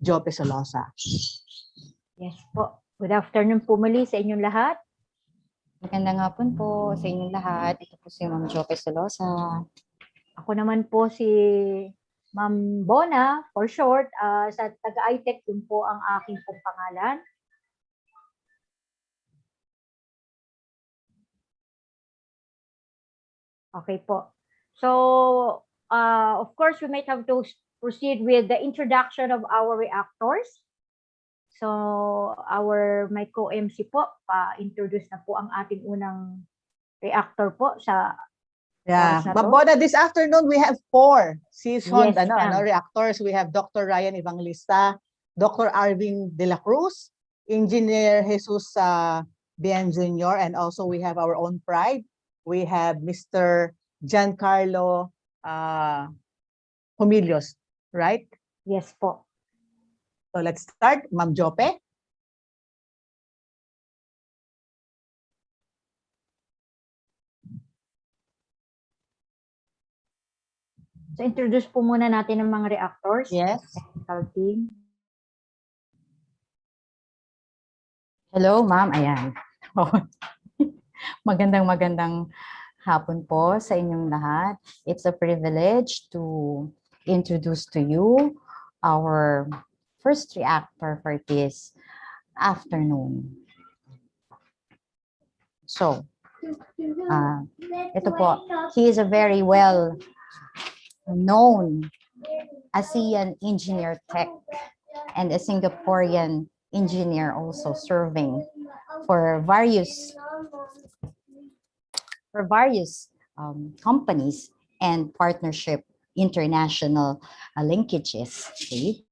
Jope Solosa. Yes po. Good afternoon po muli sa inyong lahat. Magandang hapon po sa inyong lahat. Ito po si Ma'am Jope Solosa. Ako naman po si Ma'am Bona, for short, sa taga-ITech, yun po ang aking pong pangalan. Okay po. So, of course, we might have to proceed with the introduction of our reactors. So, my co-MC po, pa-introduce na po ang ating unang reactor po sa Yeah, oras na Ma'am to. Bona, this afternoon we have 4 seasoned Yes, ma'am. reactors. We have Dr. Ryan Evangelista, Dr. Arvin De La Cruz, Engineer Jesus Bien Jr., and also we have our own pride. We have Mr. Giancarlo Humilios, right? Yes po. So let's start, Ma'am Jope. So, introduce po muna natin ang mga reactors. Yes. Technical team. Hello, Ma'am. Ayan. Magandang hapon po sa inyong lahat. It's a privilege to introduce to you our first reactor for this afternoon. So, ito po, he is a very well known ASEAN engineer tech and a Singaporean engineer also serving for various companies and partnership international linkages. Okay?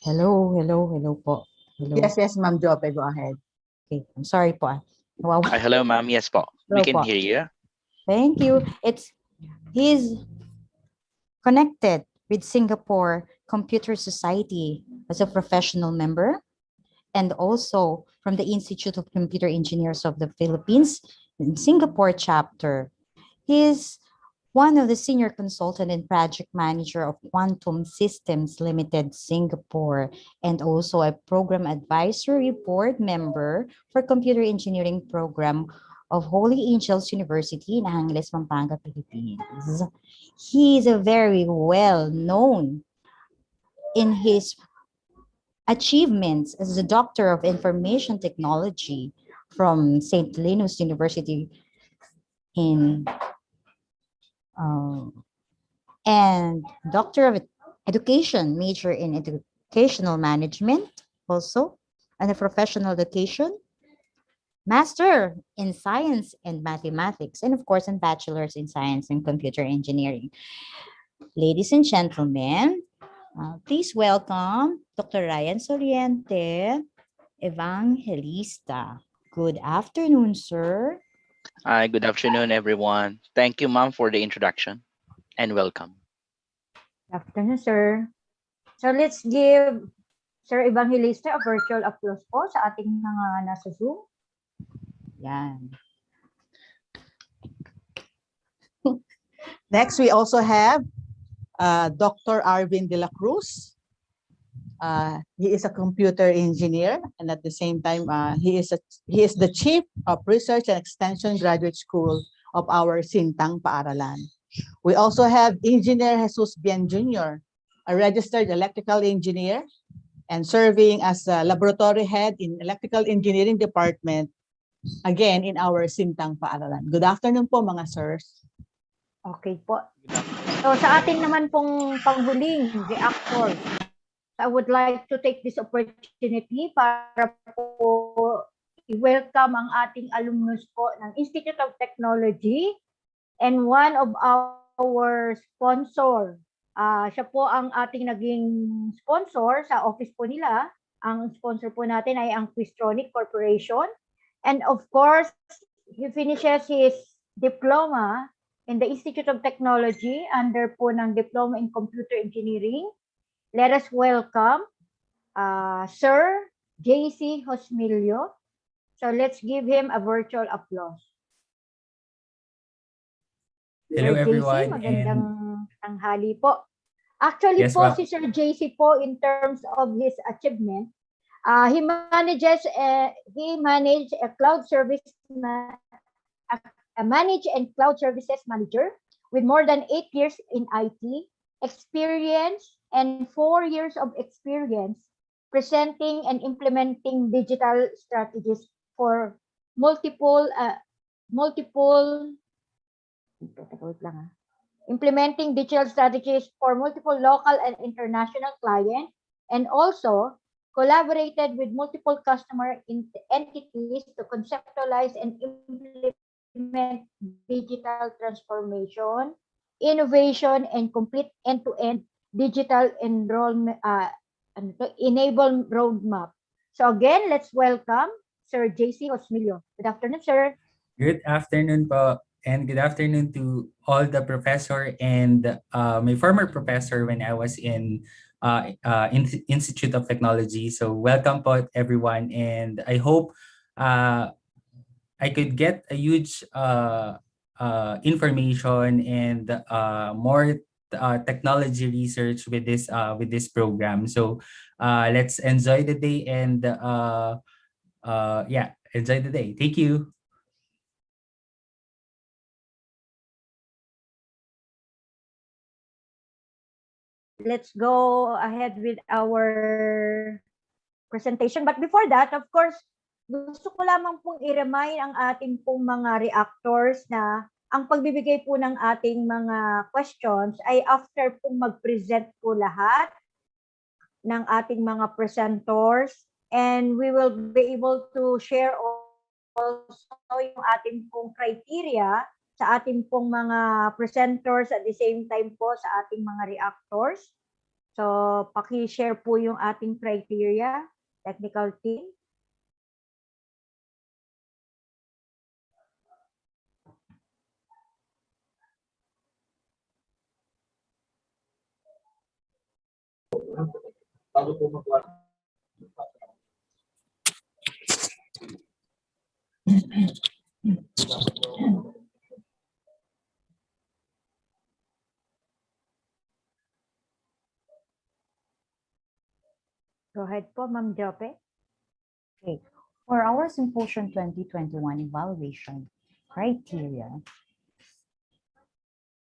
Hello po. Hello. Yes, Ma'am Jope, go ahead. Okay, I'm sorry po. Wow. Hello, ma'am. Yes po. Hello We can po. hear you. Thank you. He's connected with Singapore Computer Society as a professional member and also from the Institute of Computer Engineers of the Philippines in Singapore chapter. He's one of the senior consultant and project manager of Quantum Systems Limited Singapore, and also a program advisory board member for computer engineering program of Holy Angels University in Angeles, Pampanga, Philippines. He is a very well known in his achievements as a doctor of information technology from St. Linus University and Doctor of Education, major in Educational Management also, and a Professional Education, Master in Science and Mathematics, and of course, and Bachelor's in Science and Computer Engineering. Ladies and gentlemen, please welcome Dr. Ryan Soriente, Evangelista. Good afternoon, sir. Hi, good afternoon, everyone. Thank you, ma'am, for the introduction and welcome. Good afternoon, sir. So, let's give Sir Evangelista a virtual applause po sa ating mga nasa Zoom. Yan. Next, we also have Dr. Arvin De La Cruz. He is a computer engineer, and at the same time, he is the chief of research and extension graduate school of our Sintang Paaralan. We also have Engineer Jesus Bien Jr., a registered electrical engineer and serving as a laboratory head in electrical engineering department, again in our Sintang Paaralan. Good afternoon po, mga sirs. Okay po. So, sa ating naman pong panghuling reactors, I would like to take this opportunity para po i-welcome ang ating alumnus po ng Institute of Technology and one of our sponsor. Siya po ang ating naging sponsor sa office po nila. Ang sponsor po natin ay ang Quistronic Corporation. And of course, he finishes his diploma in the Institute of Technology under po ng Diploma in Computer Engineering. Let us welcome Sir JC Hosmilio. So let's give him a virtual applause. Hello Sir JC, everyone. magandang tanghali po. Actually Yes, po, ma'am. si Sir JC po in terms of his achievement, he managed a cloud service manage and cloud services manager with more than 8 years in IT experience and 4 years of experience presenting and implementing digital strategies for multiple implementing digital strategies for multiple local and international clients, and also collaborated with multiple customer entities to conceptualize and implement digital transformation, innovation, and complete end-to-end digital enrollment enable roadmap. So again, let's welcome Sir JC Osmilio. Good afternoon, sir. Good afternoon po. And good afternoon to all the professor and my former professor when I was in Institute of Technology. So welcome po everyone, and I hope I could get a huge information and more technology research with this program. So let's enjoy the day and yeah, enjoy the day. Thank you. Let's go ahead with our presentation. But before that, of course, gusto ko lamang pong i-remind ang ating pong mga reactors na ang pagbibigay po ng ating mga questions ay after pong mag-present po lahat ng ating mga presenters, and we will be able to share also yung ating pong criteria sa ating pong mga presenters at the same time po sa ating mga reactors. So, paki-share po yung ating criteria, technical team. Go ahead po, Ma'am Jope. Okay. For our Symposium 2021 evaluation criteria,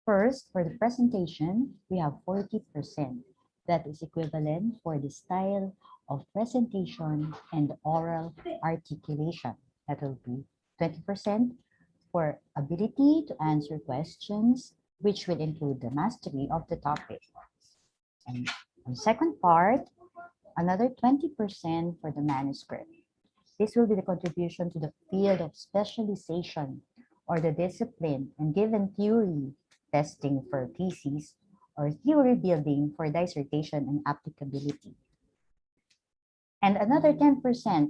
first, for the presentation, we have 40%. That is equivalent for the style of presentation and oral articulation. That will be 20% for ability to answer questions, which will include the mastery of the topic. And the second part, another 20% for the manuscript. This will be the contribution to the field of specialization or the discipline and given theory testing for thesis or theory building for dissertation and applicability. And another 10%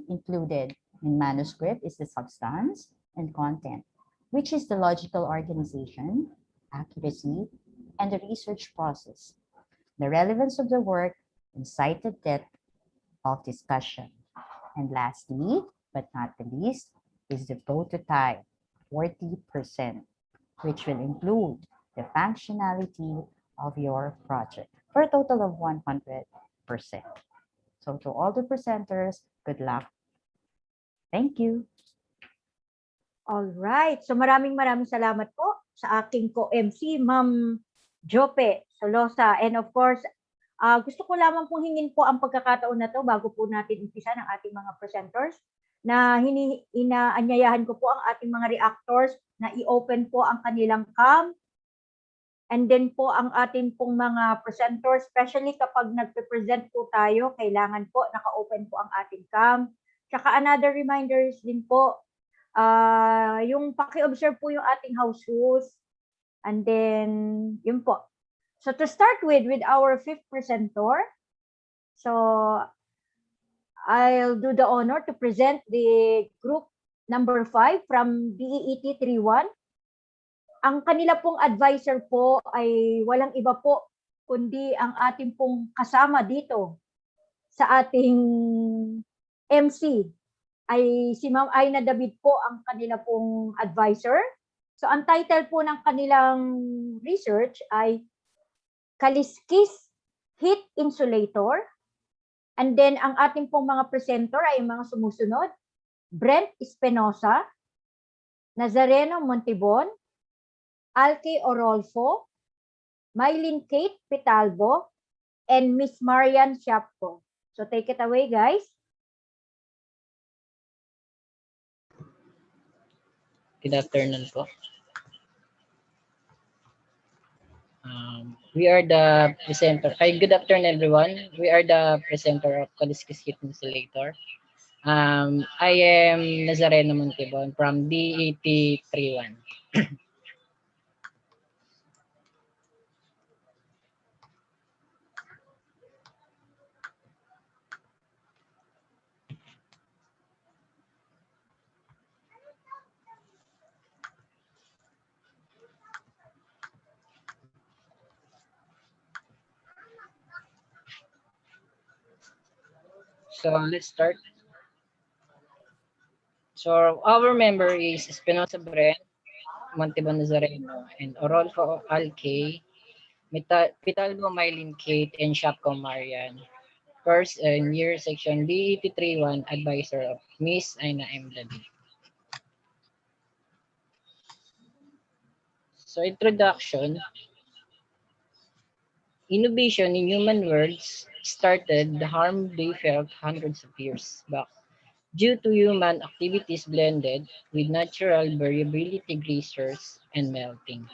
included in manuscript is the substance and content, which is the logical organization, accuracy, and the research process, the relevance of the work, and cited depth of discussion. And lastly, but not the least, is the prototype, 40%, which will include the functionality of your project for a total of 100%. So to all the presenters, good luck. Thank you. All right. So maraming salamat po sa aking co-MC, Ma'am Jope Solosa. And of course, gusto ko lamang pong hingin po ang pagkakataon na to bago po natin umpisa ng ating mga presenters na inaanyayahan ko po ang ating mga reactors na i-open po ang kanilang cam, and then po ang ating pong mga presenters, especially kapag nagpe-present po tayo, kailangan po naka-open po ang ating cam. Tsaka another reminders din po, yung paki-observe po yung ating house rules, and then yun po. So to start with our fifth presenter, so I'll do the honor to present the group number 5 from DEET 31. Ang kanila pong advisor po ay walang iba po kundi ang ating pong kasama dito sa ating MC ay si Ma'am Aina David po ang kanila pong advisor. So ang title po ng kanilang research ay Kaliskis Heat Insulator. And then ang ating pong mga presenter ay mga sumusunod. Brent Espinosa, Nazareno Montibon, Alki Orolfo, Mylene Kate Pitalbo, and Miss Marian Shapko. So take it away, guys. Good afternoon po. We are the presenter. Good afternoon, everyone. We are the presenter of Kaliskis Heat Insulator. I am Nazareno Montibon from DET 31. So let's start. So our member is Espinosa Brent, Montibon Nazareno, and Orolfo Alque, Pitalbo Mylene Kate, and Shapko Marian. First and year section DET 31 advisor of Miss Aina M. David. So introduction. Innovation in human worlds started the harm they felt hundreds of years back due to human activities blended with natural variability glaciers and melting.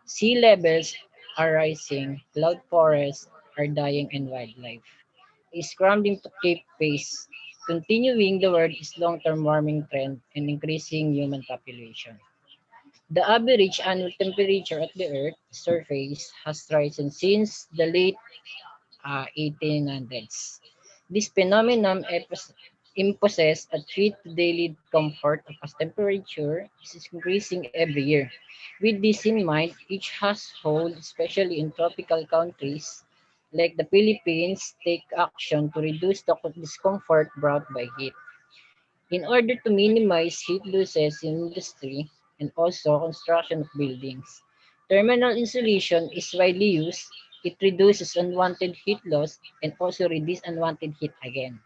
Sea levels are rising, cloud forests are dying, and wildlife is scrambling to keep pace, continuing the world's long-term warming trend and increasing human population. The average annual temperature at the Earth's surface has risen since the late 1800s. This phenomenon imposes a threat to daily comfort as temperature is increasing every year. With this in mind, each household, especially in tropical countries like the Philippines, take action to reduce the discomfort brought by heat. In order to minimize heat losses in industry and also construction of buildings, thermal insulation is widely used. It reduces unwanted heat loss and also reduces unwanted heat again.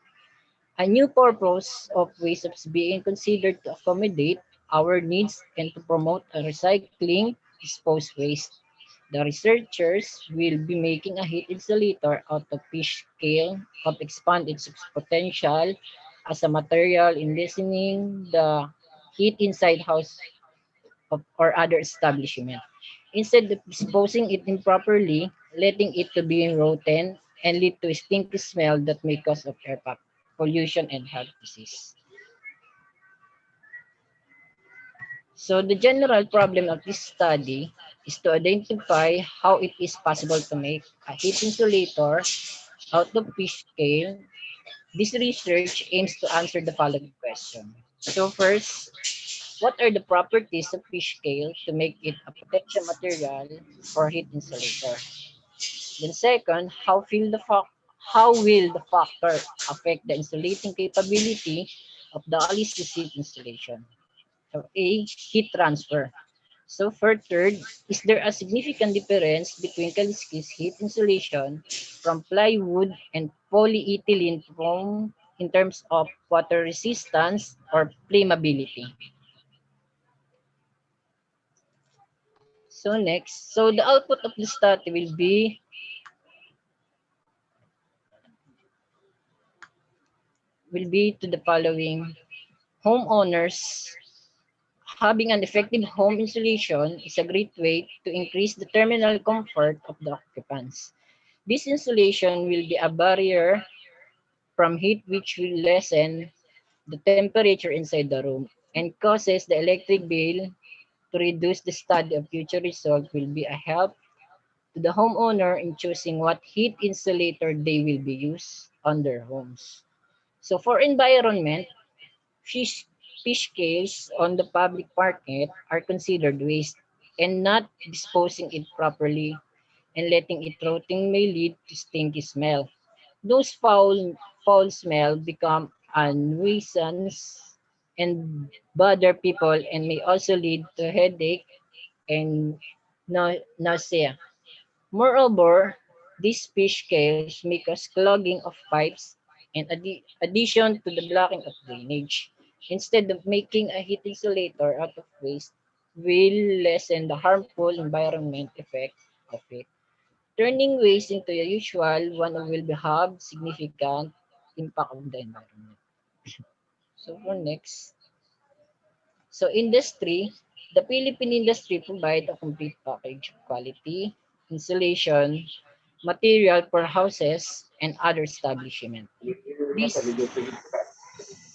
A new purpose of waste is being considered to accommodate our needs and to promote a recycling disposed waste. The researchers will be making a heat insulator out of fish scale of expand its potential as a material in lessening the heat inside house or other establishment. Instead of disposing it improperly, letting it to be rotten and lead to a stinky smell that may cause of air pollution and health disease. So the general problem of this study is to identify how it is possible to make a heat insulator out of fish scale. This research aims to answer the following question. So first, what are the properties of fish scale to make it a potential material for heat insulator? Then second, how will the factor affect the insulating capability of the Alice's heat installation? So A, heat transfer. So for third, is there a significant difference between Kaliskis heat insulation from plywood and polyethylene foam in terms of water resistance or flammability? So next, so the output of the study will be to the following. Homeowners having an effective home insulation is a great way to increase the thermal comfort of the occupants. This insulation will be a barrier from heat which will lessen the temperature inside the room and causes the electric bill to reduce. The study of future result will be a help to the homeowner in choosing what heat insulator they will be used on their homes. So for environment, fish scales on the public market are considered waste and not disposing it properly and letting it rotting may lead to stinky smell. Those foul smell become a nuisance and bother people and may also lead to headache and nausea. Moreover, these fish scales make us clogging of pipes and addition to the blocking of drainage. Instead of making a heat insulator out of waste, will lessen the harmful environment effect of it. Turning waste into a usual one will have significant impact on the environment. So for next, so industry, the Philippine industry provide a complete package of quality, insulation, material for houses and other establishment. This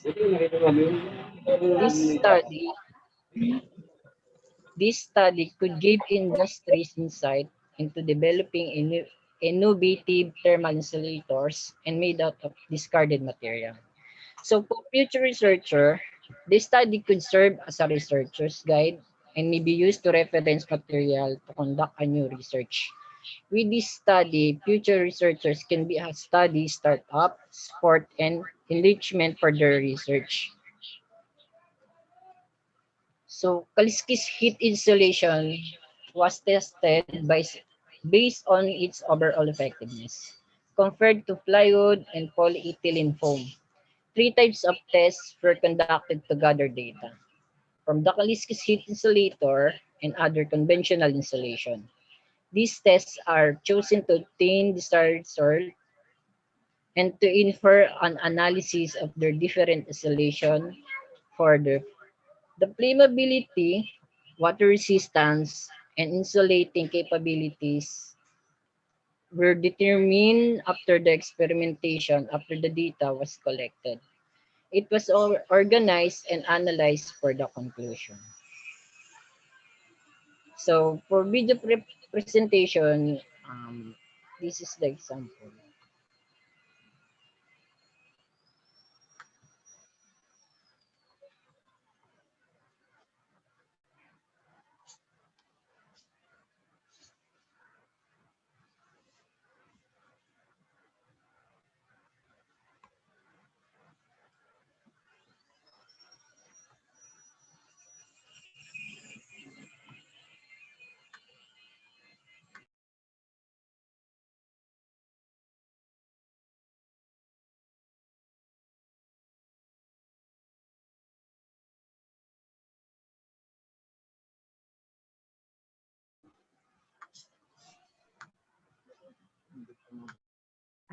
this study this study could give industries insight into developing innovative thermal insulators and made out of discarded material. So for future researcher, this study could serve as a researcher's guide and may be used to reference material to conduct a new research. With this study, future researchers can be a study startup, support, and enrichment for their research. So Kaliskis heat insulation was tested based on its overall effectiveness compared to plywood and polyethylene foam. Three types of tests were conducted to gather data from the Kaliskis heat insulator and other conventional insulation. These tests are chosen to obtain desired result and to infer an analysis of their different insulation further. The flammability, water resistance, and insulating capabilities were determined after the experimentation, after the data was collected. It was organized and analyzed for the conclusion. So for video presentation, this is the example.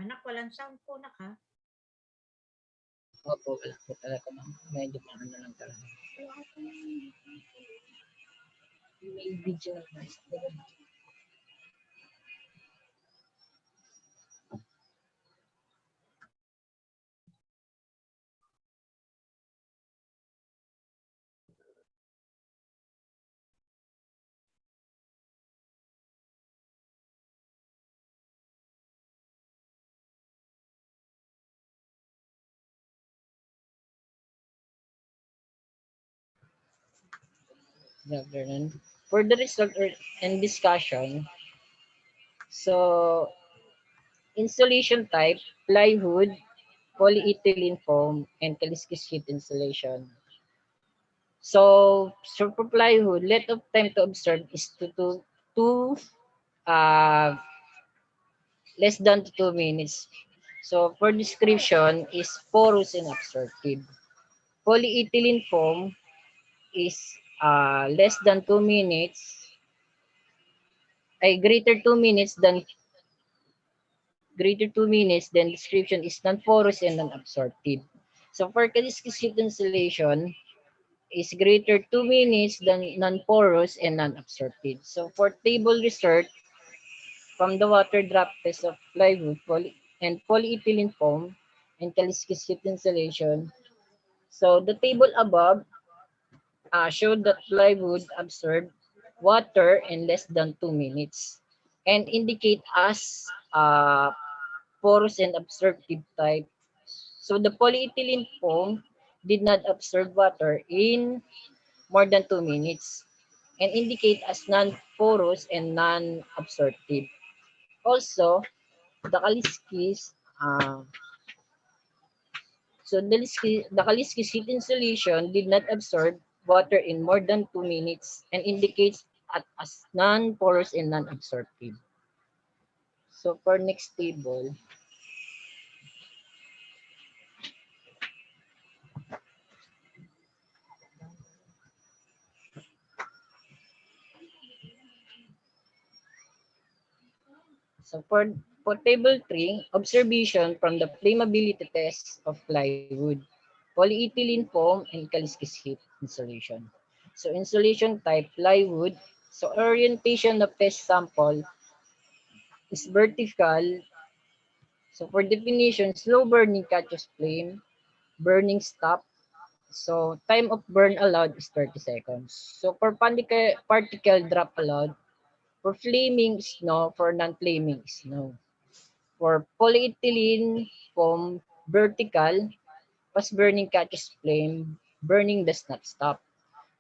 Anak, walang sound po na ka. Opo, wala po talaga ma'am. Medyo paano lang talaga. May video na. For the result and discussion, so insulation type, plywood, polyethylene foam, and Kaliskis sheet insulation. So for plywood, length of time to observe is to uh, less than 2 minutes. So for description is porous and absorptive. Polyethylene foam is less than 2 minutes, ay greater 2 minutes, then description is non-porous and non-absorptive. So for Kaliskis sheet insulation is greater 2 minutes than non-porous and non-absorptive. So for table result, from the water drop test of plywood and polyethylene foam and Kaliskis sheet insulation, so the table above showed that plywood absorbed water in less than 2 minutes and indicate as porous and absorptive type. So the polyethylene foam did not absorb water in more than 2 minutes and indicate as non-porous and non-absorptive. Also, the Kaliskis, the Kaliskis heat insulation did not absorb water in more than 2 minutes and indicates as non-porous and non-absorptive. So for next table, so for table 3, observation from the flammability test of plywood, polyethylene foam, and Kaliskis heat insulation. So insulation type plywood. So orientation of test sample is vertical. So for definition, slow burning catches flame, burning stop. So time of burn allowed is 30 seconds. So for particle drop allowed, for flaming is no, for non-flaming is no. For polyethylene foam vertical, fast burning catches flame, burning does not stop.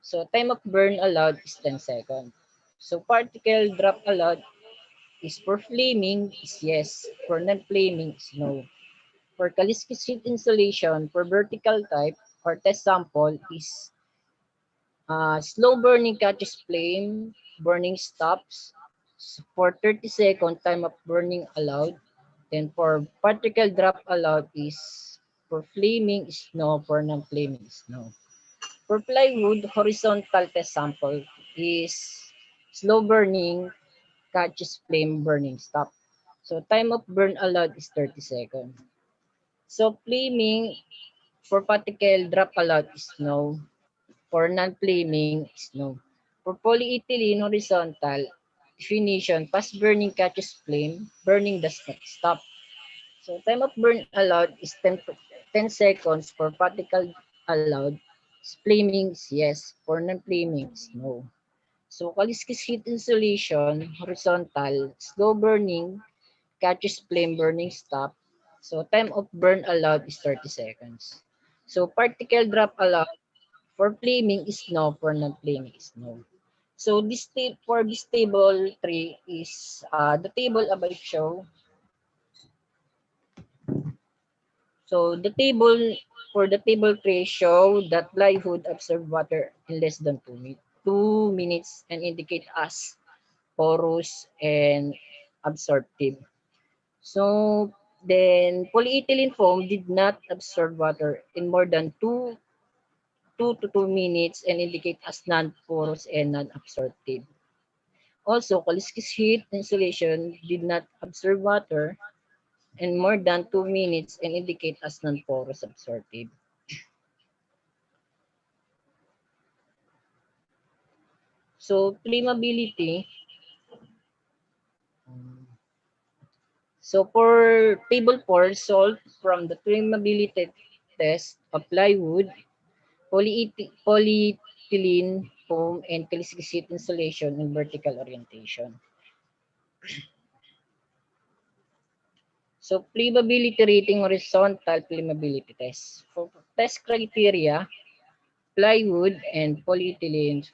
So time of burn allowed is 10 seconds. So particle drop allowed is for flaming is yes, for non-flaming is no. For Kaliskis heat insulation for vertical type or test sample is slow burning catches flame, burning stops for 30 second time of burning allowed. Then for particle drop allowed is for flaming is no, for non-flaming is no. For plywood, horizontal test sample is slow burning catches flame, burning stop. So time of burn allowed is 30 seconds. So flaming for particle drop allowed is no. For non-flaming is no. For polyethylene horizontal definition, fast burning catches flame, burning does not stop. So time of burn allowed is 10 seconds for particle allowed. Flaming is yes, for non-flaming is no. So Kaliskis heat insulation, horizontal, slow burning, catches flame, burning stop. So time of burn allowed is 30 seconds. So particle drop allowed for flaming is no, for non-flaming is no. So for this table 3 is the table above show. So the table for the table 3 show that plywood absorb water in less than 2 minutes and indicate as porous and absorptive. So then polyethylene foam did not absorb water in more than 2 to 2 minutes and indicate as non-porous and non-absorptive. Also, Kaliskis heat insulation did not absorb water in more than 2 minutes and indicate as non-porous absorptive. So flammability. So for table 4, salt from the flammability test of plywood, polyethylene foam, and Kaliskis heat insulation in vertical orientation. So flammability rating, horizontal flammability test. For test criteria, plywood and polyethylene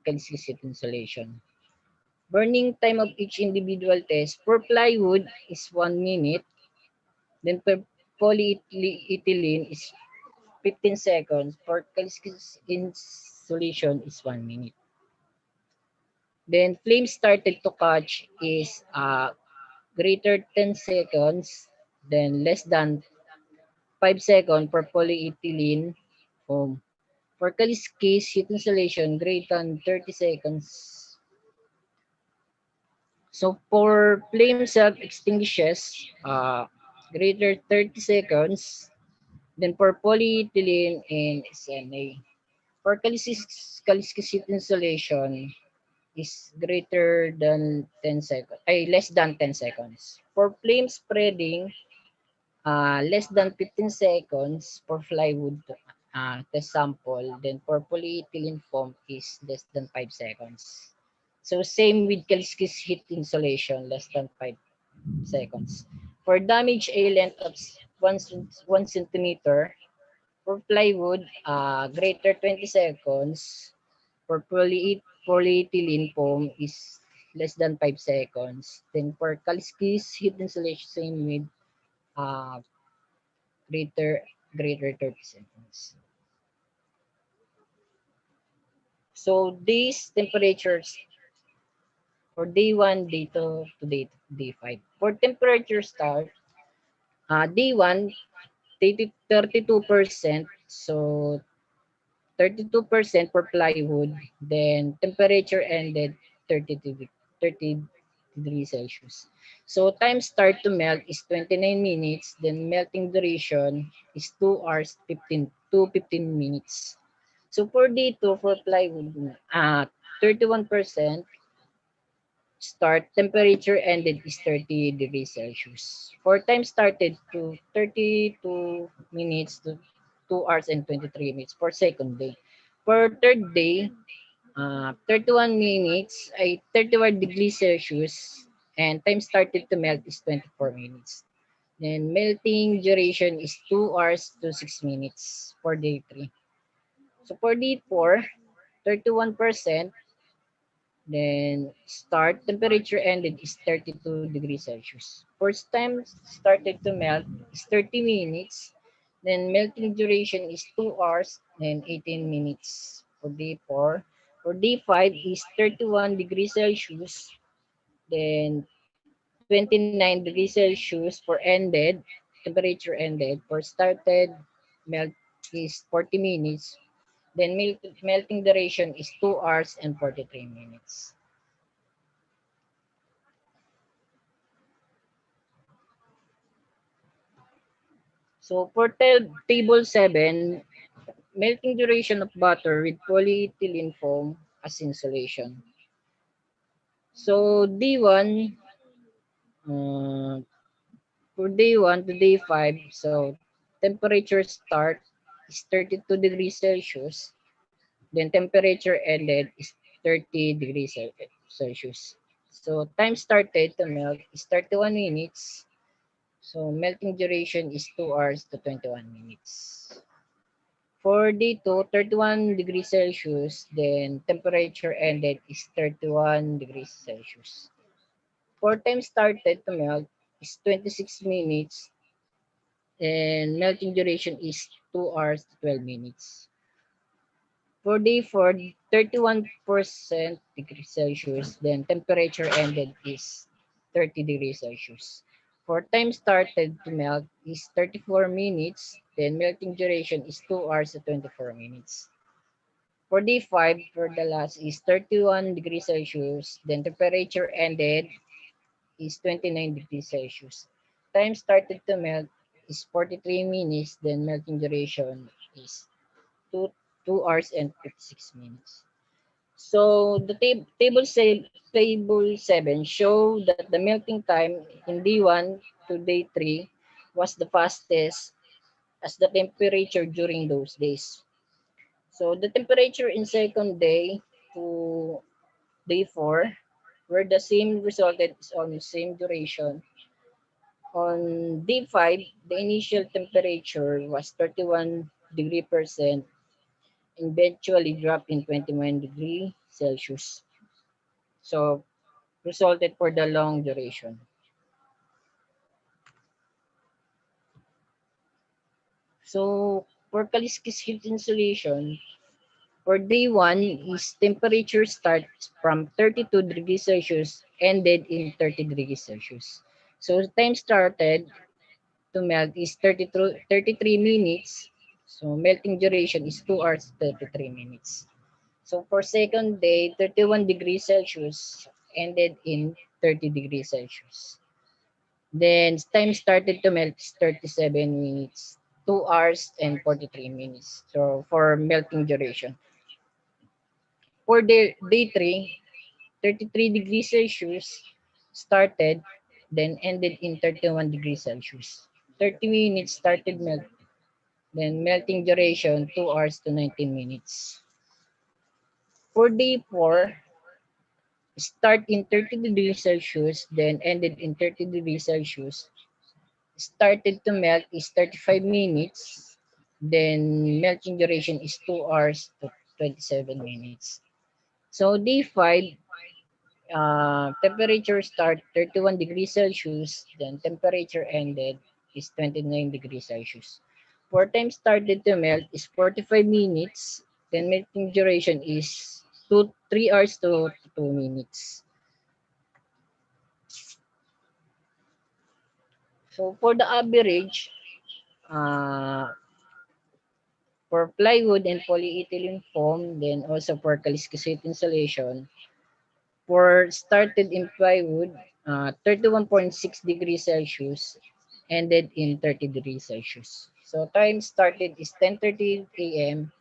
Kaliskis heat insulation. Burning time of each individual test for plywood is 1 minute. Then for polyethylene is 15 seconds. For Kaliskis insulation is 1 minute. Then flame started to catch is greater 10 seconds. Then less than 5 seconds for polyethylene foam. For Kaliskis heat insulation, greater than 30 seconds. So for flame self-extinguishes, greater 30 seconds. Then for polyethylene and SNA. For Kaliskis heat insulation is greater than 10 seconds, less than 10 seconds. For flame spreading, less than 15 seconds for plywood test sample. Then for polyethylene foam is less than 5 seconds. So same with Kaliskis heat insulation, less than 5 seconds. For damage a length of 1 centimeter, for plywood, greater 20 seconds. For polyethylene foam is less than 5 seconds. Then for Kaliskis heat insulation, same with uh, greater greater 30 seconds. So these temperatures for day 1, day 2 to day 5. For temperature start, day 1, 32%. So 32% for plywood. Then temperature ended 30 degrees Celsius. So time start to melt is 29 minutes. Then melting duration is 2 hours 15 minutes. So for day 2 for plywood, 31% start temperature ended is 30 degrees Celsius. For time started to 32 minutes to 2 hours and 23 minutes for second day. For third day, 31 minutes ay 31 degrees Celsius and time started to melt is 24 minutes. Then melting duration is 2 hours to 6 minutes for day 3. So for day 4, 31%. Then start temperature ended is 32 degrees Celsius. First time started to melt is 30 minutes. Then melting duration is 2 hours and 18 minutes for day 4. For day 5 is 31 degrees Celsius. Then 29 degrees Celsius for ended, temperature ended. For started, melt is 40 minutes. Then melting duration is 2 hours and 43 minutes. So for table 7, melting duration of butter with polyethylene foam as insulation. So D1, uh, for day 1 to day 5, so temperature start is 32 degrees Celsius. Then temperature ended is 30 degrees Celsius. So time started to melt is 31 minutes. So melting duration is 2 hours to 21 minutes. For day 2, 31 degrees Celsius, then temperature ended is 31 degrees Celsius. For time started to melt is 26 minutes and melting duration is 2 hours to 12 minutes. For day 4, 31% degrees Celsius, then temperature ended is 30 degrees Celsius. For time started to melt is 34 minutes, then melting duration is 2 hours to 24 minutes. For day 5, for the last is 31 degrees Celsius, then temperature ended is 29 degrees Celsius. Time started to melt is 43 minutes, then melting duration is 2, 2 hours and 56 minutes. So the table 7 show that the melting time in day 1 to day 3 was the fastest as the temperature during those days. So the temperature in second day to day 4 were the same resulted on same duration. On day 5, the initial temperature was 31 degree percent, eventually dropped in 21 degrees Celsius. So resulted for the long duration. So for Kaliskis heat insulation, for day 1 is temperature starts from 32 degrees Celsius, ended in 30 degrees Celsius. So time started to melt is 33 minutes. So melting duration is 2 hours 33 minutes. So for second day, 31 degrees Celsius, ended in 30 degrees Celsius. Then time started to melt is 37 minutes, 2 hours and 43 minutes. So for melting duration. For day 3, 33 degrees Celsius started, then ended in 31 degrees Celsius. 30 minutes started melt, then melting duration 2 hours to 19 minutes. For day 4, start in 30 degrees Celsius, then ended in 30 degrees Celsius. Started to melt is 35 minutes, then melting duration is 2 hours to 27 minutes. So day 5, temperature start 31 degrees Celsius, then temperature ended is 29 degrees Celsius. For time started to melt is 45 minutes, then melting duration is 3 hours to 2 minutes. So for the average, for plywood and polyethylene foam, then also for caliscite insulation, for started in plywood, 31.6 degrees Celsius, ended in 30 degrees Celsius. So time started is 10:30 a.m.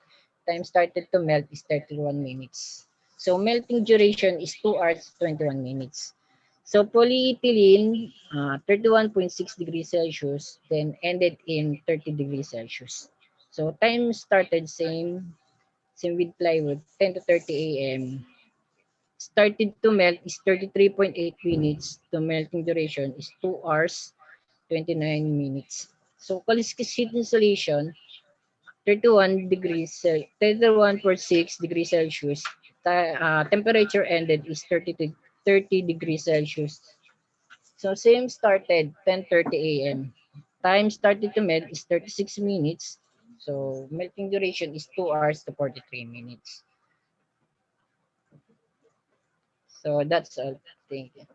Time started to melt is 31 minutes. So melting duration is 2 hours 21 minutes. So polyethylene, 31.6 degrees Celsius, then ended in 30 degrees Celsius. So time started same with plywood, 10 to 30 a.m. Started to melt is 33.8 minutes. The melting duration is 2 hours 29 minutes. So caliscite insulation, 31.6 degrees Celsius. Temperature ended is 30 degrees Celsius. So same started 10:30 a.m. Time started to melt is 36 minutes. So melting duration is 2 hours to 43 minutes. So that's all. Thank you.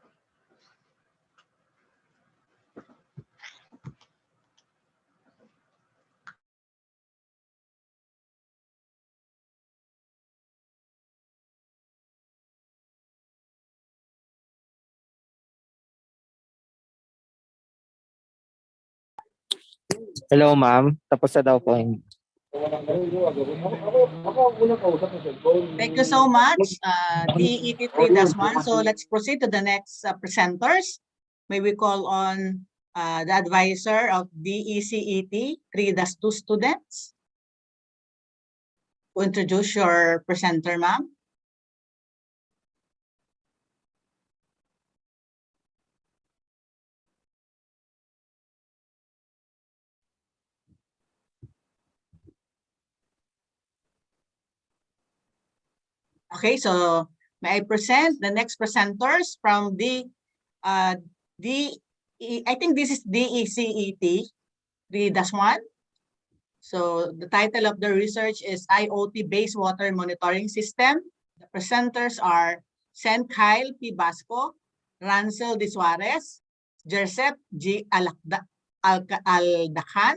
Hello, ma'am. Tapos na daw po. Thank you so much, DET 3-1. So let's proceed to the next presenters. May we call on the advisor of DECET 3-2 students to introduce your presenter, ma'am. Okay, so may I present the next presenters from I think this is DECET 3-1. So the title of the research is IoT-based water monitoring system. The presenters are Sen Kyle P. Basco, Rancel De Suarez, Jersep G. Aldacan,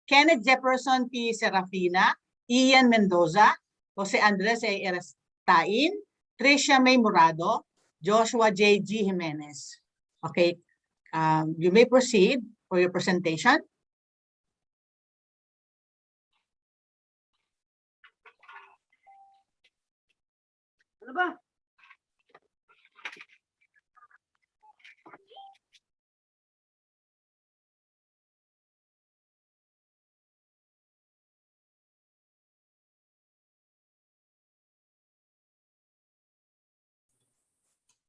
Kenneth Jefferson P. Serafina, Ian Mendoza, Jose Andres A. Erestain, Tricia May Murado, Joshua J. G. Jimenez. Okay, you may proceed for your presentation. Ano ba?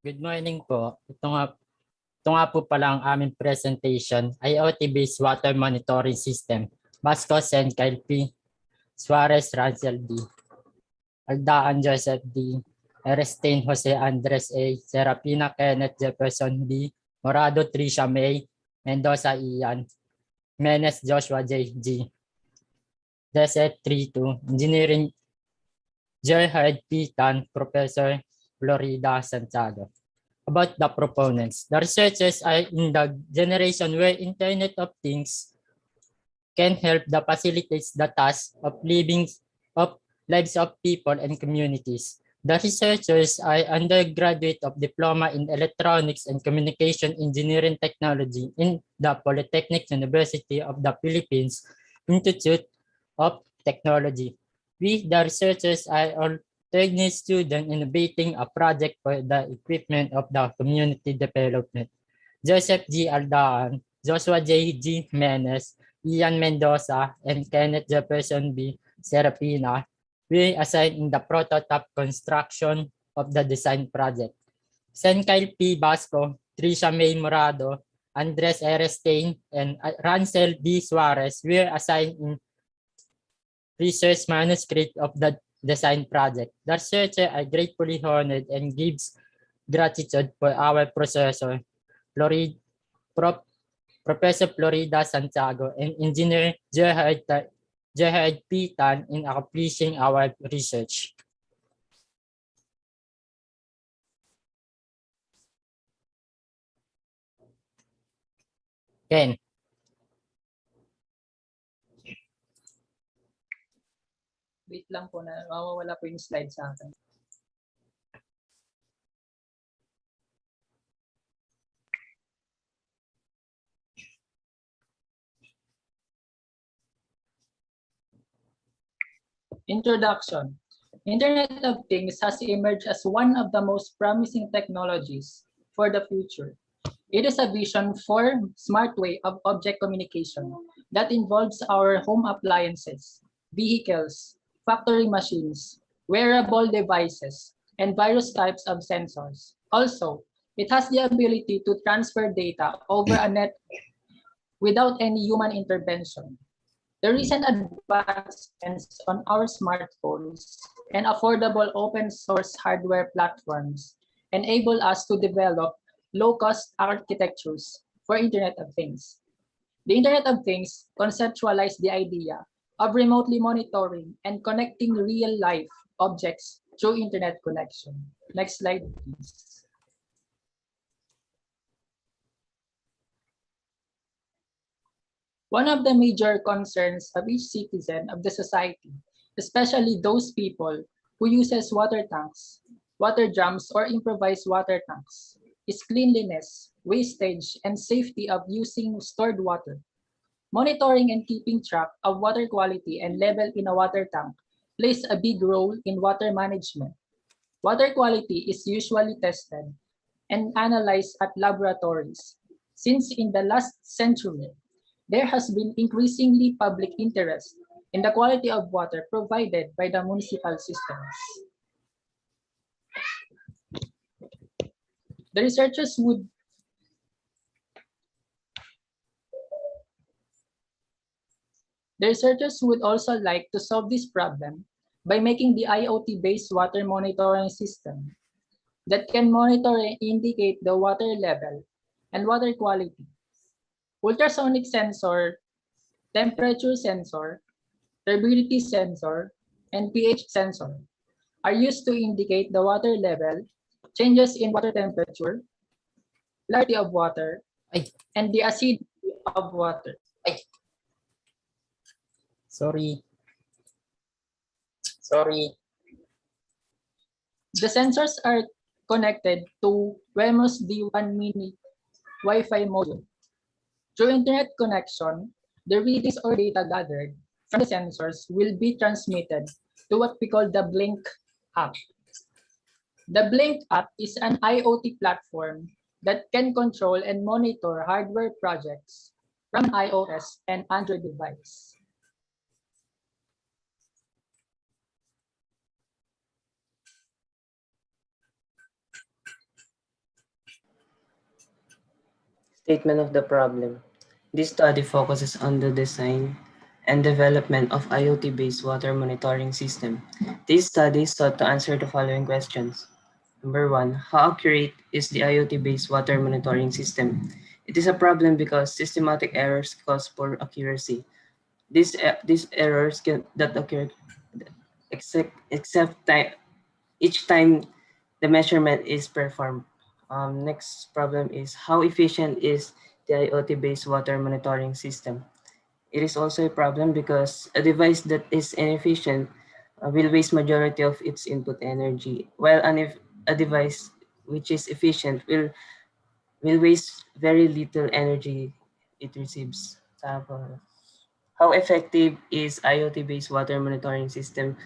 Good morning po. Ito nga po pala ang aming presentation, IoT-based water monitoring system. Basco, Sen, Kyle P. Suarez, Rancel D. Aldaan, Joseph D. Erestain, Jose Andres A. Serapina, Kenneth Jefferson B. Morado, Tricia May. Mendoza, Ian. Menes, Joshua J. G. Deset 32. Engineering, Gerhard P. Tan, Professor, Florida, Santiago. About the proponents. The researchers are in the generation where Internet of Things can help the facilitates the task of lives of people and communities. The researchers are undergraduate of Diploma in Electronics and Communication Engineering Technology in the Polytechnic University of the Philippines Institute of Technology. We, the researchers, are all technical students innovating a project for the equipment of the community development. Joseph G. Aldaan, Joshua J. G. Menes, Ian Mendoza, and Kenneth Jefferson B. Serapina were assigned in the prototype construction of the design project. Sen Kyle P. Basco, Tricia May Morado, Andres Erestain, and Rancel D. Suarez were assigned in research manuscript of the design project. The researcher are gratefully honored and gives gratitude for our professor, Professor Florida Santiago, and Engineer Gerhard P. Tan in accomplishing our research. Ken. Wait lang po na mawawala po yung slide sa akin. Introduction. Internet of Things has emerged as one of the most promising technologies for the future. It is a vision for smart way of object communication that involves our home appliances, vehicles, factory machines, wearable devices, and various types of sensors. Also, it has the ability to transfer data over a network without any human intervention. The recent advancements on our smartphones and affordable open source hardware platforms enable us to develop low-cost architectures for Internet of Things. The Internet of Things conceptualized the idea of remotely monitoring and connecting real-life objects through Internet connection. Next slide, please. One of the major concerns of each citizen of the society, especially those people who uses water tanks, water drums, or improvised water tanks, is cleanliness, wastage, and safety of using stored water. Monitoring and keeping track of water quality and level in a water tank plays a big role in water management. Water quality is usually tested and analyzed at laboratories, since in the last century, there has been increasingly public interest in the quality of water provided by the municipal systems. The researchers would also like to solve this problem by making the IoT-based water monitoring system that can monitor and indicate the water level and water quality. Ultrasonic sensor, temperature sensor, turbidity sensor, and pH sensor are used to indicate the water level, changes in water temperature, clarity of water, and the acidity of water. Sorry. The sensors are connected to Wemos D1 Mini Wi-Fi module. Through internet connection, the readings or data gathered from the sensors will be transmitted to what we call the Blink app. The Blink app is an IoT platform that can control and monitor hardware projects from an iOS and Android device. Statement of the problem. This study focuses on the design and development of IoT-based water monitoring system. This study sought to answer the following questions. Number 1, how accurate is the IoT-based water monitoring system? It is a problem because systematic errors cause poor accuracy. These errors that occur except each time the measurement is performed. Next problem is how efficient is the IoT-based water monitoring system? It is also a problem because a device that is inefficient will waste majority of its input energy, while a device which is efficient will waste very little energy it receives. Tapos, how effective is IoT-based water monitoring system?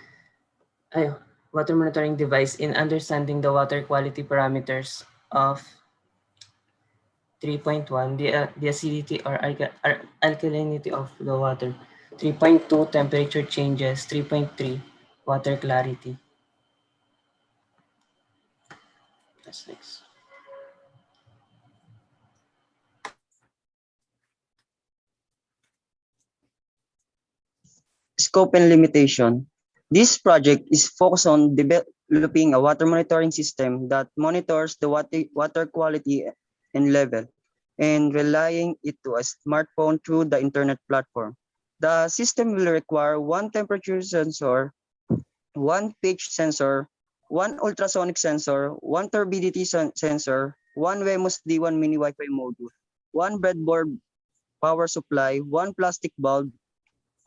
Water monitoring device in understanding the water quality parameters of 3.1, the acidity or alkalinity of the water. 3.2, temperature changes. 3.3, water clarity. That's next. Scope and limitation. This project is focused on developing a water monitoring system that monitors the water quality and level, and relying it to a smartphone through the internet platform. The system will require one temperature sensor, one pH sensor, one ultrasonic sensor, one turbidity sensor, one WEMOS D1 mini Wi-Fi module, one breadboard power supply, one plastic bulb,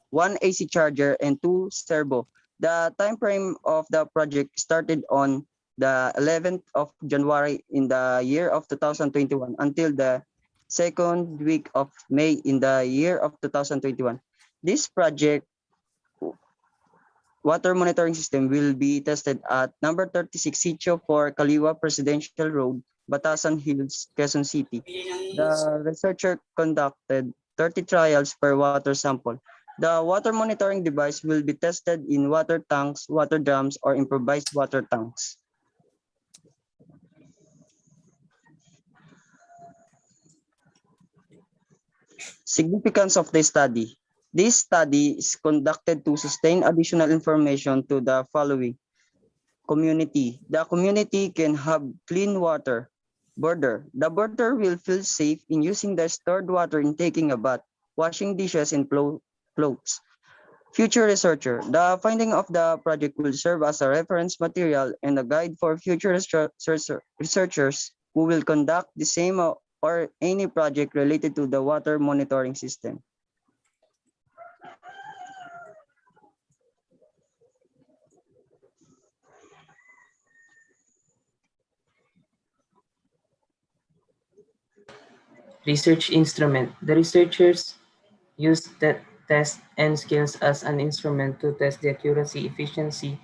one AC charger, and two servo. The time frame of the project started on the 11th of January in the year of 2021 until the second week of May in the year of 2021. This project water monitoring system will be tested at number 36 Sitio for Kaliwa Presidential Road, Batasan Hills, Quezon City. The researcher conducted 30 trials per water sample. The water monitoring device will be tested in water tanks, water drums, or improvised water tanks. Significance of the study. This study is conducted to sustain additional information to the following community. The community can have clean water. Border. The border will feel safe in using the stored water in taking a bath, washing dishes, and clothes. Future researcher. The finding of the project will serve as a reference material and a guide for future researchers who will conduct the same or any project related to the water monitoring system. Research instrument. The researchers use the test and skills as an instrument to test the accuracy, efficiency,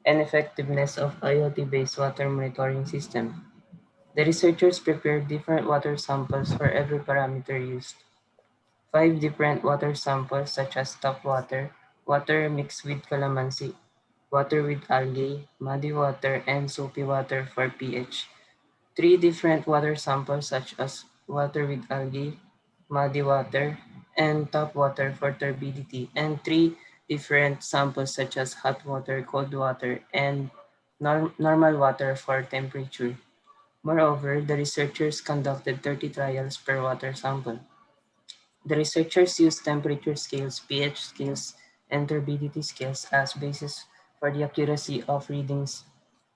and effectiveness of IoT-based water monitoring system. The researchers prepared different water samples for every parameter used. 5 different water samples such as tap water, water mixed with calamansi, water with algae, muddy water, and soapy water for pH. 3 different water samples such as water with algae, muddy water, and tap water for turbidity, and 3 different samples such as hot water, cold water, and normal water for temperature. Moreover, the researchers conducted 30 trials per water sample. The researchers used temperature scales, pH scales, and turbidity scales as basis for the accuracy of readings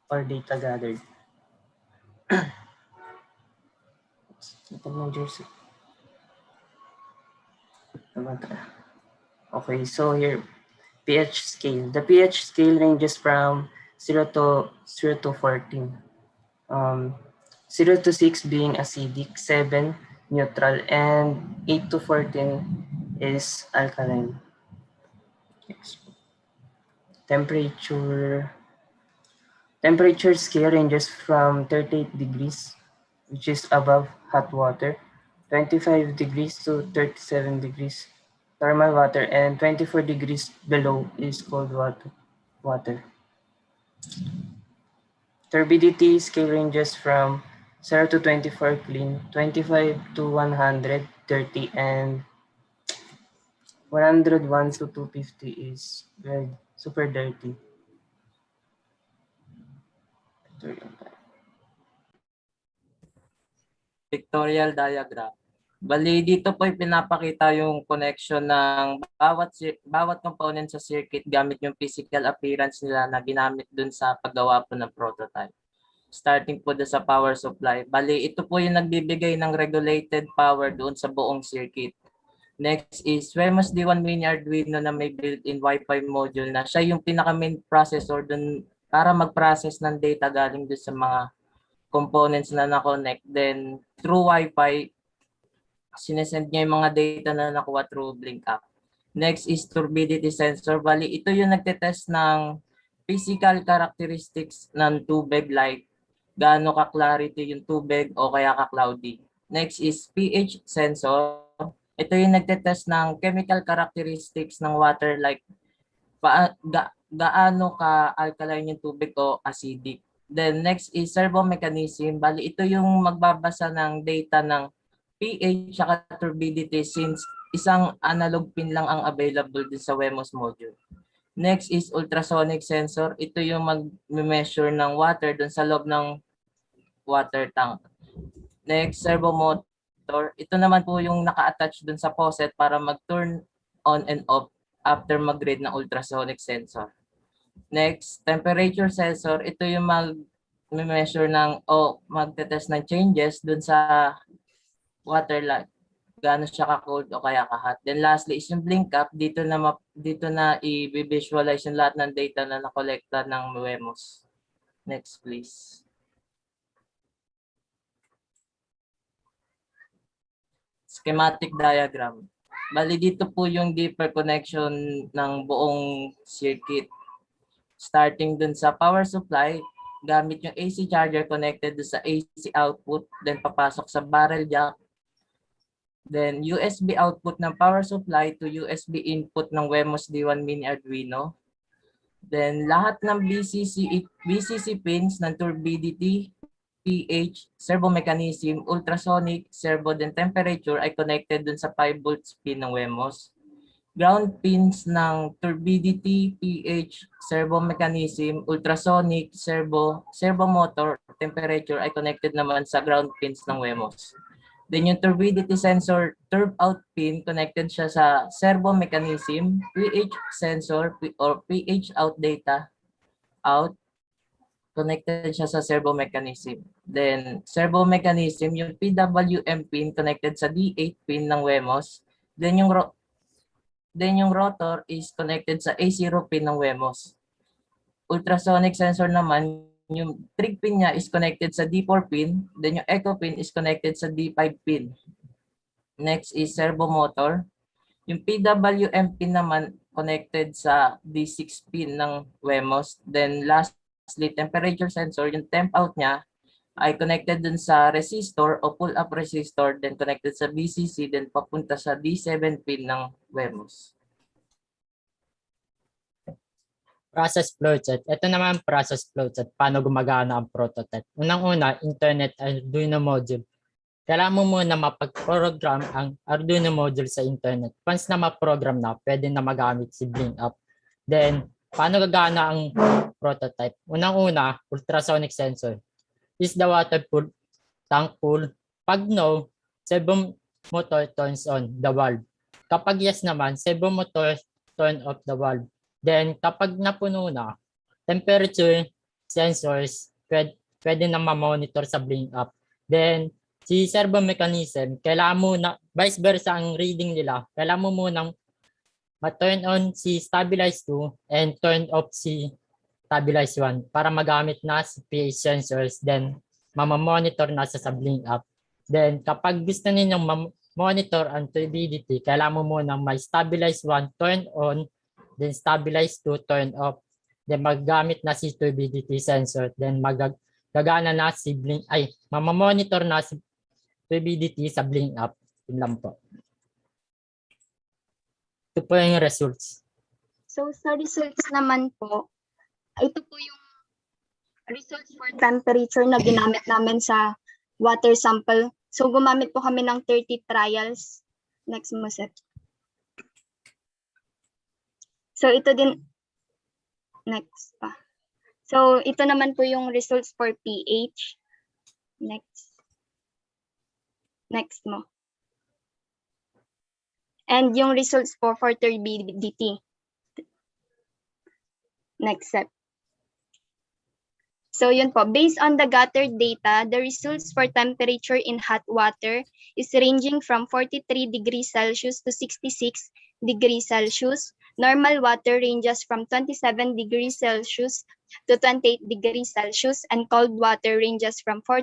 or data gathered. Okay, so here, pH scale. The pH scale ranges from 0 to 14. 0 to 6 being acidic, 7 neutral, and 8 to 14 is alkaline. Temperature. Temperature scale ranges from 38 degrees, which is above hot water, 25 degrees to 37 degrees normal water, and 24 degrees below is cold water. Turbidity scale ranges from 0 to 24 clean, 25 to 100 dirty, and 101 to 250 is very super dirty. Pictorial diagram. Bali, dito po pinapakita yung connection ng bawat component sa circuit gamit yung physical appearance nila na ginamit dun sa paggawa po ng prototype. Starting po sa power supply. Bali, ito po yung nagbibigay ng regulated power doon sa buong circuit. Next is WEMOS D1 mini Arduino na may built-in Wi-Fi module na siya yung pinaka-main processor dun para mag-process ng data galing doon sa mga components na na-connect. Then, through Wi-Fi, sinesend niya yung mga data na nakuha through Blink app. Next is turbidity sensor. Bali, ito yung nagtetest ng physical characteristics ng tubig, like gaano ka-clarity yung tubig o kaya ka-cloudy. Next is pH sensor. Ito yung nagtetest ng chemical characteristics ng water, like gaano ka-alkaline yung tubig o acidic. Then next is servo mechanism. Bali, ito yung magbabasa ng data ng pH at turbidity since isang analog pin lang ang available din sa WEMOS module. Next is ultrasonic sensor. Ito yung mag-measure ng water dun sa loob ng water tank. Next, servo motor. Ito naman po yung naka-attach dun sa faucet para mag-turn on and off after mag-read ng ultrasonic sensor. Next, temperature sensor. Ito yung mag-measure ng o magte-test ng changes dun sa water line. Gaano siya ka-cold o kaya ka-hot. Then lastly is yung blink up. Dito na i-visualize yung lahat ng data na nakolekta ng WEMOS. Next please. Schematic diagram. Bali dito po yung deeper connection ng buong circuit. Starting dun sa power supply, gamit yung AC charger connected dun sa AC output, then papasok sa barrel jack. Then USB output ng power supply to USB input ng WEMOS D1 Mini Arduino. Then lahat ng BCC pins ng turbidity, pH, servo mechanism, ultrasonic, servo, then temperature ay connected dun sa 5 volts pin ng WEMOS. Ground pins ng turbidity, pH, servo mechanism, ultrasonic, servo motor, temperature ay connected naman sa ground pins ng WEMOS. Then yung turbidity sensor turb out pin, connected siya sa servo mechanism, pH sensor or pH out data out, connected siya sa servo mechanism. Then servo mechanism, yung PWM pin connected sa D8 pin ng WEMOS. Then yung rotor is connected sa A0 pin ng WEMOS. Ultrasonic sensor naman, yung trig pin niya is connected sa D4 pin, then yung echo pin is connected sa D5 pin. Next is servo motor. Yung PWM pin naman connected sa D6 pin ng WEMOS. Then lastly, temperature sensor, yung temp out niya ay connected dun sa resistor o pull-up resistor, then connected sa BCC, then papunta sa D7 pin ng WEMOS. Process flowchart. Ito naman process flowchart. Paano gumagana ang prototype. Unang-una, Internet Arduino module. Kailangan mo muna mapag-program ang Arduino module sa internet. Once na ma-program na, pwede na magamit si Blink Up. Then, paano gagana ang prototype? Unang-una, ultrasonic sensor. Is the water tank full? Pag no, servo motor turns on the valve. Kapag yes naman, servo motor turn off the valve. Then, kapag napuno na, temperature sensors pwede na ma-monitor sa blink up. Then, si servo mechanism, kailangan mo na, vice versa ang reading nila, kailangan mo munang ma-turn on si stabilize 2 and turn off si stabilize 1 para magamit na si pH sensors, then mamamonitor na sa blink up. Then, kapag gusto ninyong monitor ang turbidity, kailangan mo munang may stabilize 1 turn on, then stabilize 2 turn off, then maggamit na si turbidity sensor, then gagana na si blink, mamamonitor na si turbidity sa blink up. Yun lang po. Ito po yung results. So sa results naman po, ito po yung results for temperature na ginamit namin sa water sample. So gumamit po kami ng 30 trials. Next mo, Seth. So ito din, next pa. So ito naman po yung results for pH. Next. Next mo. And yung results po for turbidity. Next step. So yun po, based on the gathered data, the results for temperature in hot water is ranging from 43 degrees Celsius to 66 degrees Celsius. Normal water ranges from 27 degrees Celsius to 28 degrees Celsius, and cold water ranges from 4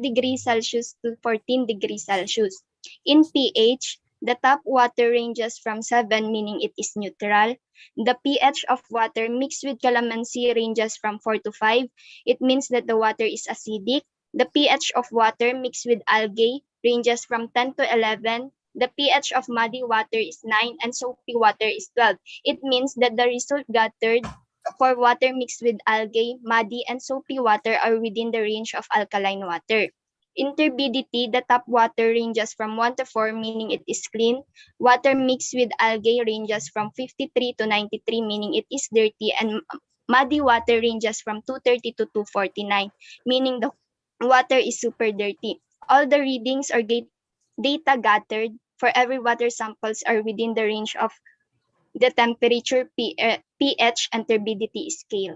degrees Celsius to 14 degrees Celsius. In pH, the tap water ranges from 7, meaning it is neutral. The pH of water mixed with calamansi ranges from 4 to 5. It means that the water is acidic. The pH of water mixed with algae ranges from 10 to 11. The pH of muddy water is 9 and soapy water is 12. It means that the result gathered for water mixed with algae, muddy, and soapy water are within the range of alkaline water. In turbidity, the tap water ranges from 1 to 4, meaning it is clean. Water mixed with algae ranges from 53 to 93, meaning it is dirty. And muddy water ranges from 230 to 249, meaning the water is super dirty. All the readings or data gathered for every water samples are within the range of the temperature, pH, and turbidity scale.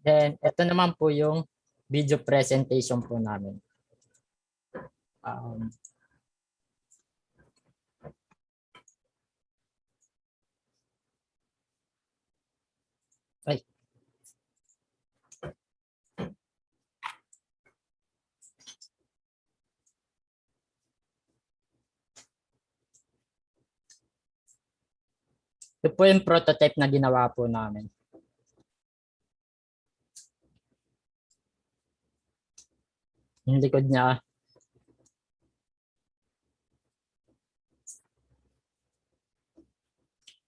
Then, ito naman po yung video presentation po namin. Ay. Ito po yung prototype na ginawa po namin. Yung likod niya.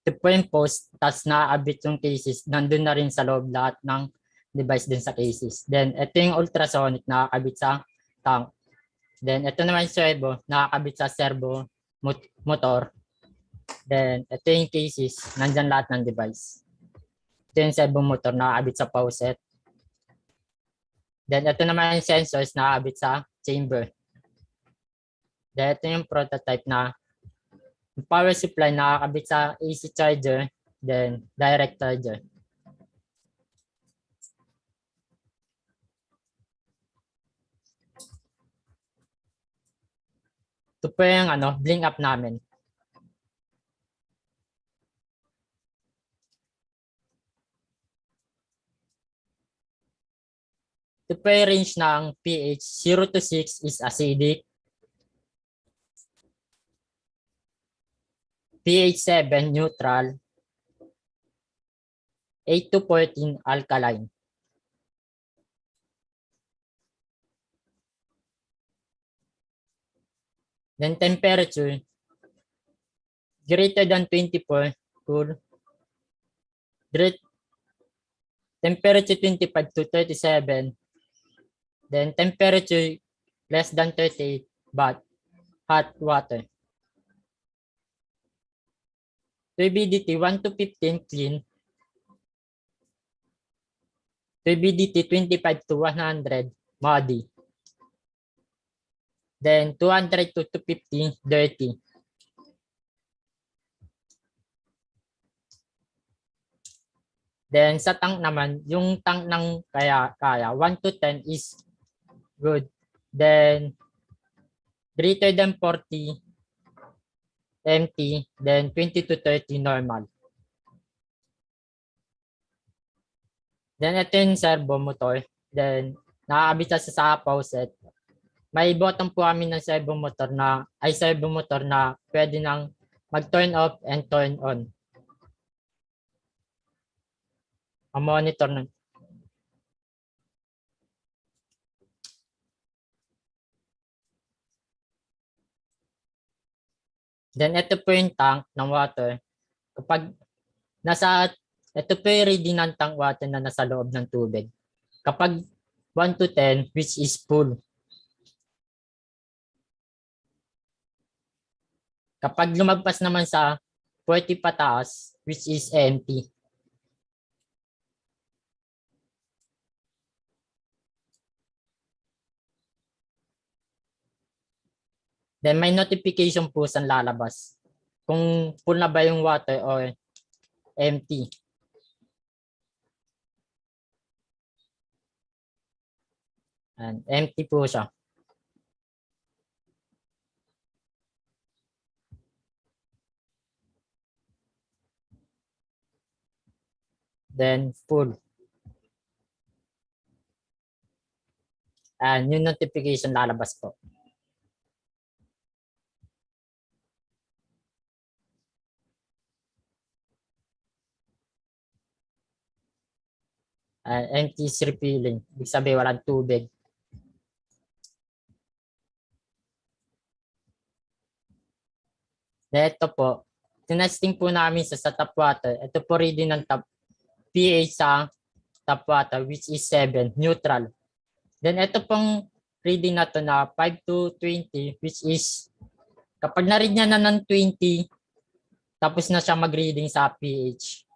Ito po yung post, tapos naaabit yung cases. Nandun na rin sa loob lahat ng device din sa cases. Then, ito yung ultrasonic, nakakabit sa tank. Then, ito naman yung servo, nakakabit sa servo motor. Then, ito yung cases, nandyan lahat ng device. Ito yung servo motor, nakakabit sa faucet. Then, ito naman yung sensors, nakakabit sa chamber. Then, ito yung prototype na power supply, nakakabit sa AC charger, then direct charger. Ito po yung blink up namin. Ito po yung range ng pH 0 to 6 is acidic. pH 7 neutral. 8 to 14 alkaline. Then temperature greater than 24 cool. Temperature 25 to 37. Then temperature less than 38 but hot water. Turbidity 1 to 15 clean. Turbidity 25 to 100 muddy. Then 200 to 250 dirty. Then sa tank naman, yung tank ng kaya 1 to 10 is good. Then greater than 40 empty, then 20 to 30 normal. Then ito yung servo motor. Then nakakabit sa faucet. May button po kami ng servo motor na pwede nang mag-turn off and turn on. Ang monitor nun. Then ito po yung tank ng water. Kapag ito po yung reading ng tank water na nasa loob ng tubig. Kapag 1 to 10, which is full. Kapag lumagpas naman sa 40 pataas, which is empty. Then may notification po sa lalabas kung full na ba yung water or empty. And empty po siya. Then full. And yung notification lalabas po. Empty is refilling. Ibig sabihin walang tubig. Ito po, tinesting po namin sa tap water. Ito po reading ng pH sa tap water which is 7, neutral. Then ito pong reading na to na 5 to 20, which is kapag na-read niya na ng 20, tapos na siya mag-reading sa pH.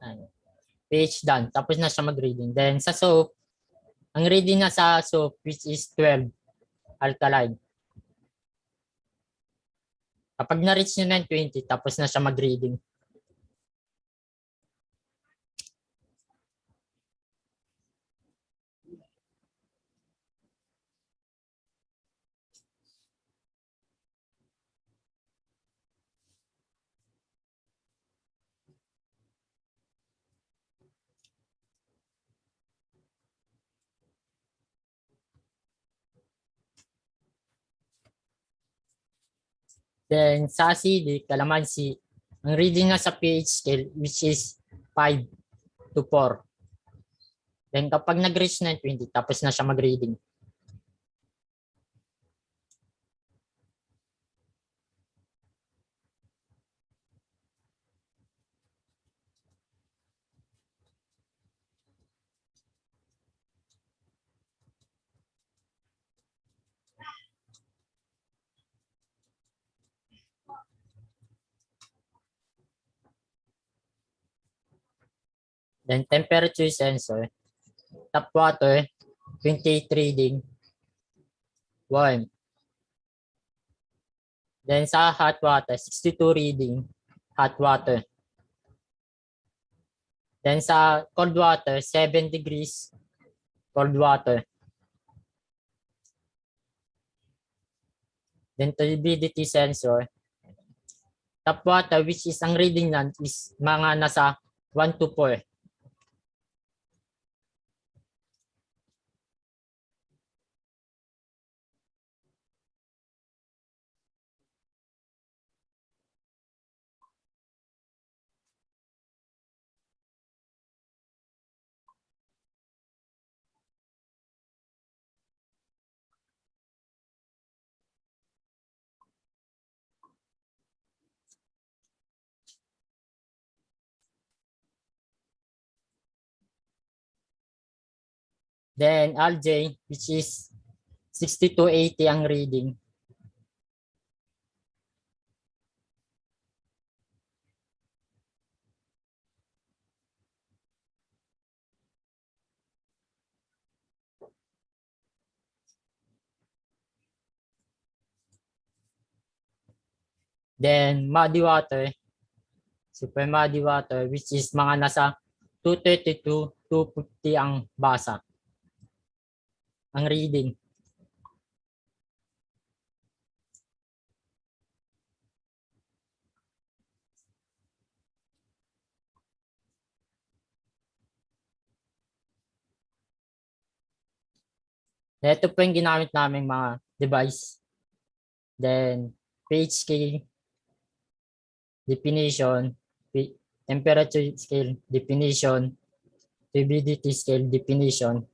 Ayan. pH done. Tapos na siya mag-reading. Then sa soap, ang reading na sa soap which is 12 alkaline. Kapag na-reach niya na yung 20, tapos na siya mag-reading. Then sa acidic, calamansi, ang reading na sa pH scale which is 5 to 4. Then kapag nag-reach na yung 20, tapos na siya mag-reading. Then temperature sensor, tap water, 28 reading, warm. Then sa hot water, 62 reading, hot water. Then sa cold water, 7 degrees, cold water. Then turbidity sensor, tap water which is ang reading nan is mga nasa 1 to 4. Then algae which is 60 to 80 ang reading. Then muddy water, super muddy water which is mga nasa 230 to 250 ang basa. Ang reading. Ito po yung ginamit naming mga device. Then pH scale definition, temperature scale definition, turbidity scale definition.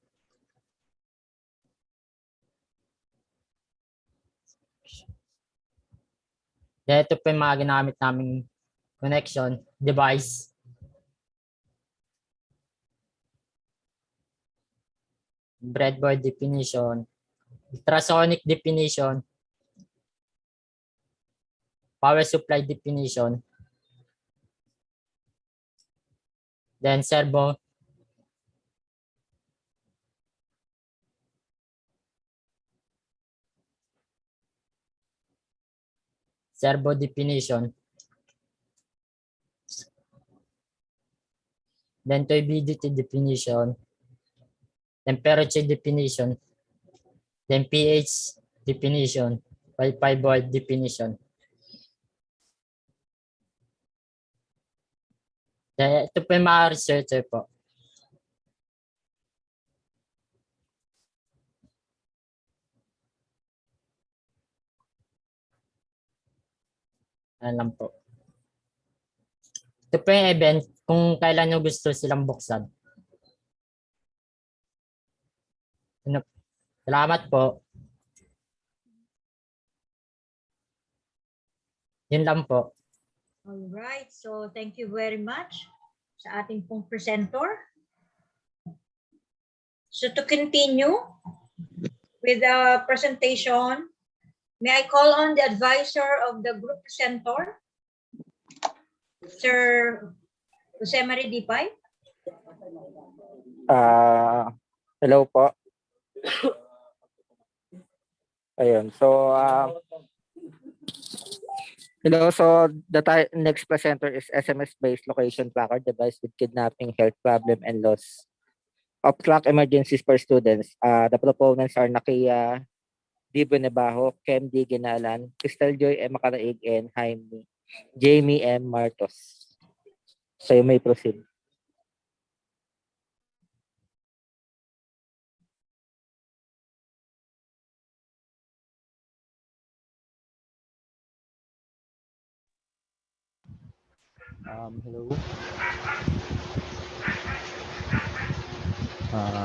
Ito po yung mga ginamit naming connection device. Breadboard definition, ultrasonic definition, power supply definition, then servo definition, then turbidity definition, temperature definition, then pH definition, five-board definition. Then ito po yung mga researcher po. Ayan lang po. Ito po yung event kung kailan nyo gusto silang buksan. Salamat po. Yun lang po. All right. So thank you very much sa ating pong presenter. So to continue with the presentation, may I call on the advisor of the group presenter, Sir Jose Marie Dipay? Hello po. Ayun. So, hello. So, next presenter is SMS-based location tracker device with kidnapping, health problem, and loss of track emergencies for students. The proponents are Nakia D. Buenabajo, Kem D. Ginalan, Crystal Joy M. Makaraig, and Jamie M. Martos. So, you may proceed. Hello.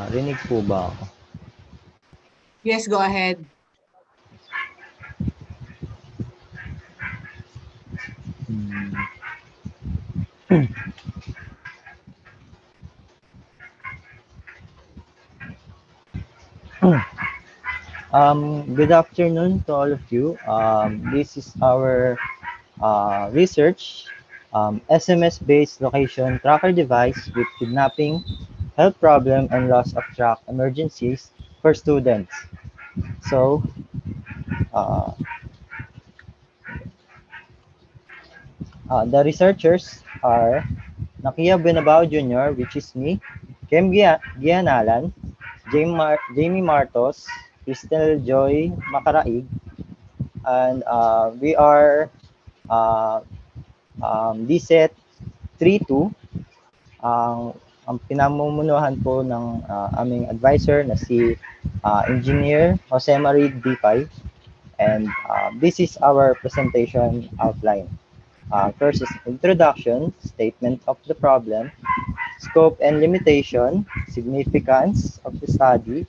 Rinig po ba ako? Yes, go ahead. Good afternoon to all of you. This is our research SMS-based location tracker device with kidnapping, health problem, and loss of track emergencies for students. So, the researchers are Nakia Benabao Jr., which is me, Kem Gianalan, Jamie Martos, Crystal Joy Makaraig, and we are DSET 32. Ang pinamumunuhan po ng aming advisor na si Engineer Jose Marie Dipay, and this is our presentation outline. First is introduction, statement of the problem, scope and limitation, significance of the study,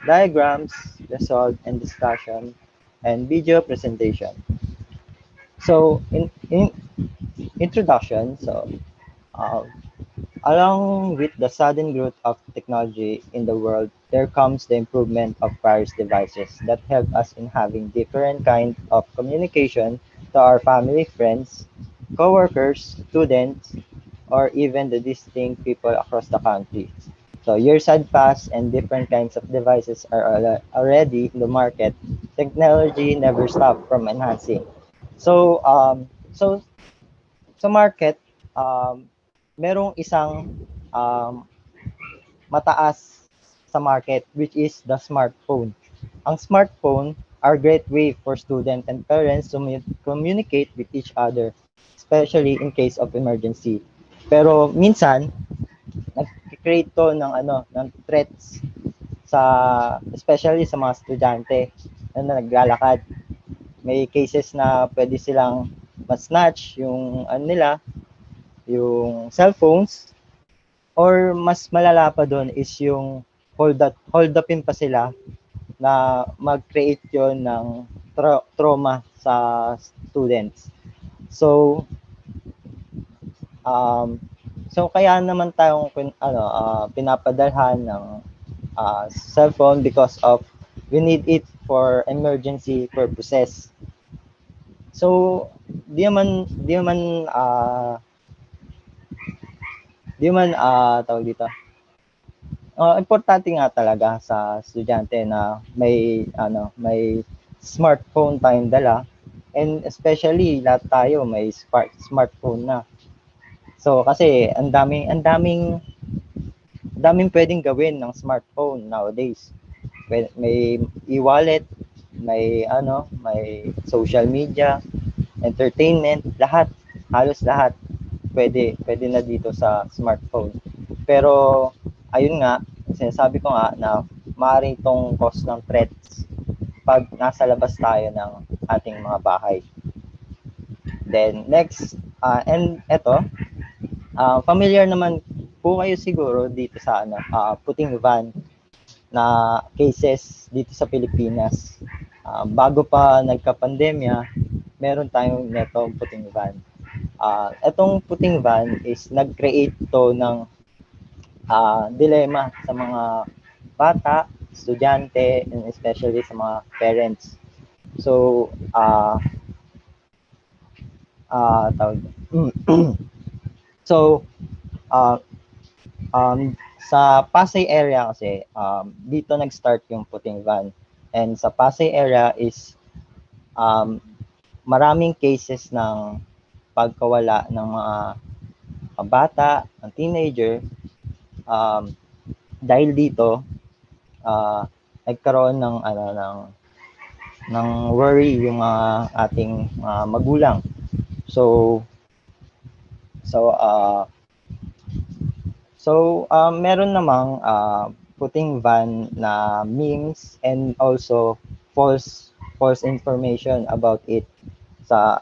diagrams, result and discussion, and video presentation. So in introduction, along with the sudden growth of technology in the world, there comes the improvement of various devices that help us in having different kinds of communication to our family, friends, co-workers, students, or even the distinct people across the country. So years had passed and different kinds of devices are already in the market. Technology never stopped from enhancing. So, sa market, merong isang mataas sa market, which is the smartphone. Ang smartphone are great way for students and parents to communicate with each other, especially in case of emergency. Pero minsan, nag-create to ng threats especially sa mga estudyante na naglalakad. May cases na pwede silang ma-snatch yung yung cellphones, or mas malala pa doon is yung hold upin pa sila na mag-create yon ng trauma sa students. So kaya naman tayong pinapadalhan ng cellphone because of we need it for emergency purposes. So di man tawag dito. Importante nga talaga sa estudyante na may smartphone tayong dala, and especially lahat tayo may smartphone na. So kasi ang daming pwedeng gawin ng smartphone nowadays. May e-wallet, may social media, entertainment, halos lahat pwede na dito sa smartphone. Pero ayun nga, sinasabi ko nga na maaari itong cause ng threats pag nasa labas tayo ng ating mga bahay. Then next, and eto, familiar naman po kayo siguro dito sa puting van. na cases dito sa Pilipinas. Bago pa nagka-pandemya, meron tayong netong puting van. Itong puting van is nag-create to ng dilema sa mga bata, estudyante, and especially sa mga parents. So, tawag. So, sa Pasay area kasi, dito nag-start yung puting van. And sa Pasay area is maraming cases ng pagkawala ng mga bata, ng teenager. Dahil dito, nagkaroon ng worry yung ating magulang. So meron namang puting van na memes and also false information about it,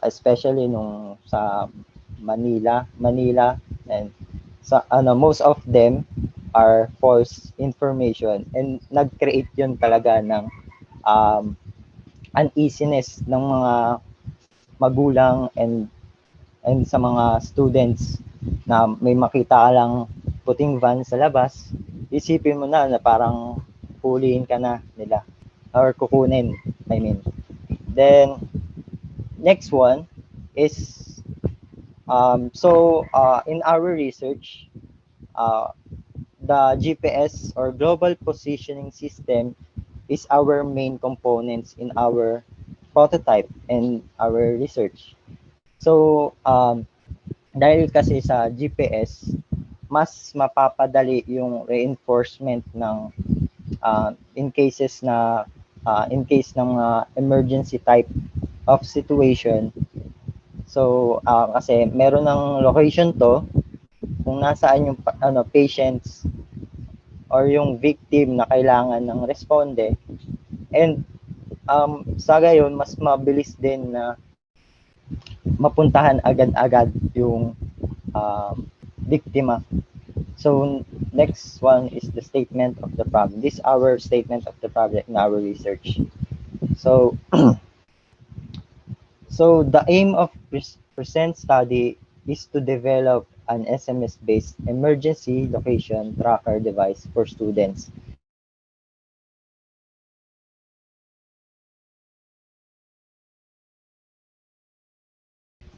especially nung sa Manila, and most of them are false information, and nag-create yun talaga ng uneasiness ng mga magulang and sa mga students na may makita ka lang puting van sa labas, isipin mo na parang huliin ka na nila or kukunin, I mean. Then next one is in our research, the GPS or global positioning system is our main components in our prototype and our research. So dahil kasi sa GPS, mas mapapadali yung reinforcement ng in case ng emergency type of situation. So kasi meron ng location to kung nasaan yung patients or yung victim na kailangan ng responde, and sa gayon mas mabilis din na mapuntahan agad-agad yung biktima. So next one is the statement of the problem. This is our statement of the problem in our research. So so the aim of present study is to develop an SMS-based emergency location tracker device for students.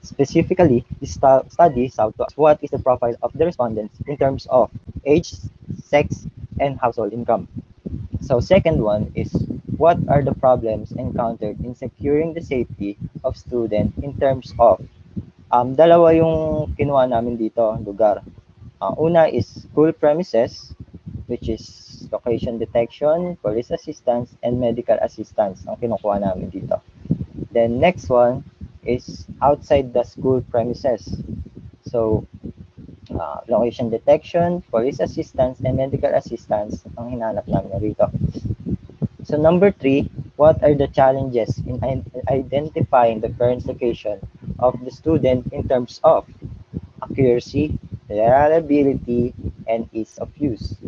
Specifically, this study sought to ask what is the profile of the respondents in terms of age, sex, and household income. So second one is what are the problems encountered in securing the safety of students in terms of dalawa yung kinuha namin dito, lugar. Una is school premises, which is location detection, police assistance, and medical assistance ang kinukuha namin dito. Then next one is outside the school premises. So location detection, police assistance, and medical assistance ang hinanap namin rito. So number 3, what are the challenges in identifying the current location of the student in terms of accuracy, reliability, and ease of use?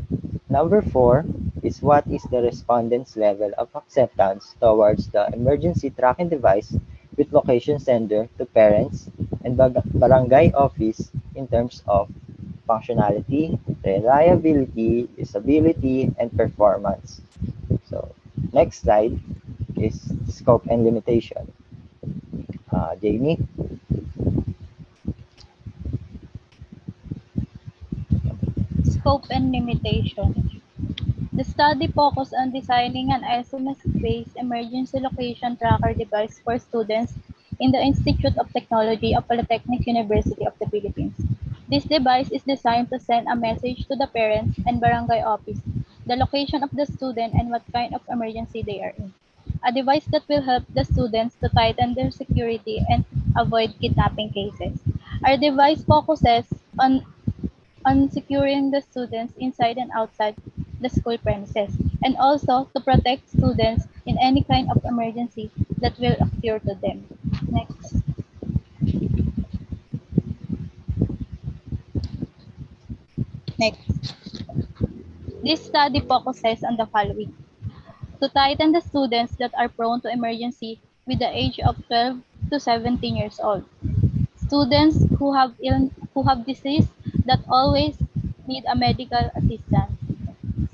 Number 4 is what is the respondent's level of acceptance towards the emergency tracking device with location sender to parents and barangay office in terms of functionality, reliability, usability, and performance. So next slide is scope and limitation. Jamie? Scope and limitation. The study focused on designing an SMS-based emergency location tracker device for students in the Institute of Technology of Polytechnic University of the Philippines. This device is designed to send a message to the parents and barangay office, the location of the student and what kind of emergency they are in. A device that will help the students to tighten their security and avoid kidnapping cases. Our device focuses on securing the students inside and outside the school premises, and also to protect students in any kind of emergency that will occur to them. Next. Next. This study focuses on the following: to tighten the students that are prone to emergency with the age of 12 to 17 years old. Students who have disease that always need a medical assistance.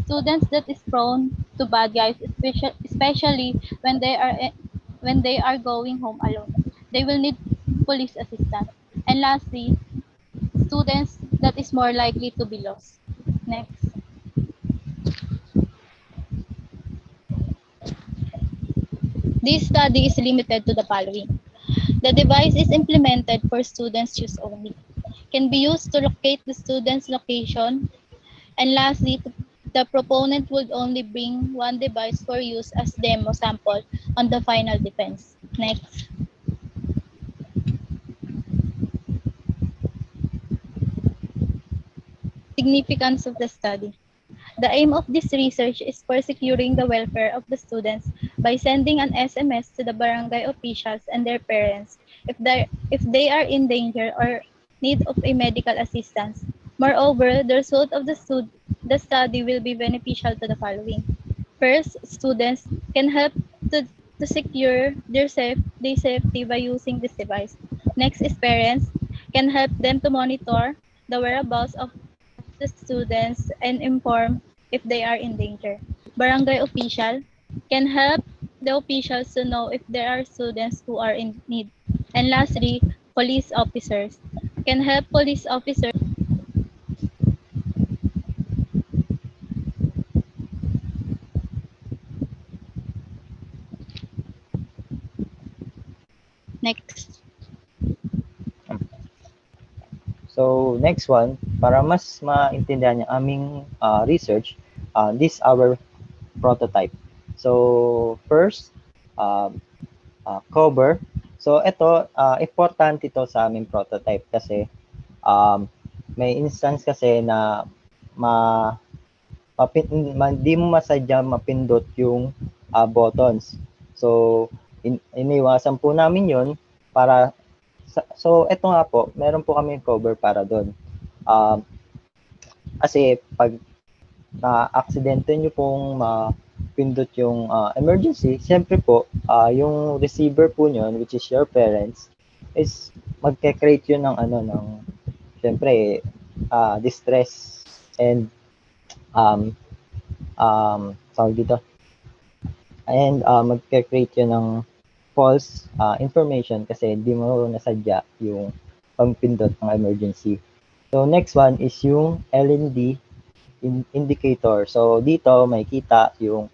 Students that is prone to bad guys, especially when they are going home alone. They will need police assistance. And lastly, students that is more likely to be lost. Next. This study is limited to the following. The device is implemented for students' use only. Can be used to locate the student's location. And lastly, the proponent would only bring one device for use as demo sample on the final defense. Next. Significance of the study. The aim of this research is for securing the welfare of the students by sending an SMS to the barangay officials and their parents if they are in danger or need of a medical assistance. Moreover, the result of the study will be beneficial to the following. First, students can help to secure their safety by using this device. Next is parents can help them to monitor the whereabouts of the students and inform if they are in danger. Barangay official can help the officials to know if there are students who are in need. And lastly, police officers can help police officers. Next. So next one, para mas maintindihan yung aming research, this our prototype. So first, cover. So ito, importante ito sa aming prototype kasi may instance kasi na di mo masadya mapindot yung buttons. So iniwasan po namin yun para so ito nga po, meron po kami cover para doon. Kasi pag na-aksidente nyo pong mapindot yung emergency, siyempre po, yung receiver po nyo, which is your parents, is magke-create yun ng siyempre, distress and tawag dito. And magke-create yun ng false information kasi hindi mo nasadya yung pagpindot ng emergency. So next one is yung LND indicator. So dito may kita yung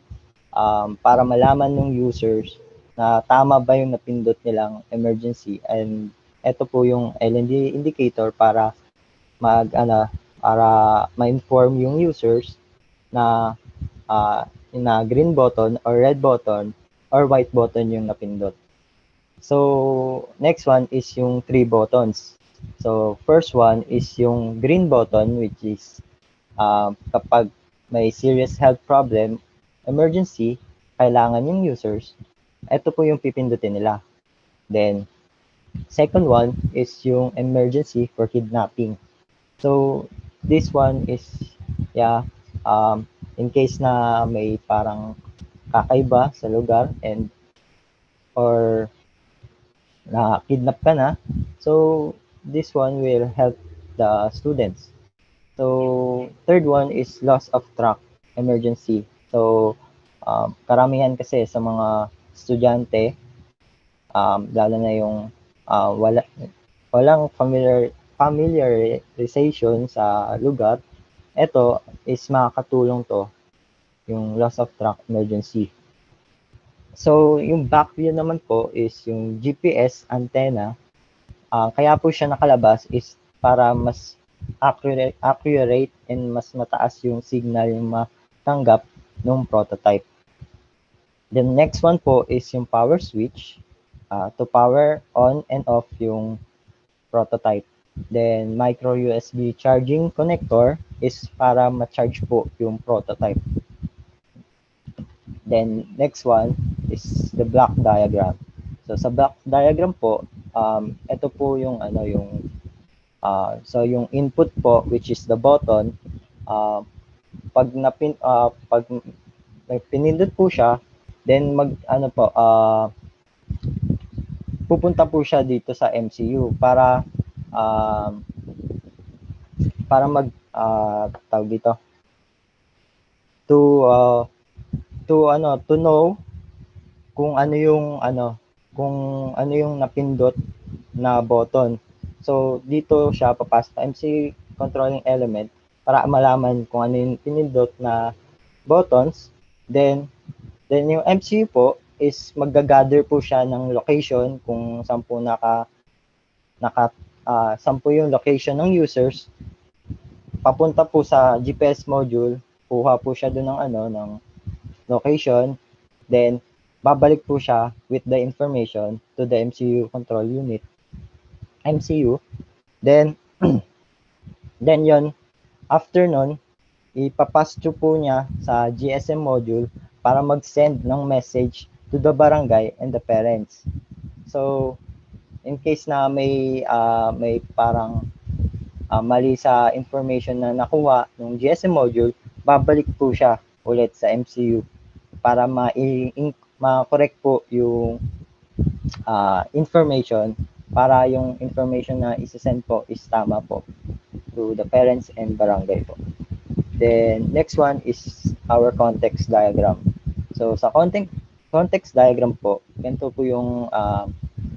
para malaman ng users na tama ba yung napindot nilang emergency, and ito po yung LND indicator para para ma-inform yung users na na green button or red button or white button yung napindot. So next one is yung 3 buttons. So first one is yung green button, which is kapag may serious health problem, emergency, kailangan yung users, ito po yung pipindutin nila. Then, second one is yung emergency for kidnapping. So, this one is, in case na may parang kakaiba sa lugar or na kidnap ka na, so this one will help the students. So, third one is loss of track emergency. So, karamihan kasi sa mga estudyante, lalo na yung walang familiarization sa lugar, ito is makakatulong to, yung loss of track emergency. So, yung back view naman po is yung GPS antenna. Kaya po siya nakalabas is para mas accurate and mas mataas yung signal yung matanggap ng prototype. The next one po is yung power switch to power on and off yung prototype. Then micro USB charging connector is para ma-charge po yung prototype. Then next one is the block diagram. So sa block diagram po, ito po yung so yung input po, which is the button, pag pinindot po siya, then pupunta po siya dito sa MCU para tawag dito, to to know kung ano yung napindot na button. So dito siya papasok sa MC controlling element para malaman kung ano yung pinindot na buttons. Then yung MCU po is magga-gather po siya ng location kung saan po saan po yung location ng users, papunta po sa GPS module, kuha po siya doon ng location, then babalik po siya with the information to the MCU control unit. MCU. Then yon, after nun, ipapass through po niya sa GSM module para mag-send ng message to the barangay and the parents. So, in case na may parang mali sa information na nakuha ng GSM module, babalik po siya ulit sa MCU para ma-correct po yung information, para yung information na isa-send po is tama po to the parents and barangay po. Then next one is our context diagram. So sa context diagram po, ganito po yung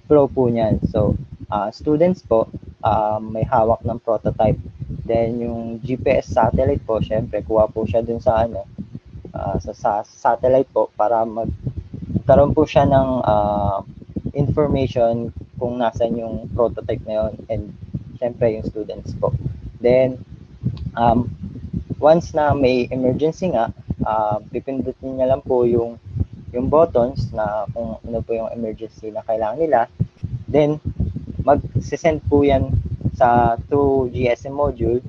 flow po niyan. So students po may hawak ng prototype. Then yung GPS satellite po, syempre kuha po siya dun sa sa satellite po para magkaroon po siya ng information kung nasan yung prototype na yun, and syempre yung students po. Then once na may emergency nga, pipindutin niya lang po yung buttons na kung ano po yung emergency na kailangan nila. Then mag-send po yan to GSM module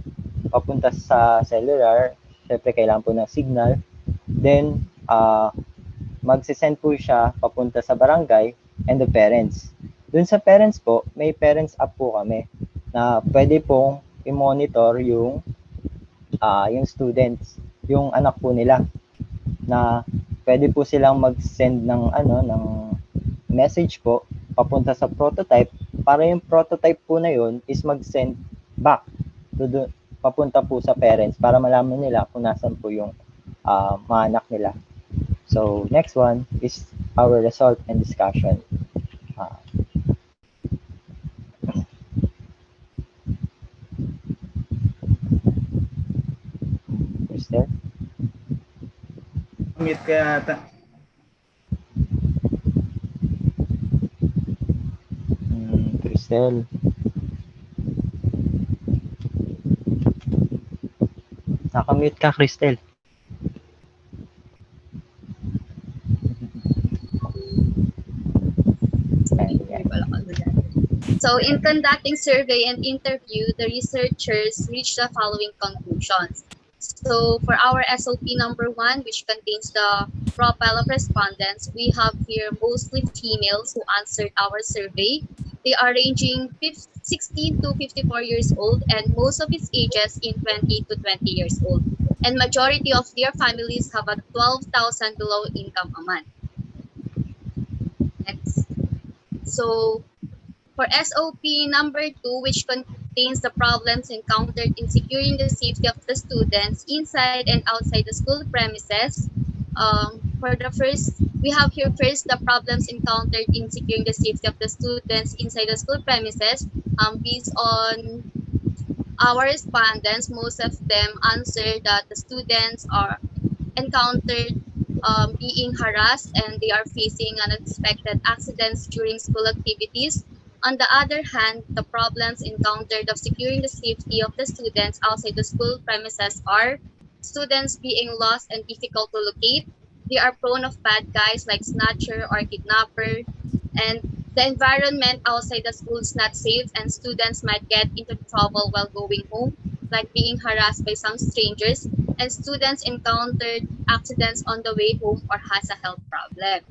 papunta sa cellular. Syempre kailangan po ng signal. Then mag-send po siya papunta sa barangay and the parents. Dun sa parents po, may parents app po kami na pwede pong i-monitor yung students, yung anak po nila, na pwede po silang mag-send ng message po papunta sa prototype para yung prototype po na yun is mag-send back papunta po sa parents para malaman nila kung nasan po yung mga anak nila. So next one is our result and discussion. Crystal? Mute ka yata. Crystal. Nakamute ka, Crystal. So in conducting survey and interview, the researchers reached the following conclusions. So for our SOP number 1, which contains the profile of respondents, we have here mostly females who answered our survey. They are ranging 16 to 54 years old, and most of its ages in 20 to 20 years old. And majority of their families have a 12,000 below income a month. Next. So for SOP number 2, which contains the problems encountered in securing the safety of the students inside and outside the school premises. For the first, we have here first the problems encountered in securing the safety of the students inside the school premises. Based on our respondents, most of them answered that the students are encountered being harassed and they are facing unexpected accidents during school activities. On the other hand, the problems encountered of securing the safety of the students outside the school premises are students being lost and difficult to locate. They are prone of bad guys like snatcher or kidnapper, and the environment outside the school is not safe and students might get into trouble while going home, like being harassed by some strangers, and students encountered accidents on the way home or has a health problem.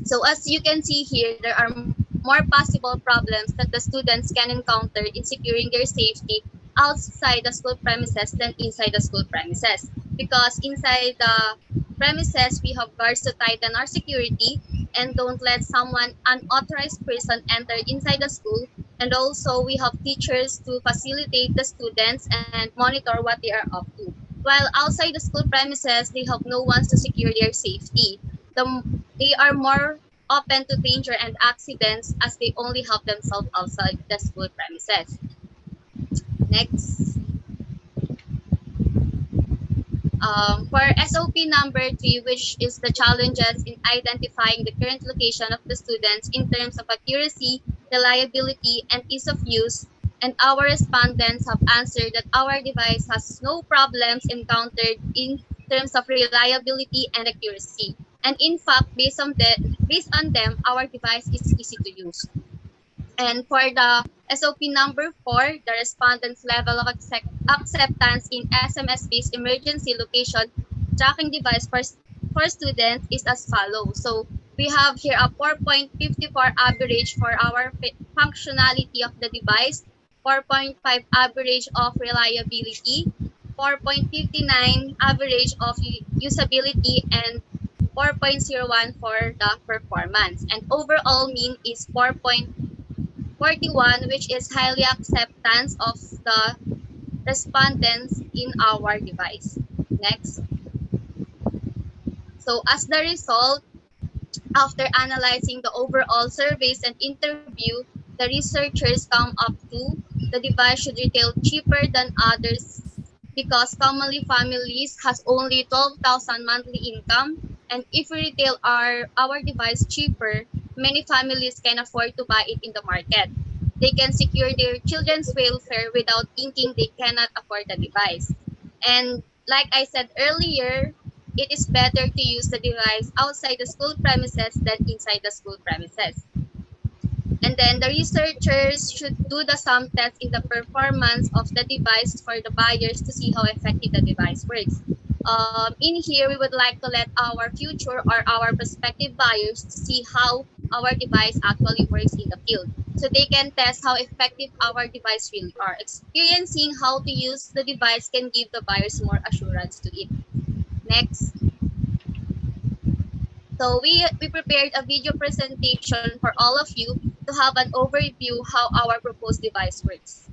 So as you can see here, there are more possible problems that the students can encounter in securing their safety outside the school premises than inside the school premises. because inside the premises we have guards to tighten our security and don't let someone unauthorized person enter inside the school. And also we have teachers to facilitate the students and monitor what they are up to. While outside the school premises, they have no one to secure their safety. They are more open to danger and accidents as they only have themselves outside the school premises. Next. For SOP number 3, which is the challenges in identifying the current location of the students in terms of accuracy, reliability, and ease of use, and our respondents have answered that our device has no problems encountered in terms of reliability and accuracy. And in fact, based on them, our device is easy to use. And for the SOP number 4, the respondent's level of acceptance in SMS-based emergency location tracking device for students is as follows. So we have here a 4.54 average for our functionality of the device, 4.5 average of reliability, 4.59 average of usability, and 4.01 for the performance. And overall mean is 4.41, which is highly acceptance of the respondents in our device. Next. So as the result, after analyzing the overall surveys and interview, the researchers come up to the device should retail cheaper than others because commonly families has only 12,000 monthly income, and if we retail our device cheaper, many families can afford to buy it in the market. They can secure their children's welfare without thinking they cannot afford the device. And like I said earlier, it is better to use the device outside the school premises than inside the school premises. And then the researchers should do the sum test in the performance of the device for the buyers to see how effective the device works. In here, we would like to let our future or our prospective buyers to see how our device actually works in the field. So they can test how effective our device really are. Experiencing how to use the device can give the buyers more assurance to it. Next. So we prepared a video presentation for all of you to have an overview how our proposed device works.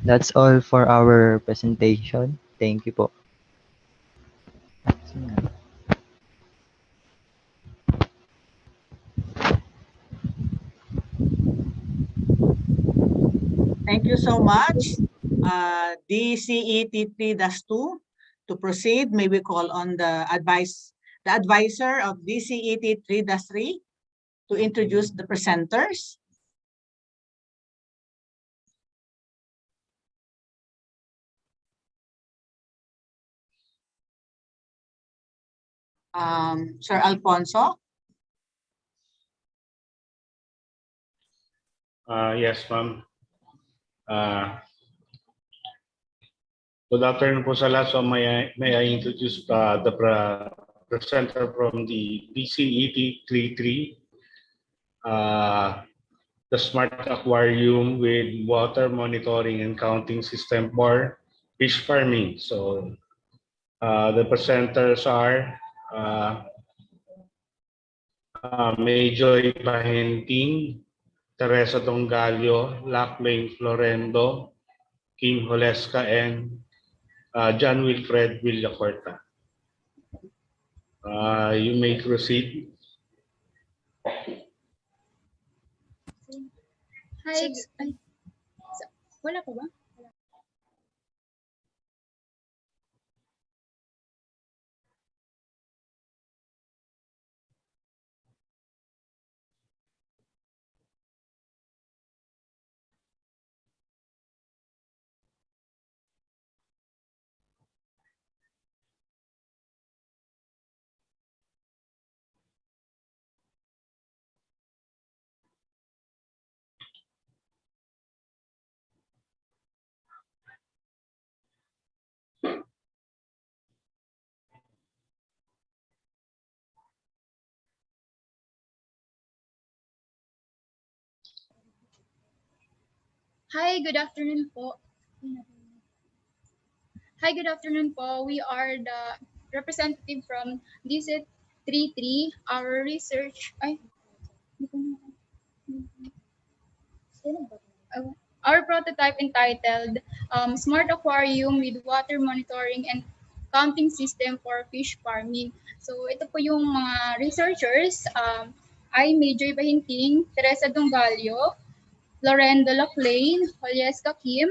That's all for our presentation. Thank you po. Thank you so much. DCET 3-2. To proceed, may we call on the advisor of DCET 3-3 to introduce the presenters. Sir Alfonso. Yes, ma'am. Good afternoon po sa lahat. So may I introduce the presenter from the DCET 3-3, the Smart Aquarium with Water Monitoring and Counting System for Fish Farming. So the presenters are Mayjoy Pahenting, Teresa Dongalio, Laclane Florendo, Kim Holesca, and John Wilfred Villacorta. You may proceed. Hi. Ay, wala pa ba? Hi, good afternoon po. Hi, good afternoon po. We are the representative from DZ 33. Our research, our prototype entitled Smart Aquarium with Water Monitoring and Counting System for Fish Farming. So ito po yung mga researchers. I, Major Bahinting, Teresa Dongalio, Lorendo Laclane, Holyeska Kim,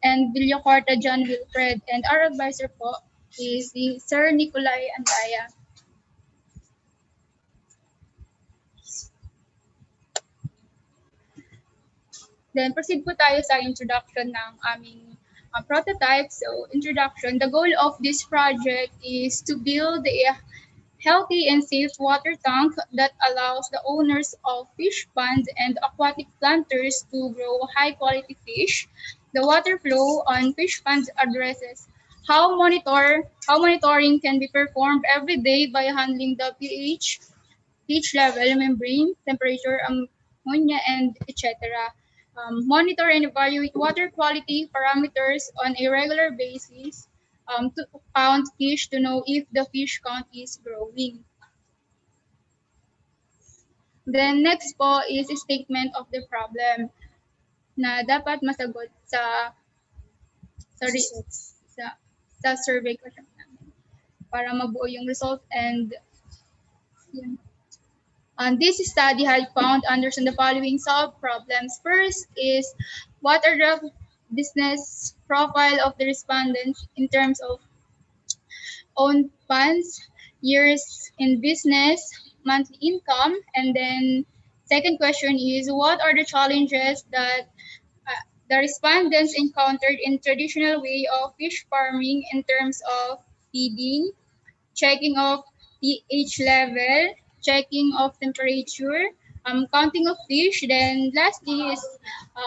and Villacorta John Wilfred. And our advisor po is si Sir Nicolay Andaya. Then proceed po tayo sa introduction ng aming prototype. So introduction, the goal of this project is to build a healthy and safe water tank that allows the owners of fish ponds and aquatic planters to grow high quality fish. The water flow on fish ponds addresses how monitoring can be performed every day by handling the pH level, membrane, temperature, ammonia, and etc. Monitor and evaluate water quality parameters on a regular basis to count fish to know if the fish count is growing. Then next po is a statement of the problem na dapat masagot sa survey question namin para mabuo yung result and yun. This study had found understand the following sub-problems. First is, what are the business profile of the respondents in terms of own funds, years in business, monthly income, and then second question is, what are the challenges that the respondents encountered in traditional way of fish farming in terms of feeding, checking of pH level, checking of temperature, counting of fish. Then lastly is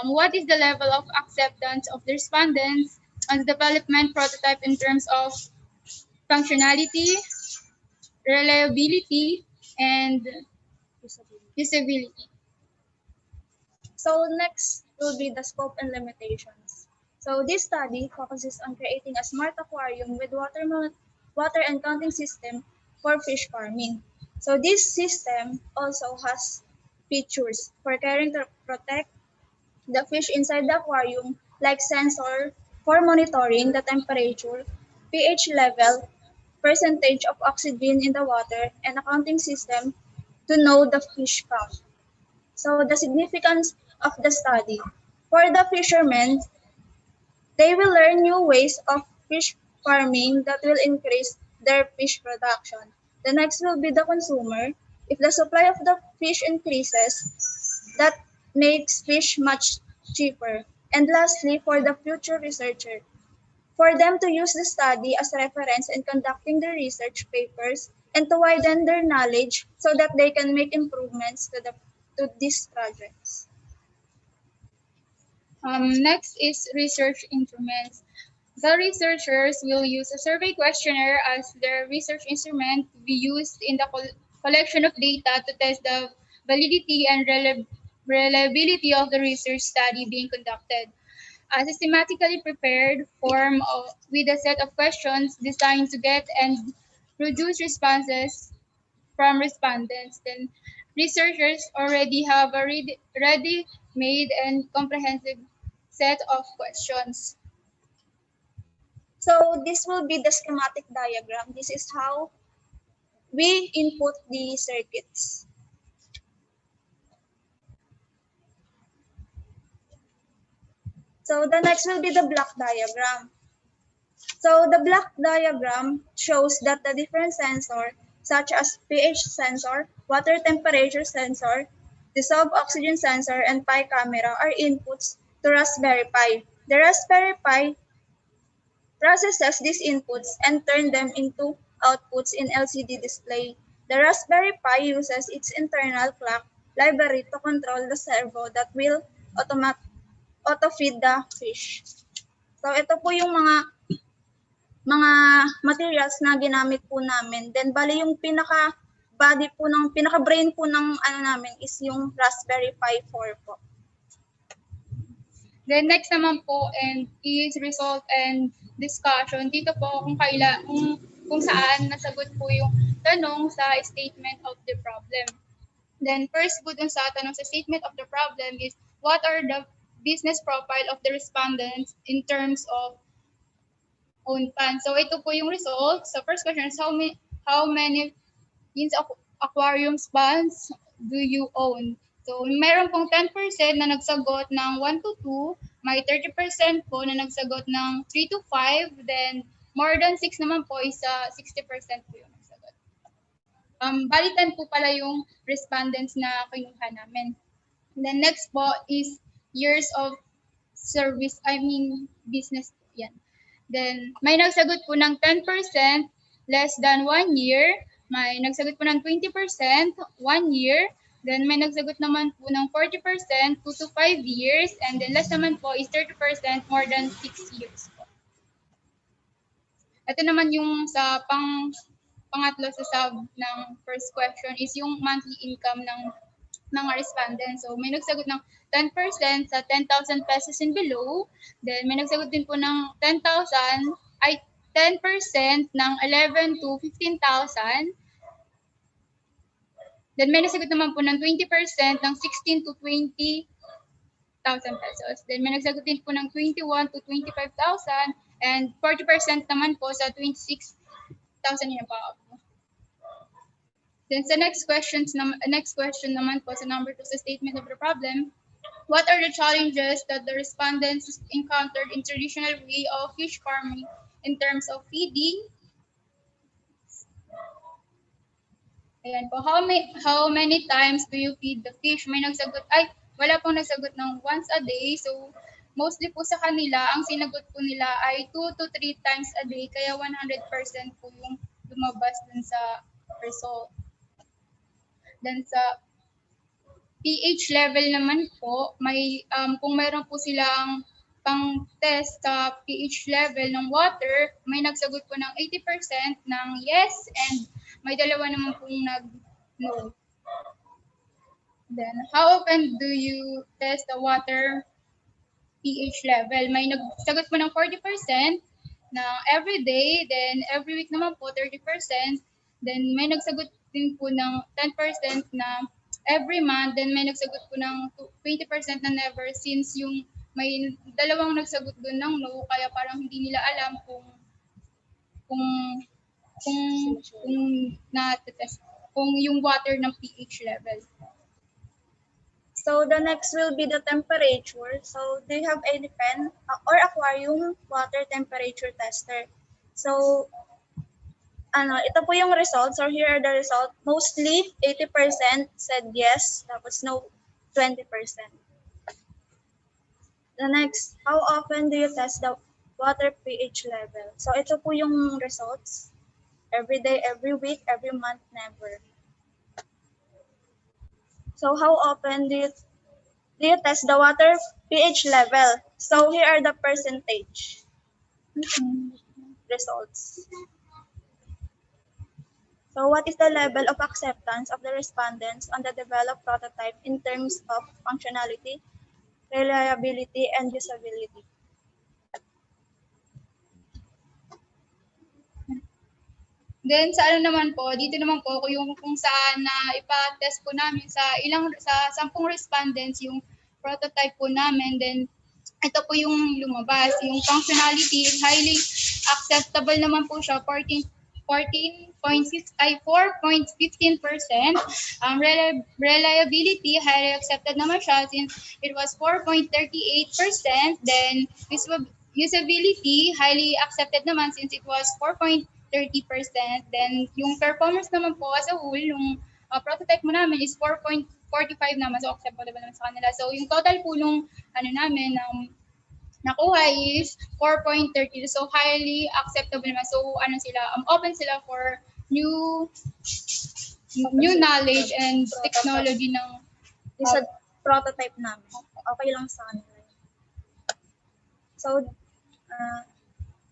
what is the level of acceptance of the respondents on the development prototype in terms of functionality, reliability, and usability. So next will be the scope and limitations. So this study focuses on creating a smart aquarium with water and counting system for fish farming. So this system also has features for caring to protect the fish inside the aquarium like sensor for monitoring the temperature, pH level, percentage of oxygen in the water, and a counting system to know the fish count. So the significance of the study. For the fishermen, they will learn new ways of fish farming that will increase their fish production. The next will be the consumer. If the supply of the fish increases, that makes fish much cheaper. And lastly, for the future researcher, for them to use the study as reference in conducting their research papers and to widen their knowledge so that they can make improvements to these projects. Next is research instruments. The researchers will use a survey questionnaire as their research instrument to be used in the collection of data to test the validity and reliability of the research study being conducted. A systematically prepared form with a set of questions designed to get and produce responses from respondents. Then researchers already have a ready-made and comprehensive set of questions. So this will be the schematic diagram. This is how we input the circuits. So the next will be the block diagram. So the block diagram shows that the different sensors, such as pH sensor, water temperature sensor, dissolved oxygen sensor, and Pi camera are inputs to Raspberry Pi. The Raspberry Pi processes these inputs and turn them into outputs in LCD display. The Raspberry Pi uses its internal clock library to control the servo that will auto-feed the fish. So ito po yung mga materials na ginamit po namin. Then bali yung pinaka-brain po ng namin is yung Raspberry Pi 4 po. Then next naman po and is result and discussion. Dito po kung saan nasagot po yung tanong sa statement of the problem. Then first po dun sa tanong sa statement of the problem is what are the business profile of the respondents in terms of own funds. So ito po yung result. So first question is how many aquarium funds do you own? So meron pong 10% na nagsagot ng 1 to 2, may 30% po na nagsagot ng 3 to 5, then more than 6 naman po is 60% po yung nagsagot. Balitan po pala yung respondents na kinuha namin. Then next po is years of service, business po yan. Then may nagsagot po ng 10% less than 1 year, may nagsagot po ng 20% 1 year, then may nagsagot naman po ng 40% 2 to 5 years, and then last naman po is 30% more than 6 years po. Ito naman yung sa pangatlo sa sub ng first question is yung monthly income ng mga respondents. So may nagsagot ng 10% sa 10,000 pesos and below, then may nagsagot din po ng 10% ng 11 to 15,000. Then may nagsagot naman po ng 20% ng 16 to 20,000 pesos. Then may nagsagot din po ng 21 to 25,000 and 40% naman po sa 26,000 yun po. Then sa next question naman po sa number 2 sa statement of the problem, what are the challenges that the respondents encountered in traditional way of fish farming in terms of feeding? Ayan po, how many times do you feed the fish? May nagsagot, wala pong nagsagot ng once a day. So, mostly po sa kanila, ang sinagot po nila ay 2 to 3 times a day. Kaya 100% po yung lumabas dun sa result. Then sa pH level naman po, may kung mayroon po silang pang-test sa pH level ng water, may nagsagot po ng 80% ng yes and may dalawa naman pong nag-no. Then, how often do you test the water pH level? May nagsagot po ng 40% na every day, then every week naman po 30%, then may nagsagot din po ng 10% na every month, then may nagsagot po ng 20% na never since yung may dalawang nagsagot doon ng no, kaya parang hindi nila alam kung kung na-test kung yung water ng pH level. So the next will be the temperature. So do you have any pen or aquarium water temperature tester? So ito po yung results, or here are the results. Mostly 80% said yes, tapos no 20%. The next, how often do you test the water pH level? So ito po yung results. Every day, every week, every month, never. So how often do you test the water pH level? So here are the percentage results. So what is the level of acceptance of the respondents on the developed prototype in terms of functionality, reliability, and usability? Then sa ano naman po, dito naman po kung saan na ipa-test po namin sa 10 respondents yung prototype po namin. Then ito po yung lumabas, yung functionality is highly acceptable naman po siya, 4.15%. Reliability, highly accepted naman siya since it was 4.38%. Then usability, highly accepted naman since it was 4.30%. Then yung performance naman po as a whole, yung prototype mo namin is 4.45 naman. So acceptable naman sa kanila. So yung total po nung namin, nakuha is 4.30. So highly acceptable naman. So sila, open sila for new knowledge and technology ng Sa prototype namin. Okay lang sa kanila. So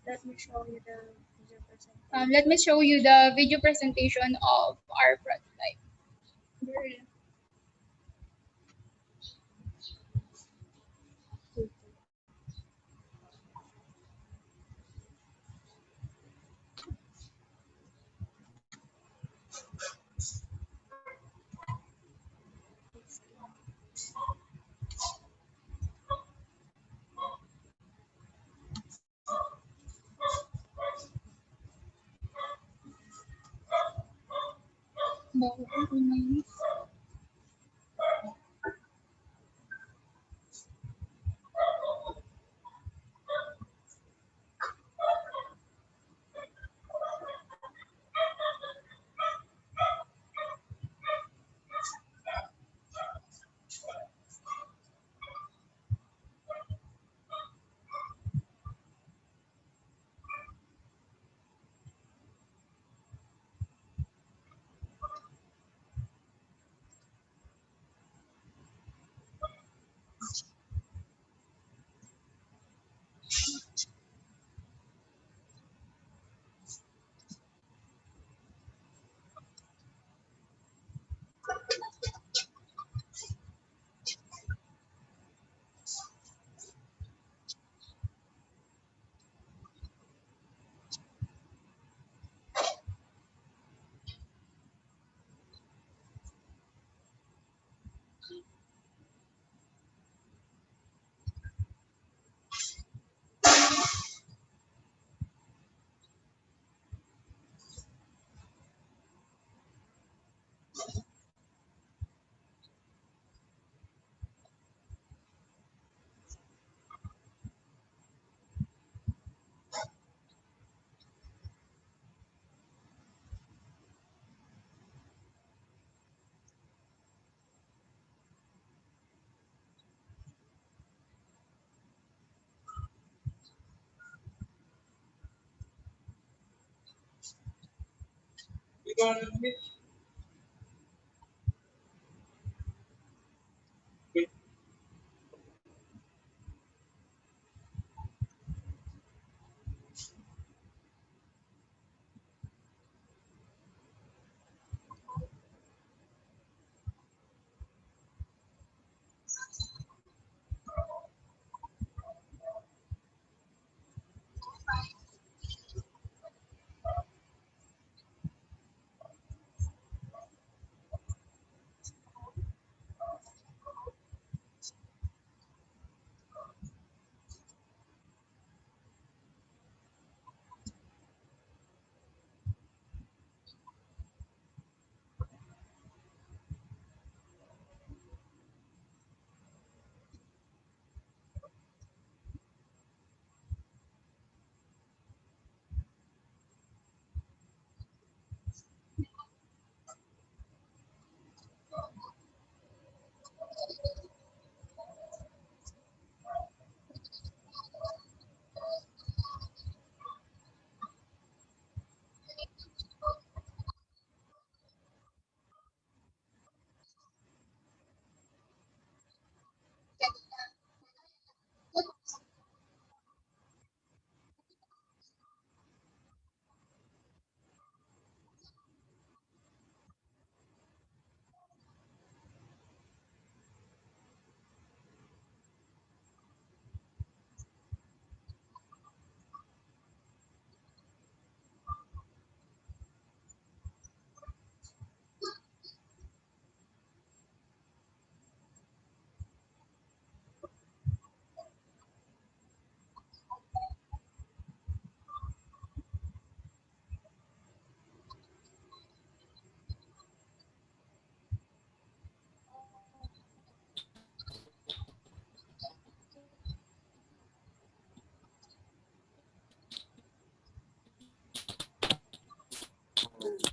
let me show you the video presentation. Let me show you the video presentation of our prototype.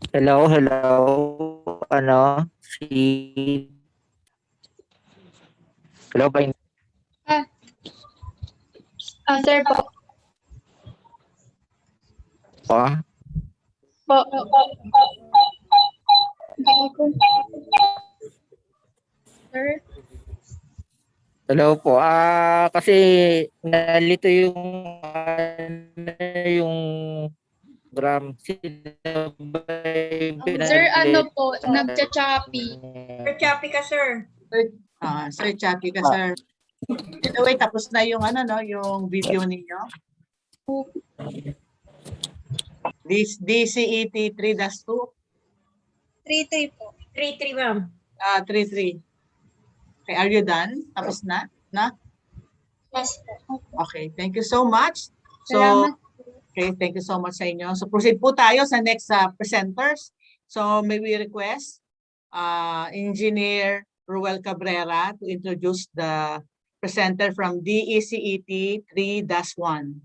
Hello. Hello ba? Ah, sir po. Po? Po. Sir? Hello po. Kasi nalito yung gram. Sino ba yung Sir, ano pinalito? po, nagcha-choppy. Sir Chappy ka, sir. Sir Chappy ka, sir. By the way, tapos na yung yung video ninyo. DCET 3-2. 3-3 po. 3-3, ma'am. 3-3. Okay, are you done? Tapos na? Yes po. Okay, thank you so much. So, Salamat. okay, thank you so much sa inyo. So, proceed po tayo sa next presenters. So, may we request Engineer Ruel Cabrera to introduce the presenter from DECET 3-1.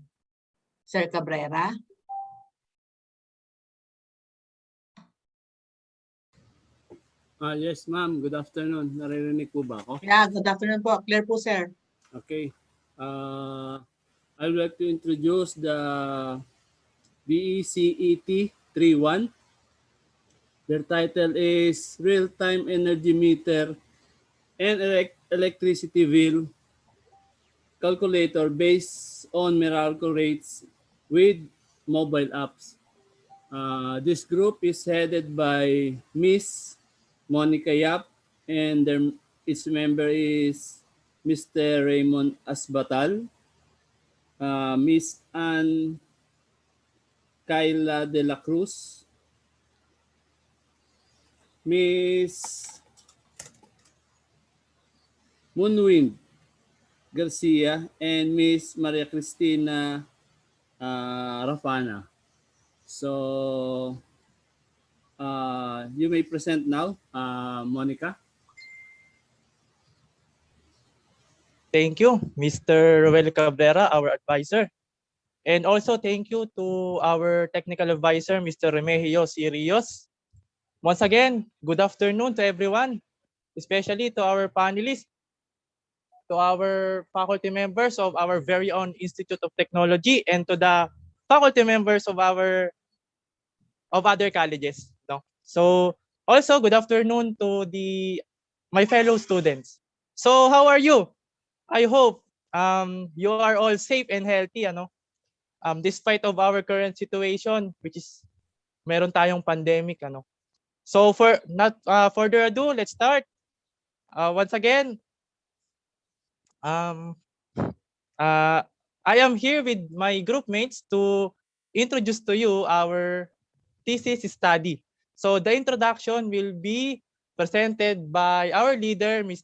Sir Cabrera. Yes, ma'am. Good afternoon. Naririnig po ba ako? Yeah, good afternoon po. Clear po, sir. Okay. I would like to introduce the DECET 3.1. Their title is Real-Time Energy Meter and Electricity Bill Calculator based on Meralco rates with mobile apps. This group is headed by Miss Monica Yap, and its member is Mr. Raymond Asbatal, Miss Ann Kayla de la Cruz, Miss Moonwind Garcia, and Miss Maria Cristina Rafana. So, you may present now, Monica. Thank you, Mr. Roel Cabrera, our advisor. And also thank you to our technical advisor, Mr. Remigio Sirios. Once again, good afternoon to everyone, especially to our panelists, to our faculty members of our very own Institute of Technology, and to the faculty members of other colleges. No? So also good afternoon to my fellow students. So how are you? I hope you are all safe and healthy, despite of our current situation, which is meron tayong pandemic, So for not further ado, let's start. Once again, uh, I am here with my group mates to introduce to you our thesis study. So the introduction will be presented by our leader, Miss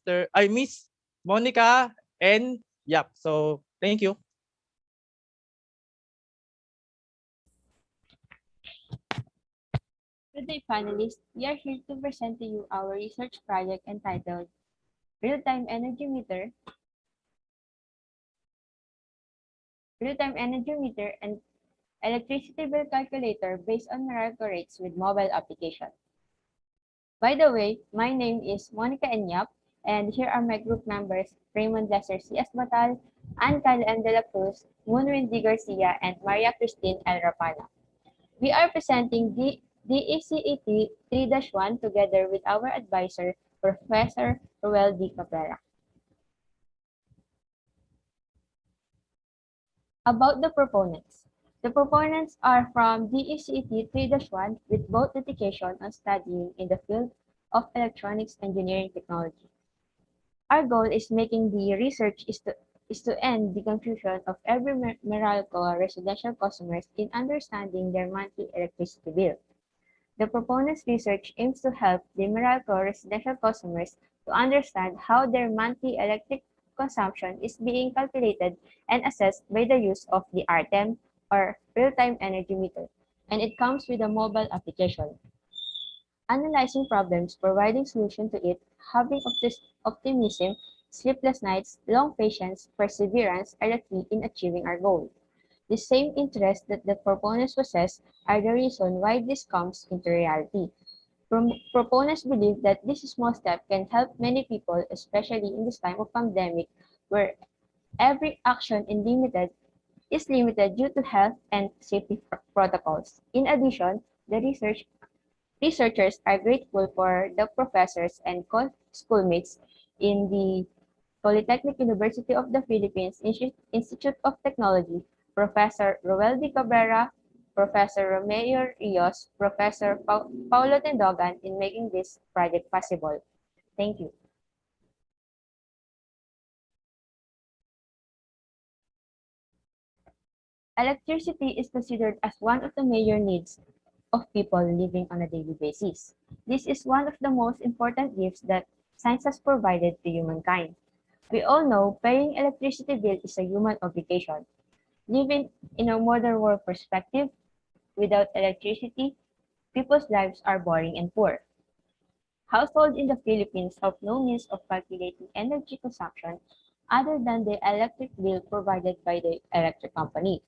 Monica and Yap. So thank you. Good day, panelists. We are here to present to you our research project entitled Real-Time Energy Meter, and Electricity Bill Calculator based on Meralco rates with mobile application. By the way, my name is Monica Enyap, and here are my group members, Raymond Lesser C. Batal, Ann Cal M. De La Cruz, Moonwind D. Garcia, and Maria Christine L. Rapana. We are presenting the DECET 3-1 together with our advisor, Professor Ruel D. Cabrera. About the proponents. The proponents are from DECET 3-1 with both dedication on studying in the field of electronics engineering technology. Our goal is making the research is to end the confusion of every Meralco residential customers in understanding their monthly electricity bill. The proponents' research aims to help the Meralco residential customers to understand how their monthly electric consumption is being calculated and assessed by the use of the RTEM or real-time energy meter, and it comes with a mobile application. Analyzing problems, providing solution to it, having optimism, sleepless nights, long patience, perseverance are the key in achieving our goal. The same interest that the proponents possess are the reason why this comes into reality. Proponents believe that this small step can help many people, especially in this time of pandemic, where every action is limited due to health and safety protocols. In addition, the researchers are grateful for the professors and schoolmates in the Polytechnic University of the Philippines Institute of Technology, Professor Roel de Cabrera, Professor Romeo Rios, Professor Paulo Tendogan in making this project possible. Thank you. Electricity is considered as one of the major needs of people living on a daily basis. This is one of the most important gifts that science has provided to humankind. We all know paying electricity bill is a human obligation. Living in a modern world perspective, without electricity, people's lives are boring and poor. Households in the Philippines have no means of calculating energy consumption other than the electric bill provided by the electric company.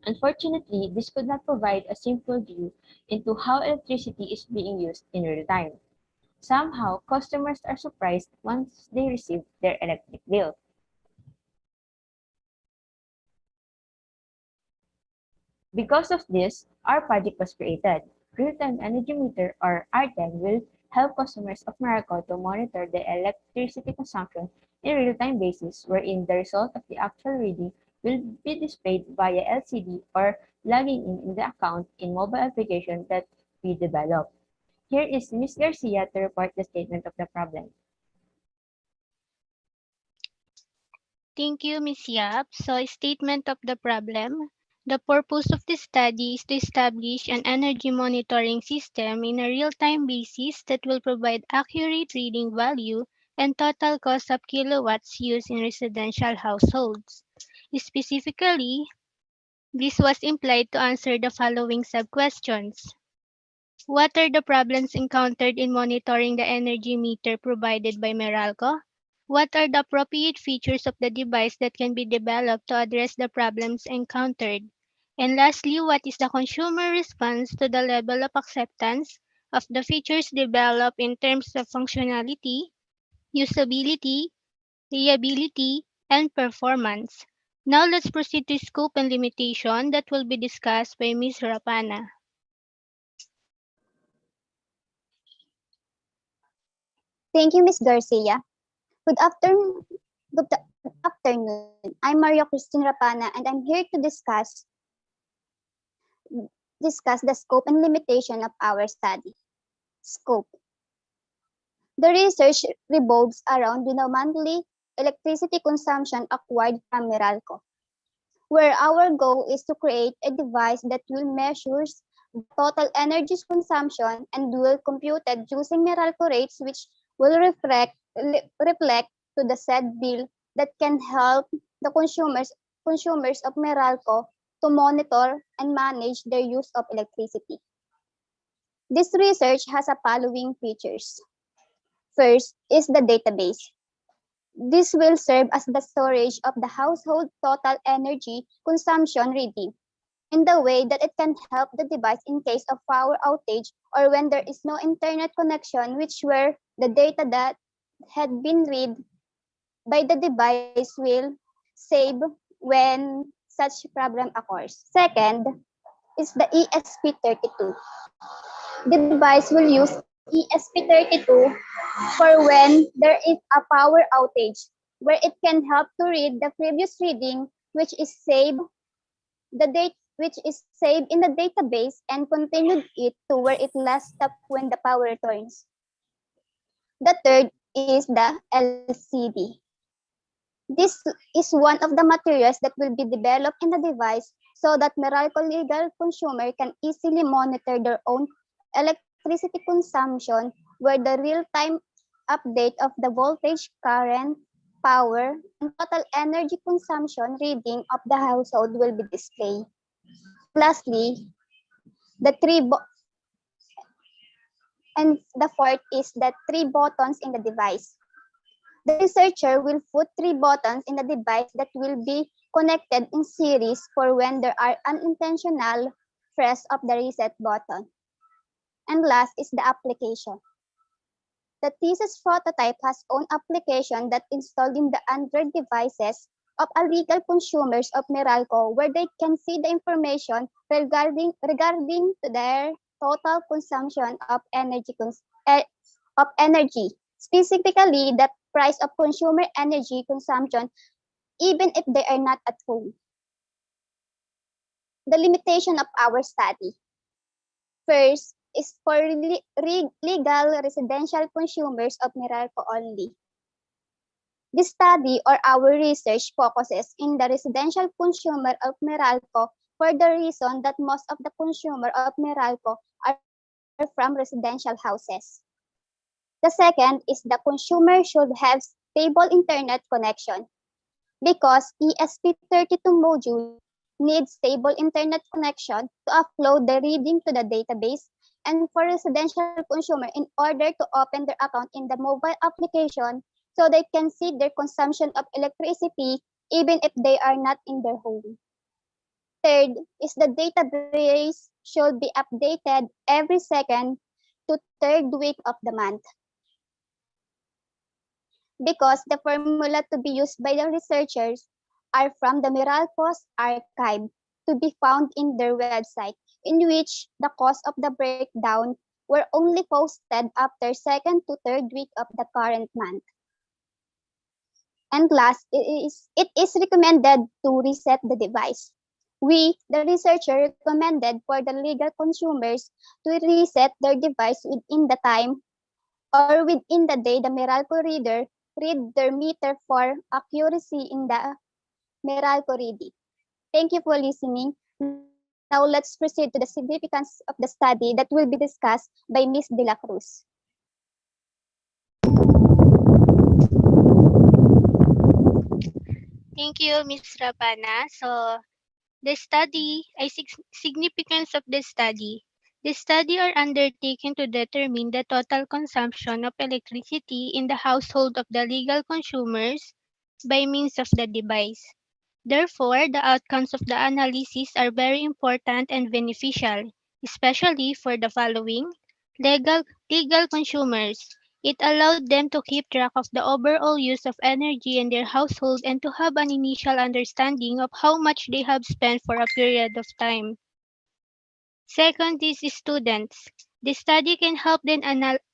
Unfortunately, this could not provide a simple view into how electricity is being used in real time. Somehow, customers are surprised once they receive their electric bill. Because of this, our project was created. Real-time energy meter or RTEM will help customers of Meralco to monitor the electricity consumption in real-time basis wherein the result of the actual reading will be displayed via LCD or logging in the account in mobile application that we developed. Here is Ms. Garcia to report the statement of the problem. Thank you, Ms. Yap. So, statement of the problem. The purpose of this study is to establish an energy monitoring system in a real-time basis that will provide accurate reading value and total cost of kilowatts used in residential households. Specifically, this was implied to answer the following sub-questions. What are the problems encountered in monitoring the energy meter provided by Meralco? What are the appropriate features of the device that can be developed to address the problems encountered? And lastly, what is the consumer response to the level of acceptance of the features developed in terms of functionality, usability, reliability, and performance? Now let's proceed to scope and limitation that will be discussed by Ms. Rapana. Thank you, Ms. Garcia. Good afternoon. Good afternoon. I'm Maria Christine Rapana, and I'm here to discuss the scope and limitation of our study. Scope. The research revolves around the monthly electricity consumption acquired from Meralco, where our goal is to create a device that will measure the total energy consumption and will compute it using Meralco rates, which will reflect to the said bill that can help the consumers of Meralco to monitor and manage their use of electricity. This research has the following features. First is the database. This will serve as the storage of the household total energy consumption reading in the way that it can help the device in case of power outage or when there is no internet connection, which where the data that had been read by the device will save when such problem occurs. Second is the ESP32. The device will use ESP32 for when there is a power outage, where it can help to read the previous reading, which is saved in the database and continued it to where it last stopped when the power returns. The third is the LCD. This is one of the materials that will be developed in the device so that Meralco legal consumer can easily monitor their own electricity consumption, where the real-time update of the voltage, current, power, and total energy consumption reading of the household will be displayed. Lastly, the fourth is the 3 buttons in the device. The researcher will put 3 buttons in the device that will be connected in series for when there are unintentional press of the reset button. And last is the application. The thesis prototype has own application that installed in the Android devices of illegal consumers of Meralco, where they can see the information regarding to their total consumption of energy, specifically the price of consumer energy consumption, even if they are not at home. The limitation of our study. First is for legal residential consumers of Meralco only. This study or our research focuses in the residential consumer of Meralco for the reason that most of the consumer of Meralco are from residential houses. The second is the consumer should have stable internet connection because ESP32 module needs stable internet connection to upload the reading to the database, and for residential consumer in order to open their account in the mobile application so they can see their consumption of electricity even if they are not in their home. Third is the database should be updated every second to third week of the month, because the formula to be used by the researchers are from the Meralco's archive to be found in their website, in which the cost of the breakdown were only posted after second to third week of the current month. And last, it is recommended to reset the device. We, the researcher, recommended for the legal consumers to reset their device within the time or within the day the Meralco reader read their meter for accuracy in the Meralco reading. Thank you for listening. Now let's proceed to the significance of the study that will be discussed by Ms. De La Cruz. Thank you, Ms. Rapana. So, the significance of the study. The study are undertaken to determine the total consumption of electricity in the household of the legal consumers by means of the device. Therefore, the outcomes of the analysis are very important and beneficial, especially for the following: legal consumers. It allowed them to keep track of the overall use of energy in their household and to have an initial understanding of how much they have spent for a period of time. Second is students. The study can help them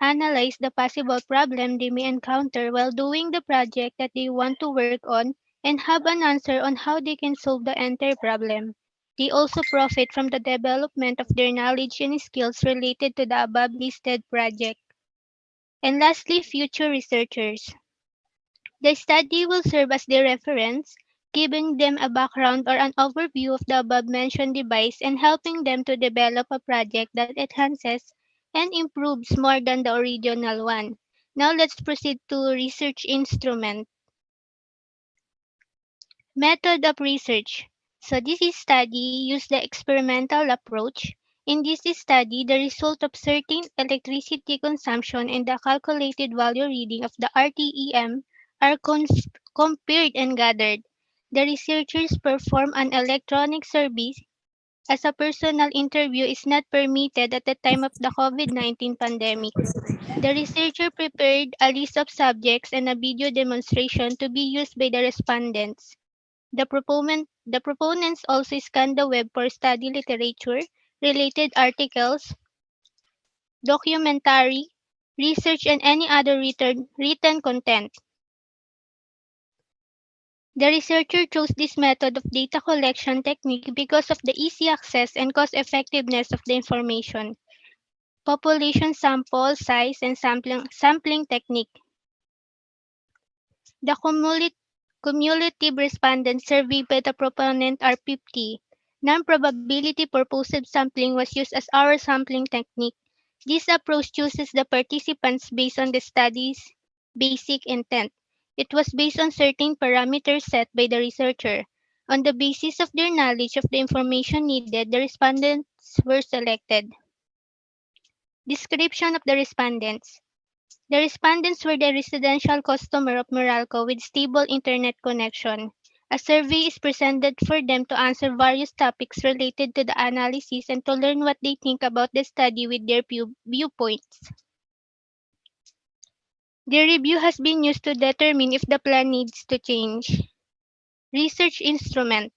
analyze the possible problem they may encounter while doing the project that they want to work on and have an answer on how they can solve the entire problem. They also profit from the development of their knowledge and skills related to the above listed project. And lastly, future researchers. The study will serve as their reference, giving them a background or an overview of the above-mentioned device and helping them to develop a project that enhances and improves more than the original one. Now let's proceed to research instrument. Method of research. So this study used the experimental approach. In this study, the result of certain electricity consumption and the calculated value reading of the RTEM are compared and gathered. The researchers perform an electronic survey as a personal interview is not permitted at the time of the COVID-19 pandemic. The researcher prepared a list of subjects and a video demonstration to be used by the respondents. The proponents also scanned the web for study literature, related articles, documentary, research, and any other written content. The researcher chose this method of data collection technique because of the easy access and cost effectiveness of the information, population sample size, and sampling technique. The cumulative respondents surveyed by the proponent are 50. Non-probability purposive sampling was used as our sampling technique. This approach chooses the participants based on the study's basic intent. It was based on certain parameters set by the researcher. On the basis of their knowledge of the information needed, the respondents were selected. Description of the respondents. The respondents were the residential customer of Meralco with stable internet connection. A survey is presented for them to answer various topics related to the analysis and to learn what they think about the study with their viewpoints. The review has been used to determine if the plan needs to change. Research instrument.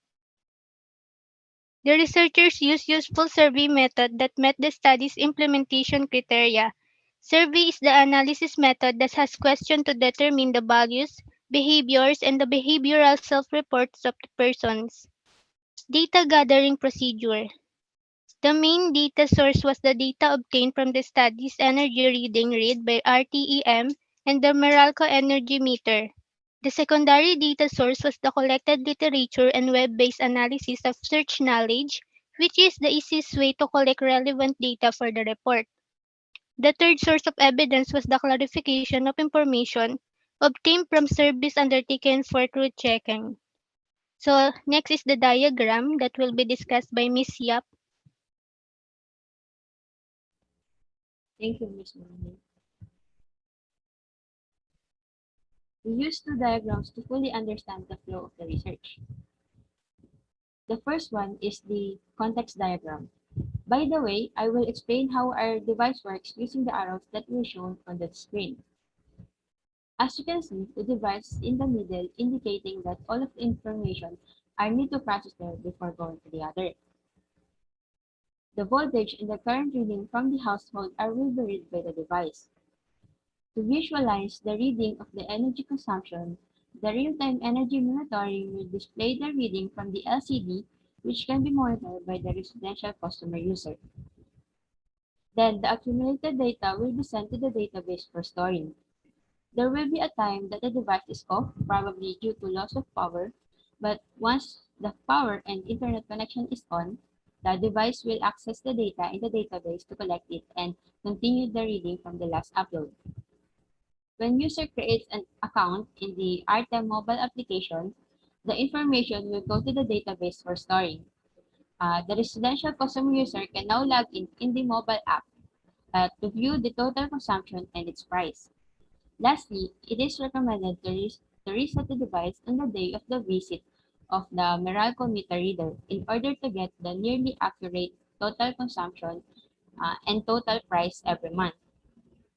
The researchers used useful survey method that met the study's implementation criteria. Survey is the analysis method that has questions to determine the values, behaviors, and the behavioral self-reports of the persons. Data gathering procedure. The main data source was the data obtained from the study's energy reading read by RTEM and the Meralco energy meter. The secondary data source was the collected literature and web-based analysis of search knowledge, which is the easiest way to collect relevant data for the report. The third source of evidence was the clarification of information obtained from surveys undertaken for truth checking. So next is the diagram that will be discussed by Ms. Yap. Thank you, Ms. Moni. We use two diagrams to fully understand the flow of the research. The first one is the context diagram. By the way, I will explain how our device works using the arrows that were shown on the screen. As you can see, the device is in the middle indicating that all of the information are need to process there before going to the other. The voltage and the current reading from the household will be read by the device. To visualize the reading of the energy consumption, the real-time energy monitoring will display the reading from the LCD, which can be monitored by the residential customer user. Then the accumulated data will be sent to the database for storing. There will be a time that the device is off, probably due to loss of power, but once the power and internet connection is on, the device will access the data in the database to collect it and continue the reading from the last upload. When user creates an account in the RTEM mobile application, the information will go to the database for storing. The residential customer user can now log in the mobile app to view the total consumption and its price. Lastly, it is recommended to reset the device on the day of the visit of the Meralco meter reader in order to get the nearly accurate total consumption and total price every month.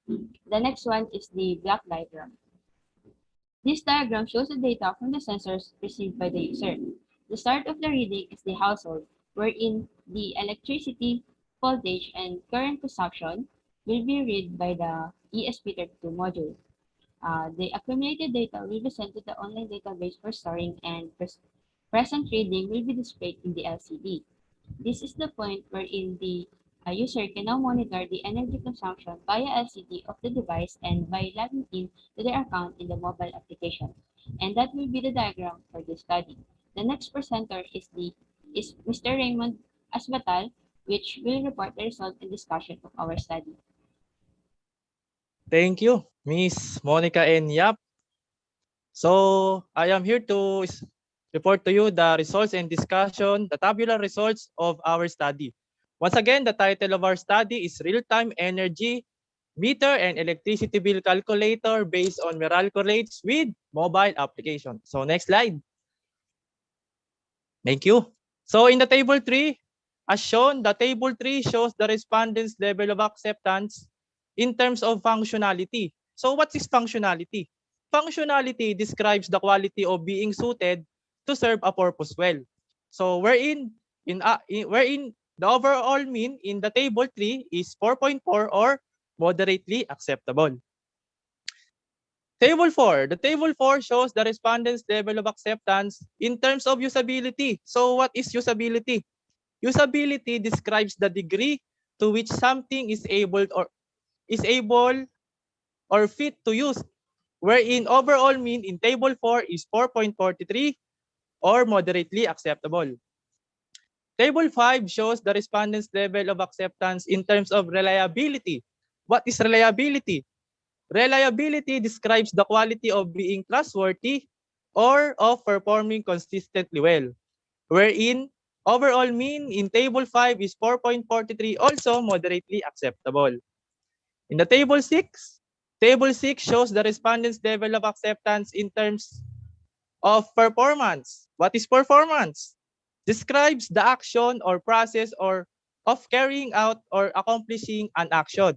The next one is the block diagram. This diagram shows the data from the sensors received by the user. The start of the reading is the household, wherein the electricity, voltage, and current consumption will be read by the ESP32 module. The accumulated data will be sent to the online database for storing, and present reading will be displayed in the LCD. This is the point wherein the user can now monitor the energy consumption via LCD of the device and by logging in to their account in the mobile application. And that will be the diagram for this study. The next presenter is Mr. Raymond Asbatal, which will report the result and discussion of our study. Thank you, Miss Monica and Yap. So I am here to report to you the results and discussion, the tabular results of our study. Once again, the title of our study is Real-Time Energy Meter and Electricity Bill Calculator based on Meralco rates with mobile application. So next slide. Thank you. So in the table 3, as shown, the table 3 shows the respondents' level of acceptance in terms of functionality. So what is functionality? Functionality describes the quality of being suited to serve a purpose well. So wherein the overall mean in the table 3 is 4.4 or moderately acceptable. Table 4. The table 4 shows the respondents' level of acceptance in terms of usability. So what is usability? Usability describes the degree to which something is able or fit to use, wherein overall mean in table 4 is 4.43 or moderately acceptable. Table 5 shows the respondents' level of acceptance in terms of reliability. What is reliability? Reliability describes the quality of being trustworthy or of performing consistently well, wherein overall mean in table 5 is 4.43, also moderately acceptable. In the table 6 shows the respondents' level of acceptance in terms of performance. What is performance? Describes the action or process or of carrying out or accomplishing an action,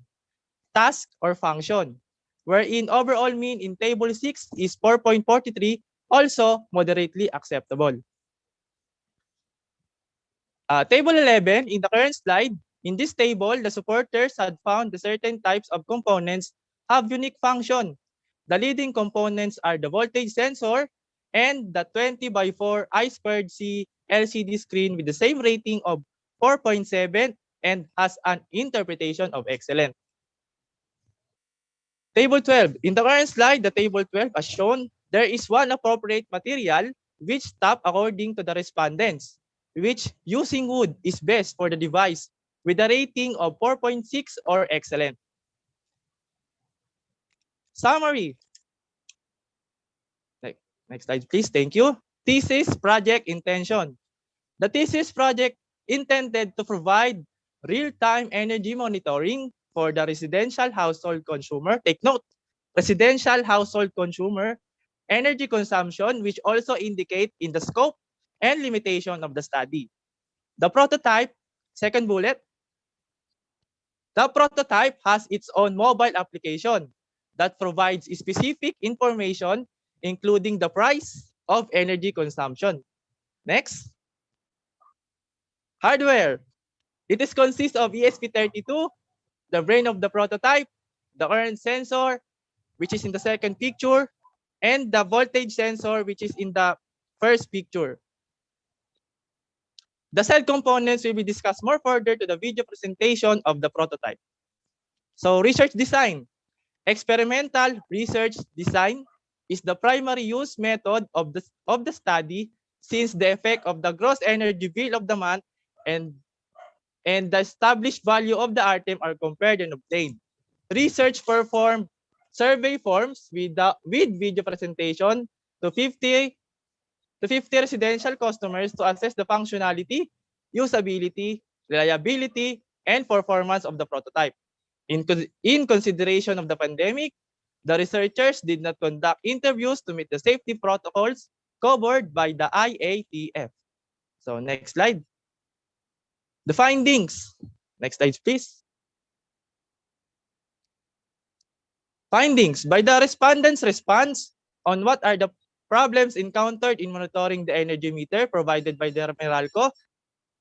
task, or function, wherein overall mean in table 6 is 4.43, also moderately acceptable. Table 11, in the current slide, in this table, the supporters had found that certain types of components have unique function. The leading components are the voltage sensor and the 20 by 4 I2C LCD screen with the same rating of 4.7 and has an interpretation of excellent. Table 12. In the current slide, the table 12 as shown, there is one appropriate material which top according to the respondents, which using wood is best for the device with a rating of 4.6 or excellent. Summary. Next slide, please. Thank you. Thesis project intention. The thesis project intended to provide real-time energy monitoring for the residential household consumer. Take note, residential household consumer energy consumption, which also indicate in the scope and limitation of the study. The prototype, second bullet, the prototype has its own mobile application that provides specific information, including the price of energy consumption. Next. Hardware. It is consists of ESP32, the brain of the prototype, the current sensor, which is in the second picture, and the voltage sensor, which is in the first picture. The said components will be discussed more further to the video presentation of the prototype. So research design. Experimental research design is the primary use method of the study, since the effect of the gross energy bill of the month and the established value of the item are compared and obtained. Research performed survey forms with video presentation to 50 residential customers to assess the functionality, usability, reliability, and performance of the prototype. In consideration of the pandemic, the researchers did not conduct interviews to meet the safety protocols covered by the IATF. So next slide. The findings. Next slide, please. Findings by the respondents' response on what are the problems encountered in monitoring the energy meter provided by the Meralco.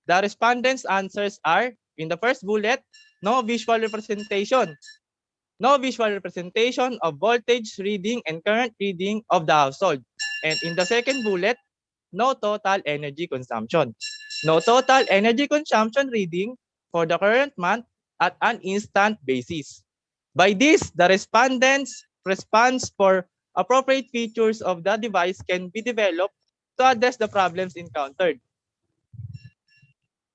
The respondents' answers are, in the first bullet, no visual representation. No visual representation of voltage reading and current reading of the household. And in the second bullet, no total energy consumption. No total energy consumption reading for the current month at an instant basis. By this, the respondents' response for appropriate features of the device can be developed to address the problems encountered.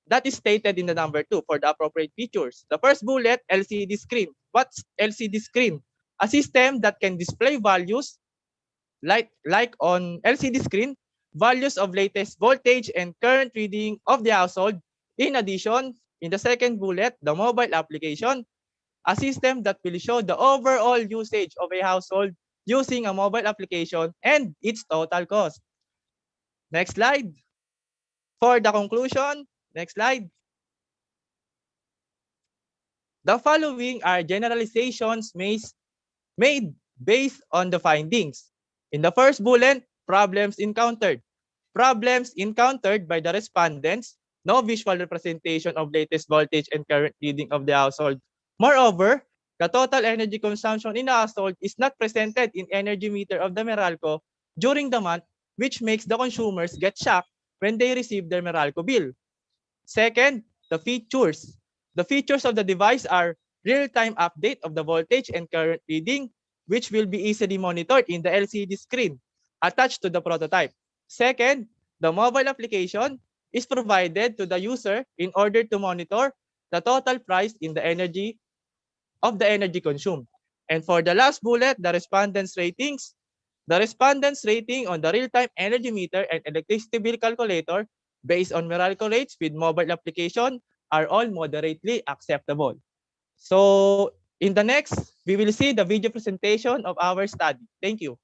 That is stated in the number 2 for the appropriate features. The first bullet, LCD screen. What's LCD screen? A system that can display values like on LCD screen, values of latest voltage and current reading of the household. In addition, in the second bullet, the mobile application, a system that will show the overall usage of a household using a mobile application and its total cost. Next slide. For the conclusion, next slide. The following are generalizations made based on the findings. In the first bullet, problems encountered. Problems encountered by the respondents, no visual representation of latest voltage and current reading of the household. Moreover, the total energy consumption in the household is not presented in energy meter of the Meralco during the month, which makes the consumers get shocked when they receive their Meralco bill. Second, the features. The features of the device are real-time update of the voltage and current reading, which will be easily monitored in the LCD screen attached to the prototype. Second, the mobile application is provided to the user in order to monitor the total price in the energy of the energy consumed. And for the last bullet, the respondents' ratings. The respondents' rating on the real-time energy meter and electricity bill calculator based on Meralco rates with mobile application are all moderately acceptable. So in the next, we will see the video presentation of our study. Thank you.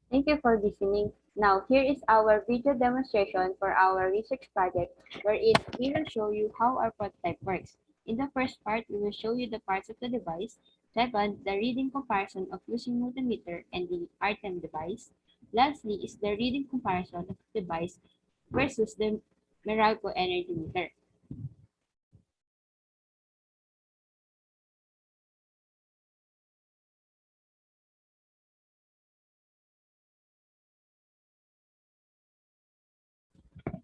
Thank you for listening. Now, here is our video demonstration for our research project, wherein we will show you how our prototype works. In the first part, we will show you the parts of the device. Second, the reading comparison of using multimeter and the RTEM device. Lastly is the reading comparison of the device versus the Meralco energy meter.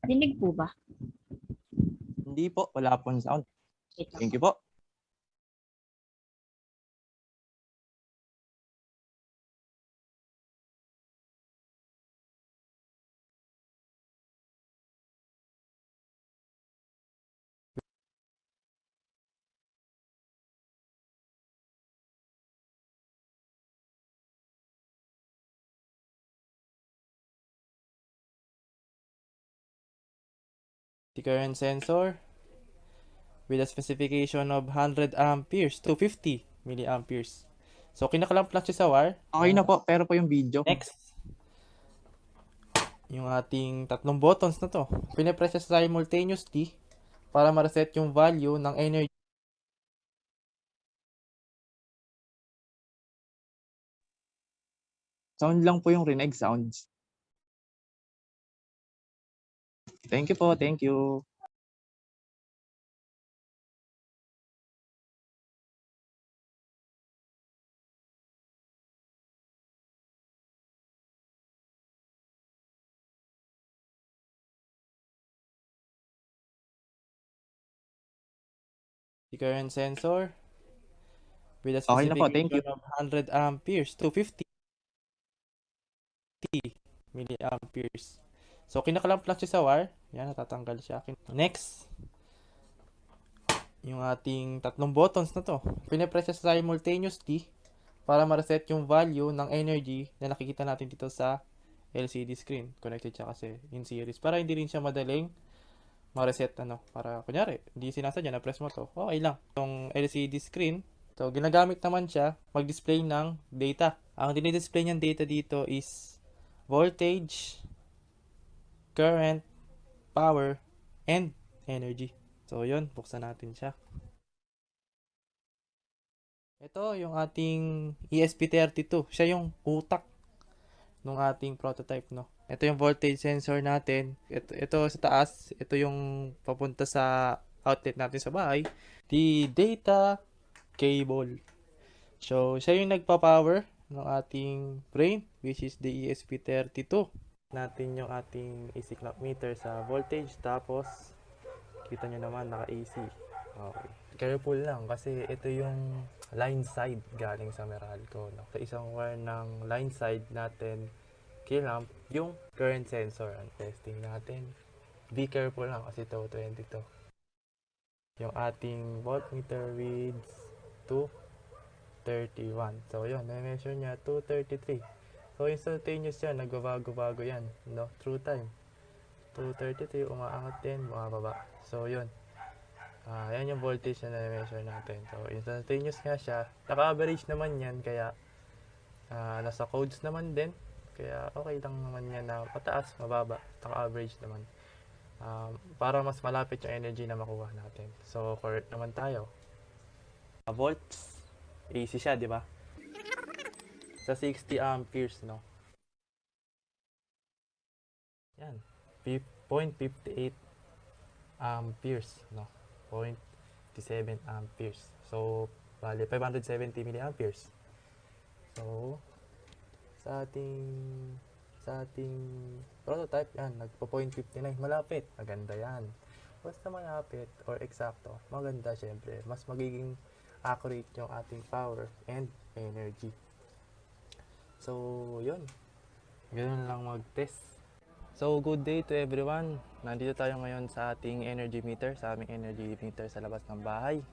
Dinig po ba? Hindi po, wala pong sound. Thank you po. The current sensor with a specification of 100 amperes to 50 milliamperes. So, kinakalamp lang siya sa wire. Okay na po, pero po yung video. Next. Yung ating tatlong buttons na to. Pinipress siya simultaneously para ma-reset yung value ng energy. Sound lang po yung rinig sounds. Thank you po, thank you. The current sensor with a specification of 100 amperes to 50 milliamperes. So, kinakalamp lang siya sa wire. Yan, natatanggal siya. Next. Yung ating tatlong buttons na to. Pinipress siya simultaneously para ma-reset yung value ng energy na nakikita natin dito sa LCD screen. Connected siya kasi in series. Para hindi rin siya madaling ma-reset para kunyari, hindi sinasadya na press mo to. Okay lang. Yung LCD screen, so ginagamit naman siya mag-display ng data. Ang dinidisplay niyang data dito is voltage, current, power, and energy. So yun, buksan natin siya. Ito yung ating ESP32. Siya yung utak ng ating prototype, no. Ito yung voltage sensor natin. Ito sa taas, ito yung papunta sa outlet natin sa bahay. The data cable. So, siya yung nagpa-power ng ating brain, which is the ESP32. Natin yung ating AC clock meter sa voltage, tapos kita nyo naman naka-AC. Okay. Careful lang kasi ito yung line side galing sa Meralco, no? Sa isang wire ng line side natin kilamp yung current sensor. Ang testing natin. Be careful lang kasi ito 22. Yung ating voltmeter reads 231. So yun, na-measure niya 233. So instantaneous yan, nagbabago-bago yan, no? Through time. 233, umaangat din, bumababa. So yun. Yan yung voltage na na-measure natin. So instantaneous nga siya. Naka-average naman yan, kaya nasa codes naman din. Kaya okay lang naman yan na mataas, mababa, naka-average naman. Para mas malapit yung energy na makuha natin. So, correct naman tayo. Volts, AC siya, di ba? Sa 60 amperes, no? Yan. 0.58 amperes, no? 0.57 amperes. So, bali, 570 milliamperes. So, sa ating prototype, yan, nagpo 0.59, malapit, maganda yan. Basta malapit or eksakto, maganda syempre, mas magiging accurate yung ating power and energy. So, yun, ganoon lang mag-test. So, good day to everyone. Nandito tayo ngayon sa ating energy meter, sa aming energy meter sa labas ng bahay.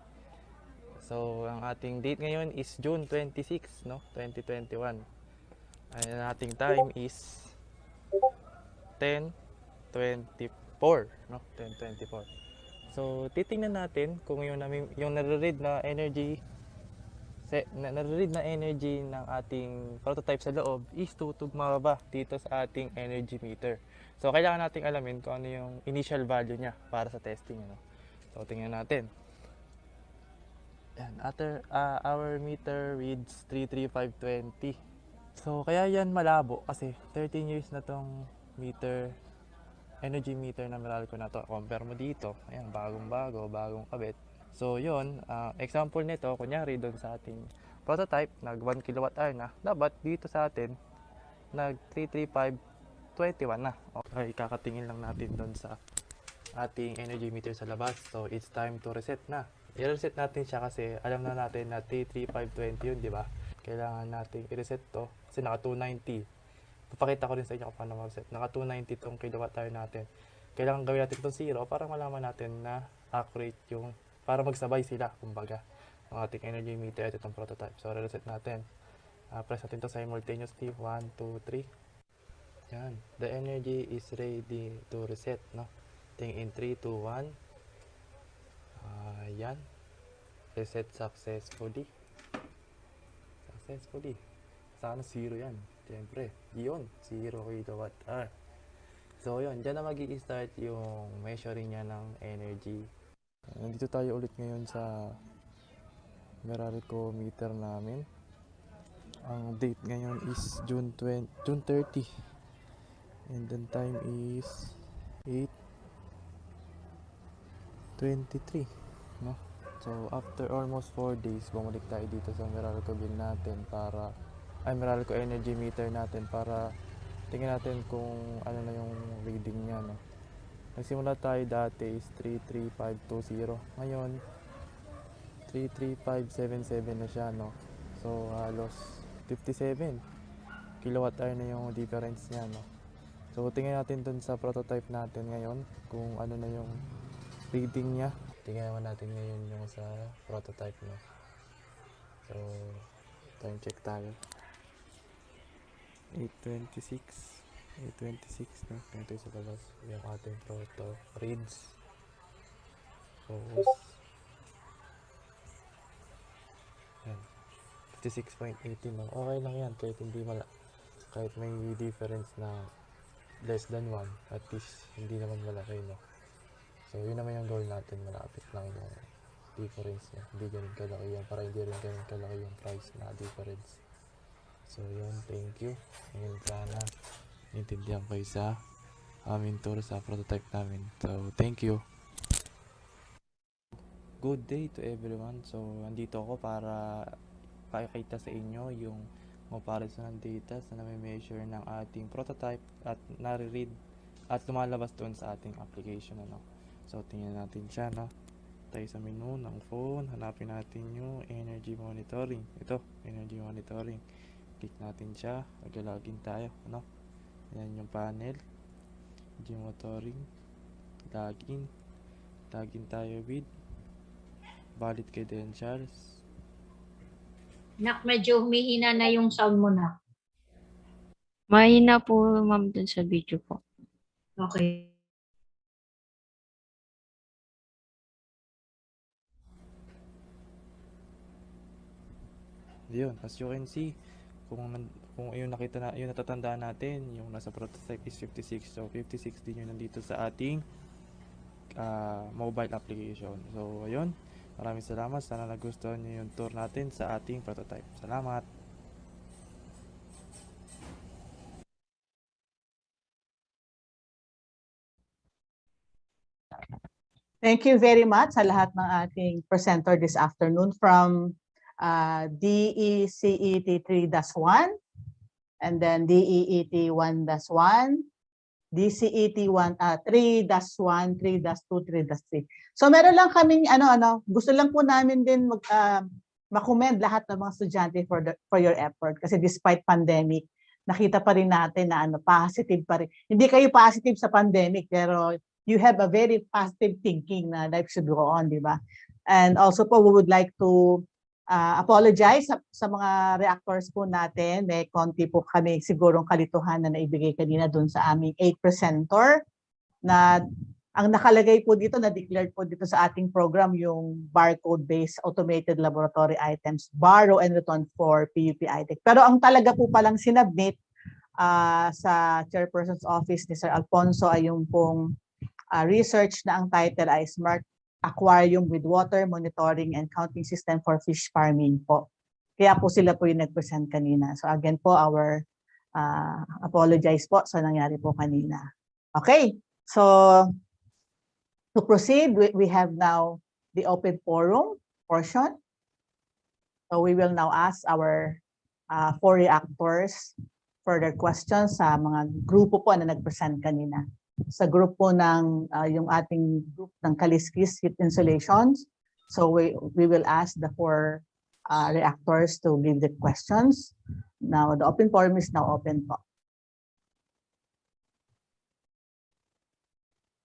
So, ang ating date ngayon is June 26, no, 2021. Ang ating time is 10:24, no? 10:24. So, titingnan natin kung yung nare-read na energy nare-read na energy ng ating prototype sa loob is tutugma ba dito sa ating energy meter. So kailangan nating alamin kung ano yung initial value niya para sa testing. Ano? So tingnan natin. Yan, our meter reads 33520. So kaya yan malabo kasi 13 years na tong energy meter na Meralco na to. Compare mo dito, ayan, bagong kabit. So yun, example nito, kunyari doon sa ating prototype, nag 1 kWh na. Dapat dito sa atin, nag 33521 na. Okay, kakatingin lang natin doon sa ating energy meter sa labas. So it's time to reset na. I-reset natin siya kasi alam na natin na 33520 yun, di ba? Kailangan natin i-reset to kasi naka 290. Papakita ko rin sa inyo kung paano mag-reset. Naka 290 itong kilowatt-hour natin. Kailangan gawin natin itong 0 para malaman natin na accurate yung, para magsabay sila, kumbaga, ang ating energy meter at itong prototype. So, reset natin. Press natin ito simultaneously. 1, 2, 3. Yan. The energy is ready to reset, no? Ting in 3, 2, 1. Yan. Reset successfully. Sana 0 yan. Siyempre, yun. 0 kWh. So, yun. Diyan na mag-i-start yung measuring niya ng energy. Nandito tayo ulit ngayon sa Meralco meter namin. Ang date ngayon is June 30. And then time is 8:23. No? So after almost 4 days, bumalik tayo dito sa Meralco bill natin Meralco energy meter natin para tingnan natin kung ano na yung reading niya, no. Nagsimula tayo dati is 33520. Ngayon 33577 na siya, no. So halos 57 kilowatt-hour na yung difference niya, no. So tingnan natin dun sa prototype natin ngayon kung ano na yung reading niya. Tingnan naman natin ngayon yung sa prototype, no. So time check tayo. 8:26, no. Ito sa labas yung ating proto reads. Focus. Yan. 56.18, no. Okay lang yan kahit may difference na less than 1, at least hindi naman malaki, no. So yun naman yung goal natin, malapit lang yung difference niya, hindi ganun kalaki yan, para hindi rin ganun kalaki yung price na difference. So yun, thank you, and sana intindihan kayo sa aming tour sa prototype namin. So thank you. Good day to everyone. So andito ako para pakikita sa inyo yung comparison ng data na may-measure ng ating prototype at nare-read at lumalabas doon sa ating application, ano. So tingnan natin siya, no. Tayo sa menu ng phone, hanapin natin yung energy monitoring. Ito, energy monitoring. Click natin siya, mag-login tayo, ano. Yan yung panel, energy monitoring, login tayo with valid credentials. Nak, medyo humihina na yung sound mo, na. Mahina po, ma'am, dun sa video po. Okay. Yun, as you can see, kung yung natatandaan natin, yung nasa prototype is 56. So 56 din yung nandito sa ating mobile application. So ayun, maraming salamat. Sana nagustuhan niyo yung tour natin sa ating prototype. Salamat. Thank you very much sa lahat ng ating presenter this afternoon from DECET 3-1 and then DEET 1-1, DCET 3-1, 3-2, 3-3. So meron lang kaming gusto lang po namin din ma-commend lahat ng mga estudyante for your effort kasi despite pandemic, nakita pa rin natin na positive pa rin. Hindi kayo positive sa pandemic pero you have a very positive thinking na life should go on, di ba? And also po, we would like to apologize sa mga reactors po natin. May konti po kami sigurong kalituhan na naibigay kanina dun sa aming 8 presenter na Ang nakalagay po dito, na-declared po dito sa ating program yung barcode-based automated laboratory items, borrow and return for PUP ITech. Pero ang talaga po palang sinubmit sa chairperson's office ni Sir Alfonso ay yung pong research na ang title ay Smart Aquarium with Water Monitoring and Counting System for Fish Farming po. Kaya po sila po yung nag-present kanina. So again po, our apologize po sa nangyari po kanina. Okay, so to proceed, we have now the open forum portion. So we will now ask our 4 reactors further questions sa mga grupo po na nag-present kanina. Sa grupo ng yung ating group ng Kaliskis Heat Insulations. So we will ask the 4 reactors to give the questions. Now the open forum is now open po.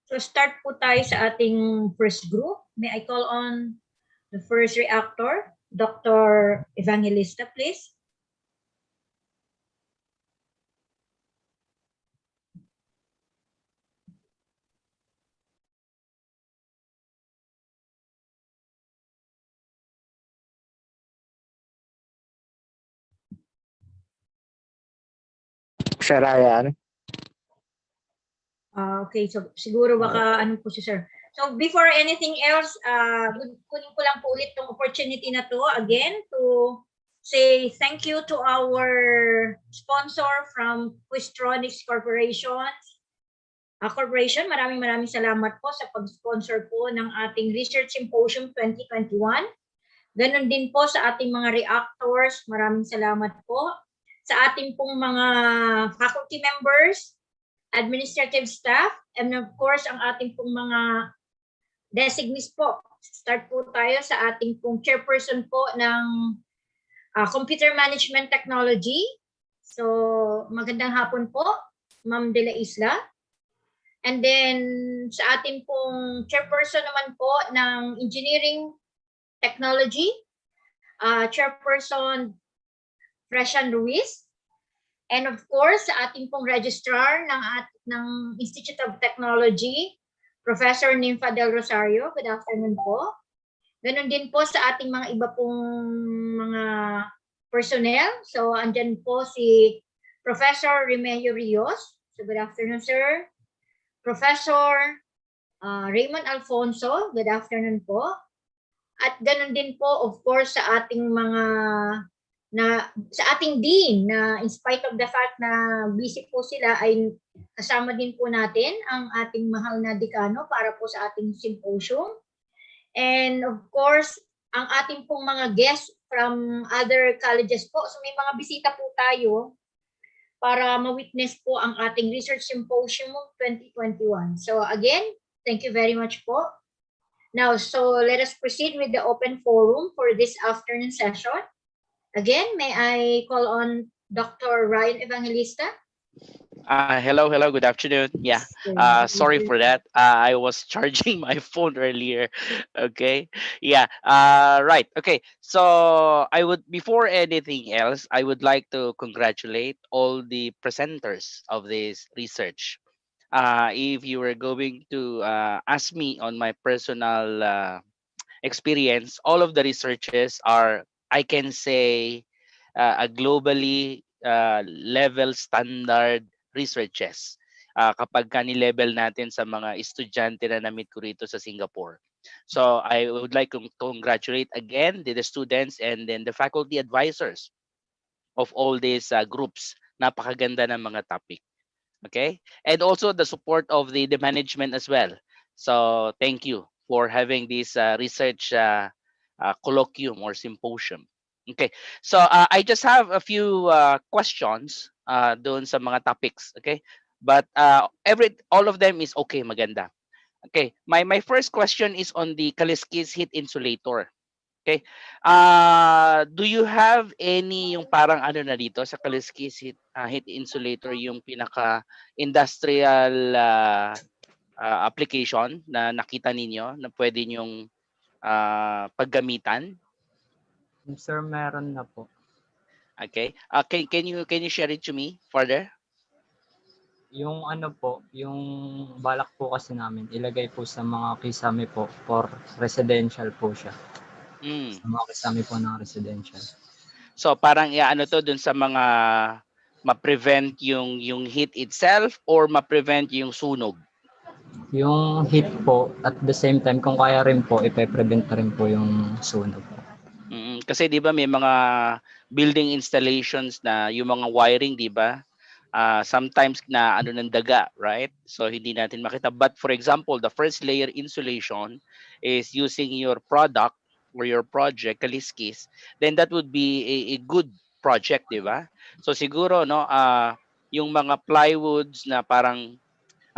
So start po tayo sa ating first group. May I call on the first reactor, Dr. Evangelista, please. Sir Ryan. Okay, so siguro baka ano po si sir. So before anything else, kunin ko lang po ulit tong opportunity na to again to say thank you to our sponsor from Quistronics Corporation. Maraming salamat po sa pag-sponsor po ng ating Research Symposium 2021. Ganon din po sa ating mga reactors. Maraming salamat po. Sa ating pong mga faculty members, administrative staff, and of course, ang ating pong mga designees po. Start po tayo sa ating pong chairperson po ng Computer Management Technology. So, magandang hapon po, Ma'am De La Isla. And then, sa ating pong chairperson naman po ng Engineering Technology, chairperson Freshan Ruiz. And of course, sa ating pong registrar ng Institute of Technology, Professor Nympha Del Rosario. Good afternoon po. Ganon din po sa ating mga iba pong mga personnel. So, andyan po si Professor Remigio Rios. So, good afternoon, sir. Professor Raymond Alfonso. Good afternoon po. At ganon din po, of course, sa ating mga sa ating dean na in spite of the fact na busy po sila ay kasama din po natin ang ating mahal na dekano para po sa ating symposium. And of course, ang ating pong mga guests from other colleges po. So may mga bisita po tayo para ma-witness po ang ating Research Symposium 2021. So again, thank you very much po. Now, so let us proceed with the open forum for this afternoon session. Again, may I call on Dr. Ryan Evangelista? Hello, good afternoon. Yeah, sorry for that. I was charging my phone earlier. Okay, yeah, right. Okay, so before anything else, I would like to congratulate all the presenters of this research. If you were going to ask me on my personal experience, all of the researches are, I can say, a globally level standard researches. Kapag ni-level natin sa mga estudyante na na-meet ko rito sa Singapore. So I would like to congratulate again the students and then the faculty advisors of all these groups. Napakaganda ng mga topic. Okay? And also the support of the management as well. So thank you for having this research colloquium or symposium. Okay, so I just have a few questions doon sa mga topics. Okay, but all of them is okay, maganda. Okay, my first question is on the Kaliskis heat insulator. Okay, do you have any yung parang ano na dito sa Kaliskis heat insulator, yung pinaka industrial application na nakita ninyo na pwede nyong paggamitan? Sir, meron na po. Okay. Can you share it to me further? Yung ano po, yung balak po kasi namin, ilagay po sa mga kisame po for residential po siya. Mm. Sa mga kisame po ng residential. So parang ano to dun sa mga ma-prevent yung heat itself or ma-prevent yung sunog? Yung heat po, at the same time, kung kaya rin po, ipe-prevent rin po yung sunog po. Kasi 'di ba may mga building installations na yung mga wiring, 'di ba? Sometimes na ano ng daga, right? So hindi natin makita. But for example, the first layer insulation is using your product or your project, kaliskis, then that would be a good project, 'di ba? So siguro no, yung mga plywoods na parang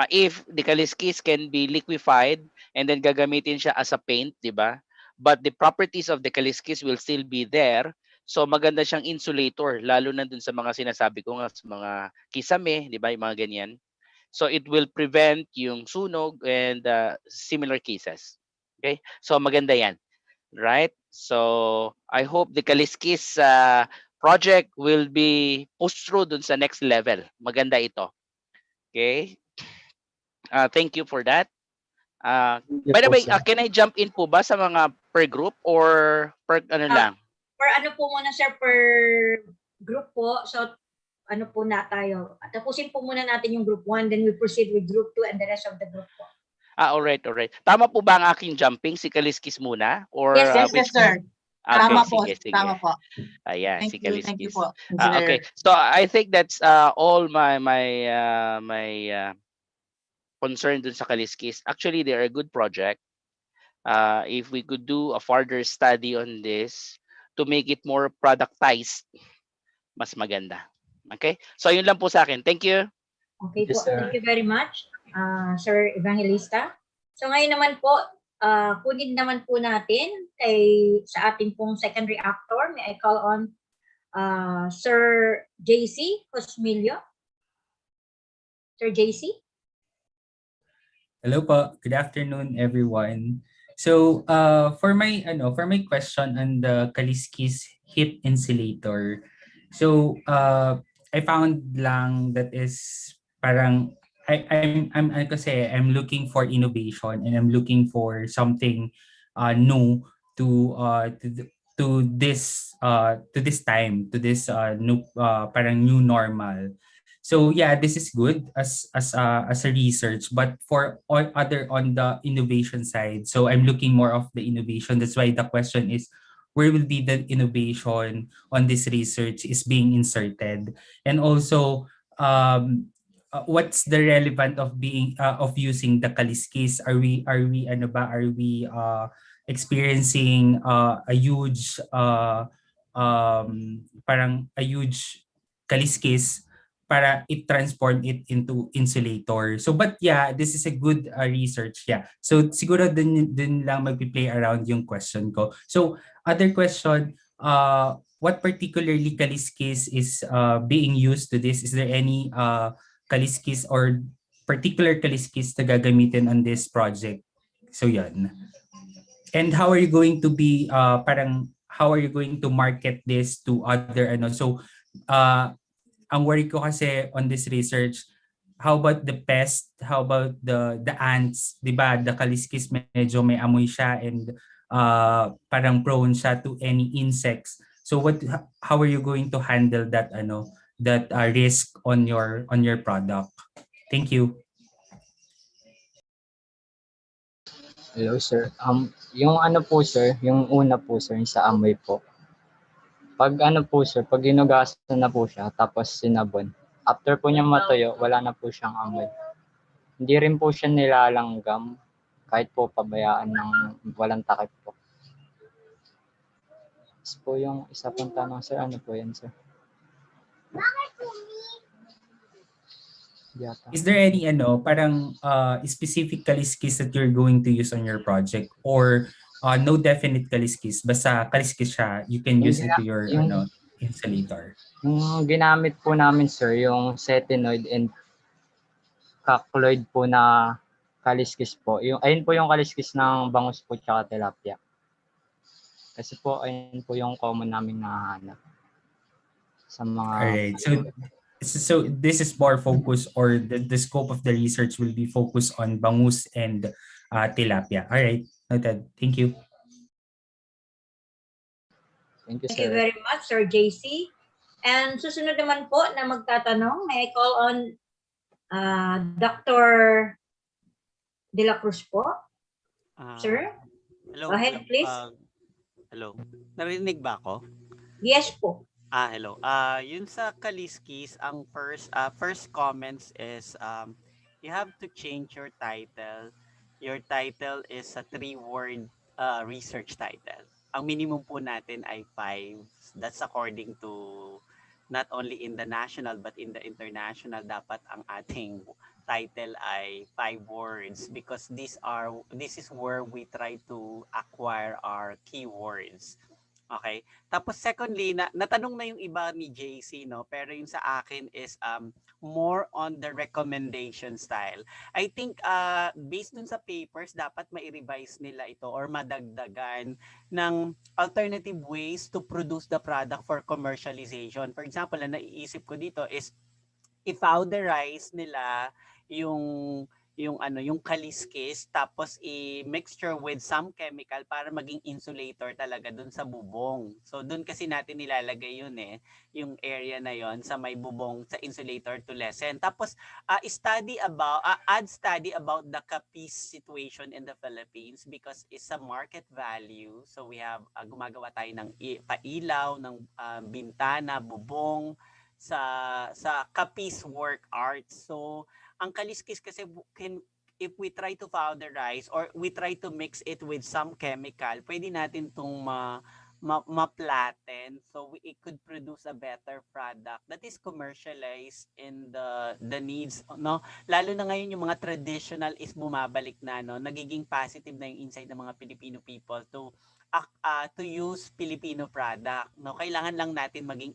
if the kaliskis can be liquefied and then gagamitin siya as a paint, 'di ba? But the properties of the kaliskis will still be there. So maganda siyang insulator lalo na dun sa mga sinasabi ko nga sa mga kisame, 'di ba? Yung mga ganyan. So it will prevent yung sunog and similar cases. Okay? So maganda 'yan, right? So I hope the kaliskis project will be pushed through dun sa next level. Maganda ito. Okay? Thank you for that. By the way, can I jump in po ba sa mga per group or per ano lang? Per ano po muna sir, per group po. So ano po na tayo. Tapusin po muna natin yung group 1, then we proceed with group 2 and the rest of the group po. Alright, alright. Tama po ba ang aking jumping? Si Kaliskis muna? Or, Yes, sir. Okay, Tama po, sige. tama po. Ayan, Thank si you, thank you Kaliskis. po, Engineer. Okay, so I think that's all my concern dun sa Kaliskis. Actually, they're a good project. If we could do a further study on this to make it more productized, mas maganda. Okay? So yun lang po sa akin. Thank you. Okay po. Thank you very much, Sir Evangelista. So ngayon naman po, kunin naman po natin sa ating pong second reactor. May I call on Sir JC Cosmilio. Sir JC? Hello po. Good afternoon, everyone. So, for my question on the Kaliskis heat insulator. So, I found lang that is parang I'm looking for innovation and I'm looking for something new to this time, to this new parang new normal. So yeah, this is good as a research, but for all other on the innovation side, so I'm looking more of the innovation. That's why the question is, where will be the innovation on this research is being inserted, and also what's the relevant of using the kaliskis? Are we experiencing a huge parang a huge kaliskis para i-transform it into insulator. So but yeah, this is a good research. Yeah. So siguro dun lang magpi-play around yung question ko. So other question, what particularly kaliskis is being used to this? Is there any kaliskis or particular kaliskis na gagamitin on this project? So yan. And how are you going to be how are you going to market this to other so ang worry ko kasi on this research, how about the pest? How about the ants? 'Di ba? The kaliskis medyo may amoy siya and parang prone siya to any insects. So how are you going to handle that risk on your product? Thank you. Hello, sir. Yung ano po, sir, yung una po, sir, yung sa amoy po. Pag ano po, sir, pag ginugasan na po siya, tapos sinabon, after po niya matuyo, wala na po siyang amoy. Hindi rin po siya nilalanggam, kahit po pabayaan ng walang takip po. Tapos po yung isa pong tanong, sir, ano po yan, sir? Is there any parang specific kaliskis that you're going to use on your project or no definite kaliskis, basta kaliskis siya, you can use it to your insulator? Yung ginamit po namin, sir, yung setinoid and cacloid po na kaliskis po. Ayun po yung kaliskis ng bangus po tsaka tilapia. Kasi po ayun po yung common namin nahanap sa mga. Alright. So this is more focused, or the scope of the research will be focused on bangus and tilapia. All right, noted. Thank you. Thank you, Thank you sir. very much, Sir JC. And susunod naman po na magtatanong, may I call on Dr. De La Cruz po. Sir, Hello. go ahead, please. Hello. Narinig ba ako? Yes po. Hello. Yun sa Kaliskis, ang first comments is you have to change your title. Your title is a 3-word research title. Ang minimum po natin ay 5. That's according to not only in the national but in the international, dapat ang ating title ay 5 words because this is where we try to acquire our keywords. Okay. Tapos secondly, natanong na yung iba ni JC, no? Pero yung sa akin is more on the recommendation style. I think based dun sa papers, dapat ma-revise nila ito or madagdagan ng alternative ways to produce the product for commercialization. For example, na naiisip ko dito is i-powderize nila yung yung kaliskis tapos i-mixture with some chemical para maging insulator talaga dun sa bubong. So dun kasi natin nilalagay yun yung area na yon sa may bubong sa insulator to lessen. Tapos add study about the kapis situation in the Philippines because it's a market value. So we have gumagawa tayo ng pailaw, ng bintana, bubong sa kapis work art. So ang kaliskis kasi if we try to powderize or we try to mix it with some chemical, pwede natin itong ma-flatten so it could produce a better product that is commercialized in the needs, no? Lalo na ngayon yung mga traditional is bumabalik na, no? Nagiging positive na yung insight ng mga Filipino people to use Filipino product, no? Kailangan lang natin maging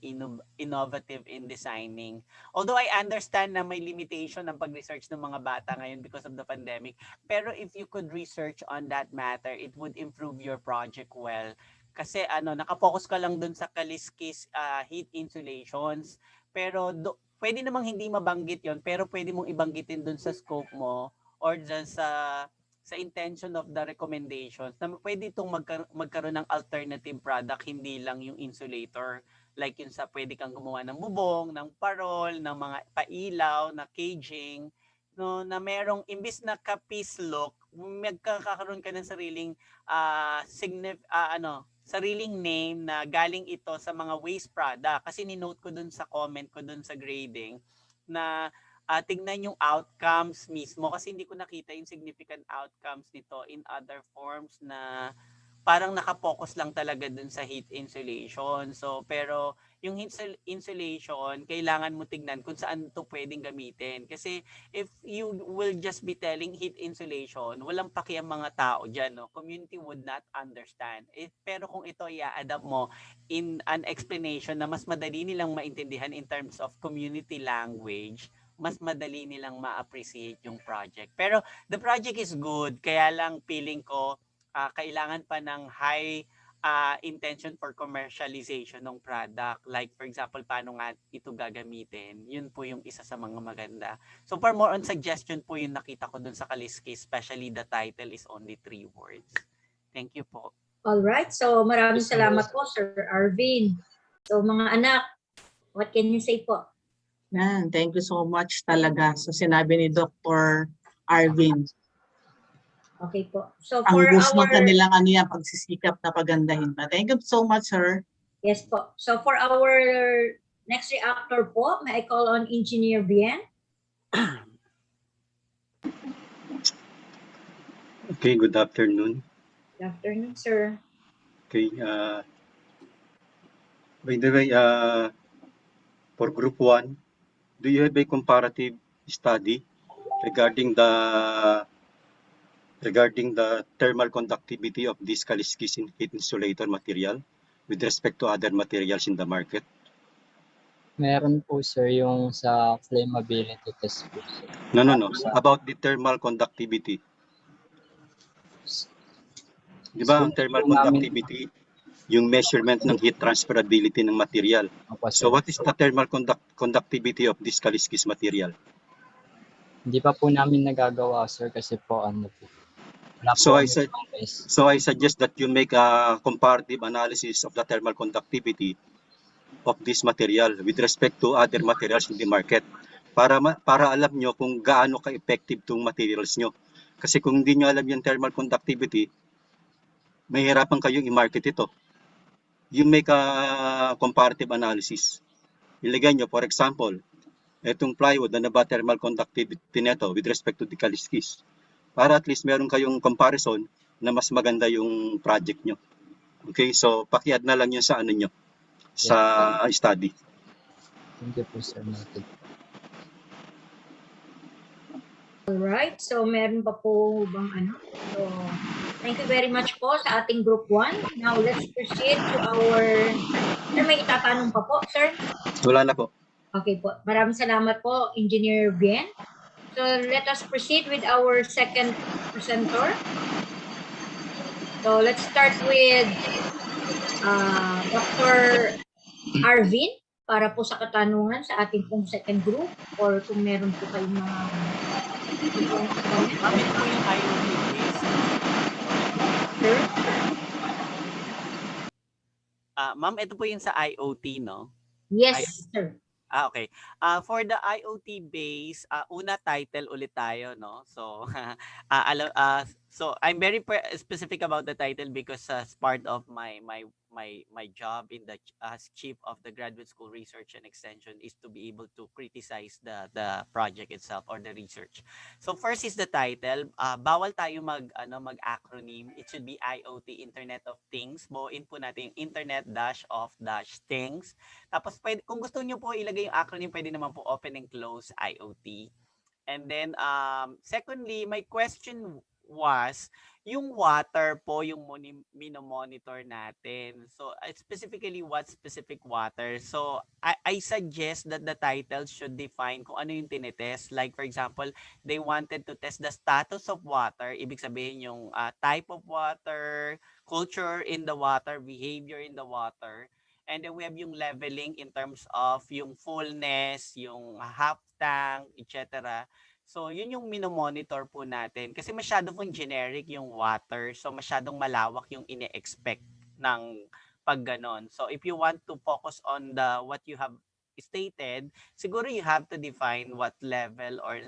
innovative in designing. Although I understand na may limitation ng pag-research ng mga bata ngayon because of the pandemic, pero if you could research on that matter, it would improve your project well. Kasi nakapokus ka lang dun sa kaliskis heat insulations, pero pwede namang hindi mabanggit yon, pero pwede mong ibanggitin dun sa scope mo or dun sa intention of the recommendations na pwede itong magkaroon ng alternative product, hindi lang yung insulator. Like yun sa pwede kang gumawa ng bubong, ng parol, ng mga pailaw, na caging, no, na merong imbis na kapis look, magkakaroon ka ng sariling sariling name na galing ito sa mga waste product. Kasi ni-note ko dun sa comment ko dun sa grading na tignan yung outcomes mismo kasi hindi ko nakita yung significant outcomes nito in other forms na parang nakapokus lang talaga dun sa heat insulation. So, pero yung heat insulation, kailangan mo tignan kung saan ito pwedeng gamitin. Kasi if you will just be telling heat insulation, walang paki ang mga tao dyan. No? Community would not understand. Pero kung ito i-adapt mo in an explanation na mas madali nilang maintindihan in terms of community language, mas madali nilang ma-appreciate yung project. Pero the project is good, kaya lang feeling ko kailangan pa ng high intention for commercialization ng product. Like for example, paano nga ito gagamitin? Yun po yung isa sa mga maganda. So for more on suggestion po yung nakita ko dun sa kaliskis, especially the title is only 3 words. Thank you po. All right. So maraming salamat po, Sir Arvin. So mga anak, what can you say po? Yan, thank you so much talaga sa sinabi ni Dr. Arvin. Okay po. So ang for gusto our kanilang pagsisikap na pagandahin pa. Thank you so much, sir. Yes po. So for our next reactor po, may I call on Engineer Bien? Okay, good afternoon. Good afternoon, sir. Okay, by the way, for group 1, do you have a comparative study regarding the thermal conductivity of this kaliskis heat insulator material with respect to other materials in the market? Meron po sir yung sa flammability test po sir. No. About the thermal conductivity. Di ba ang thermal conductivity yung measurement ng heat transferability ng material. Opo, So sir. what is the thermal conductivity of this Kaliskis material? Hindi pa po namin nagagawa, sir, kasi po ano po. Wala po So I kami said, test. so I suggest that you make a comparative analysis of the thermal conductivity of this material with respect to other materials in the market para alam nyo kung gaano ka-effective tong materials nyo. Kasi kung hindi nyo alam yung thermal conductivity, mahihirapan kayong i-market ito. You make a comparative analysis. Ilagay nyo, for example, itong plywood, ano ba thermal conductivity nito with respect to the Kaliskis? Para at least meron kayong comparison na mas maganda yung project nyo. Okay, so paki-add na lang yun sa ano nyo, sa study. Thank you po, sir. Noted. Alright, so meron pa po bang ano? So, thank you very much po sa ating group 1. Now, let's proceed to our... Sir, may itatanong pa po, sir? Wala na po. Okay po. Maraming salamat po, Engineer Bien. So, let us proceed with our second presenter. So, let's start with Dr. Arvin para po sa katanungan sa ating pong second group or kung meron po kayong mga Ma'am, ito po yung IoT based. Sir? Ma'am, ito po yung sa IoT, no? Yes, sir. Okay. For the IoT base, una title ulit tayo, no? So, so I'm very specific about the title because as part of my job in the as chief of the graduate school research and extension is to be able to criticize the project itself or the research. So first is the title. Bawal tayo mag acronym. It should be IoT, Internet of Things. Buuin po natin Internet of Things. Tapos kung gusto niyo po ilagay yung acronym, pwede naman po open and close IoT. And then secondly, my question was yung water po yung minomonitor natin. So specifically what specific water? So I suggest that the title should define kung ano yung tinetest. Like for example, they wanted to test the status of water. Ibig sabihin yung type of water, culture in the water, behavior in the water. And then we have yung leveling in terms of yung fullness, yung half tank, etc. So, yun yung minomonitor po natin. Kasi masyado pong generic yung water. So, masyadong malawak yung ine-expect ng pag ganon. So, if you want to focus on what you have stated, siguro you have to define what level or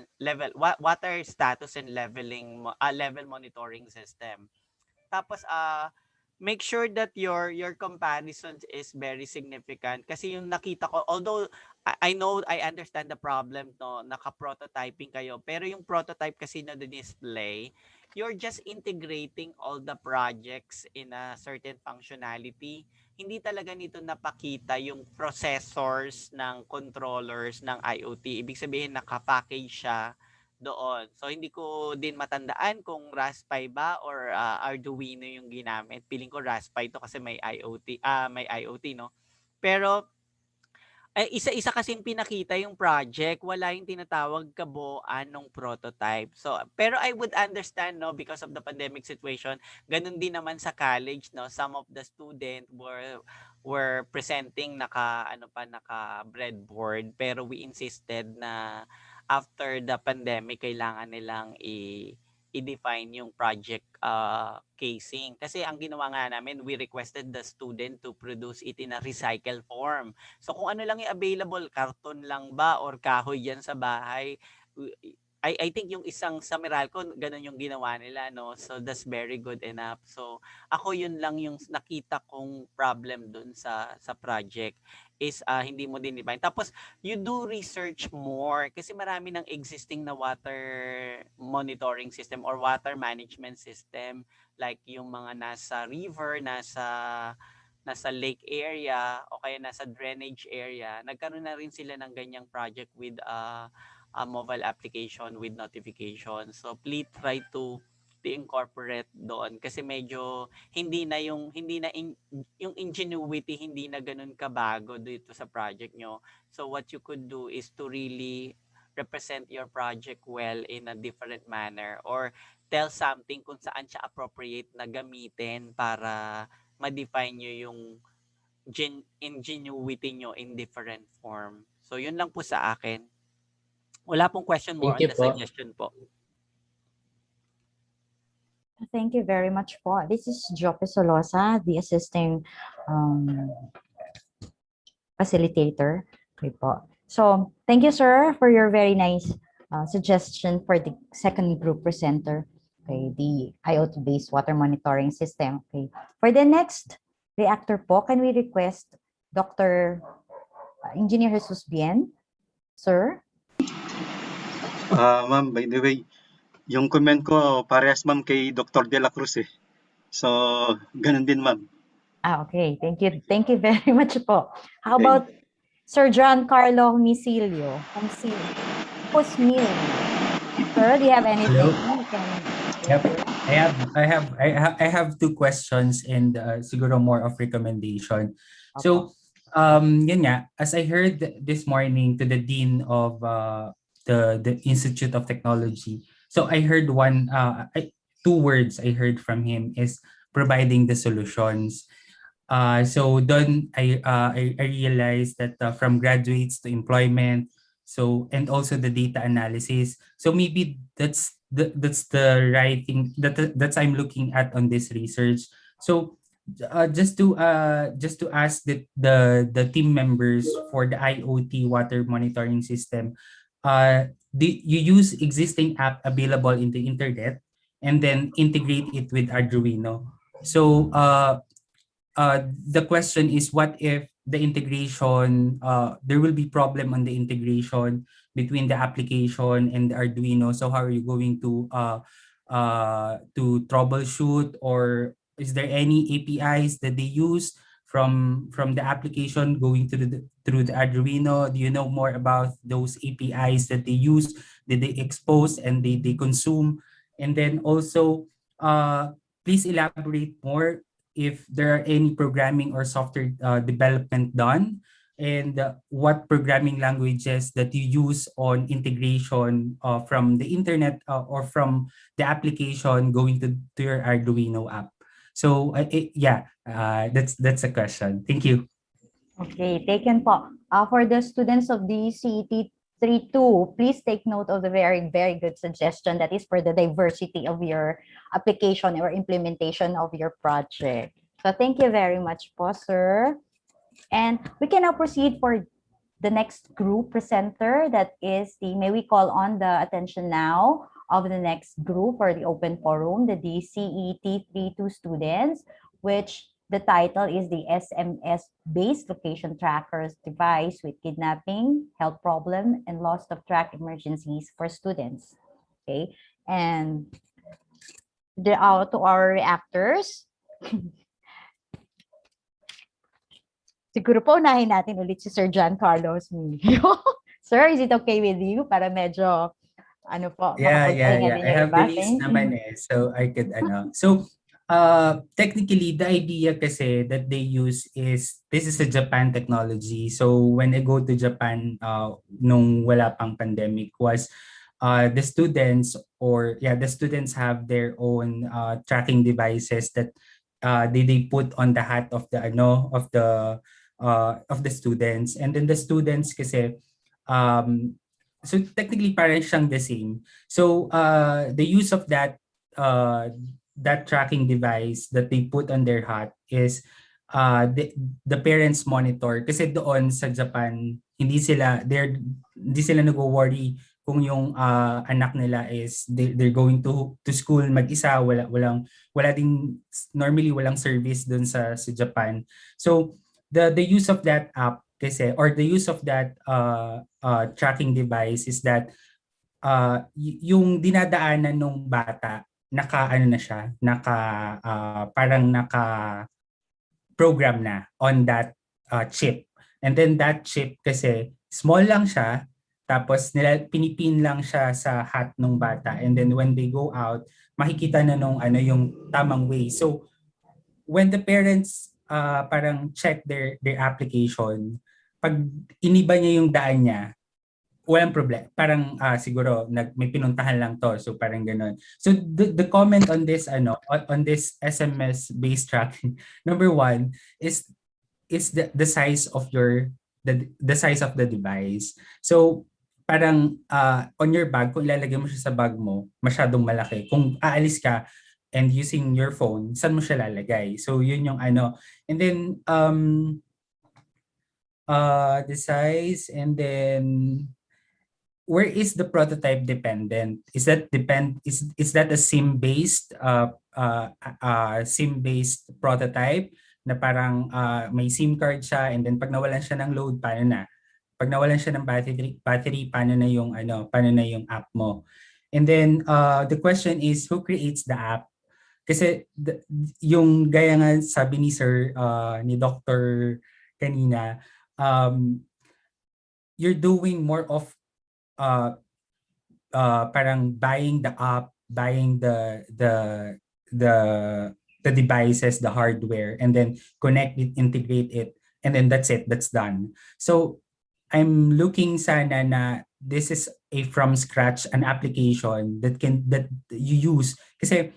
water status and leveling level monitoring system. Tapos make sure that your comparison is very significant kasi yung nakita ko, although I know, I understand the problem, no, naka-prototyping kayo, pero yung prototype kasi na display, you're just integrating all the projects in a certain functionality. Hindi talaga nito napakita yung processors ng controllers ng IoT. Ibig sabihin naka-package siya doon. So hindi ko din matandaan kung Raspberry ba or Arduino yung ginamit. Piling ko Raspberry to kasi may IoT no. Pero isa-isa kasing pinakita yung project, wala yung tinatawag kabuuan ng prototype. So, pero I would understand, no, because of the pandemic situation, ganun din naman sa college, no, some of the student were presenting naka breadboard, pero we insisted na after the pandemic, kailangan nilang i-define yung project casing. Kasi ang ginawa nga namin, we requested the student to produce it in a recycle form. So kung ano lang yung available, karton lang ba or kahoy yan sa bahay, I think yung isang sa Meralco, ganun yung ginawa nila, no? So that's very good enough. So ako yun lang yung nakita kong problem dun sa project is hindi mo din define. Tapos you do research more kasi marami ng existing na water monitoring system or water management system like yung mga nasa river, nasa lake area o kaya nasa drainage area. Nagkaroon na rin sila ng ganyang project with a mobile application with notification. So please try to incorporate doon kasi medyo yung ingenuity hindi na ganun kabago dito sa project nyo. So what you could do is to really represent your project well in a different manner or tell something kung saan siya appropriate na gamitin para ma-define nyo yung ingenuity nyo in different form. So, yun lang po sa akin. Wala pong question, more Thank on you the po. suggestion po. Thank you very much po. This is Jope Solosa, the assisting facilitator. Okay po. So, thank you, sir, for your very nice suggestion for the second group presenter, okay, the IoT-based water monitoring system. Okay. For the next reactor po, can we request Dr. Engineer Jesus Bien, sir? Ma'am, by the way, yung comment ko parehas ma'am kay Dr. De La Cruz eh. So, ganun din ma'am. Okay. Thank you. Thank you very much po. How Okay. about Sir John Carlo Misilio? Pusmil. Sir, do you have anything? Hello? You can Yep. I have two questions and siguro more of recommendation. So, yun nga, as I heard this morning to the dean of the Institute of Technology. So I heard two words I heard from him is providing the solutions. So then I realized that from graduates to employment, so and also the data analysis. So maybe that's the right thing that's I'm looking at on this research. So just to ask the team members for the IoT water monitoring system, you use existing app available in the internet and then integrate it with Arduino. So the question is, what if the integration, there will be problem on the integration between the application and the Arduino? So how are you going to troubleshoot, or is there any APIs that they use from the application going through the Arduino? Do you know more about those APIs that they use, that they expose and they consume? And then also, please elaborate more if there are any programming or software development done, and what programming languages that you use on integration from the internet or from the application going to your Arduino app. So that's a question. Thank you. Okay, taken po. For the students of the CET 3-2, please take note of the very, very good suggestion that is for the diversity of your application or implementation of your project. So thank you very much po, sir. And we can now proceed for the next group presenter, that is may we call on the attention now of the next group or the open forum, the DCET 3-2 students, which the title is the SMS-based location trackers device with kidnapping, health problem, and loss of track emergencies for students. Okay, and to our reactors. Siguro po unahin natin ulit si Sir John Carlos Milio. Sir, is it okay with you? Para medyo, ano po, Yeah. makapagpahinga din I yung have iba. the list naman so I could So technically the idea kasi that they use is, this is a Japan technology. So when I go to Japan nung wala pang pandemic, was the students have their own tracking devices that they put on the hat of the students, and then the students kasi so technically parang siyang the same. So the use of that tracking device that they put on their hat is the parents monitor, kasi doon sa Japan hindi sila nagwo-worry kung yung anak nila is they're going to school mag-isa, wala ding normally walang service doon sa Japan. So the use of that app kasi, or the use of that tracking device is that yung dinadaanan ng bata parang program na on that chip, and then that chip kasi small lang siya, tapos pinipin lang siya sa hat ng bata, and then when they go out makikita na yung tamang way. So when the parents parang check their application, pag iniba niya yung daan niya, walang problema. Parang siguro may pinuntahan lang to. So parang ganun. So the comment on this on this SMS based tracking, number one is the size of the size of the device. So parang on your bag, kung ilalagay mo siya sa bag mo, masyadong malaki. Kung aalis ka and using your phone, saan mo siya lalagay? So yun yung ano. And then the size, and then where is the prototype dependent? Is that a SIM based SIM based prototype na parang may SIM card siya, and then pag nawalan siya ng load, paano na? Pag nawalan siya ng battery, paano na yung app mo? And then the question is, who creates the app? Kasi yung gaya nga sabi ni Sir ni Dr. kanina, you're doing more of parang buying the app, buying the devices, the hardware, and then connect it, integrate it, and then that's it, that's done. So I'm looking sana na this is a from scratch an application that you use. Kasi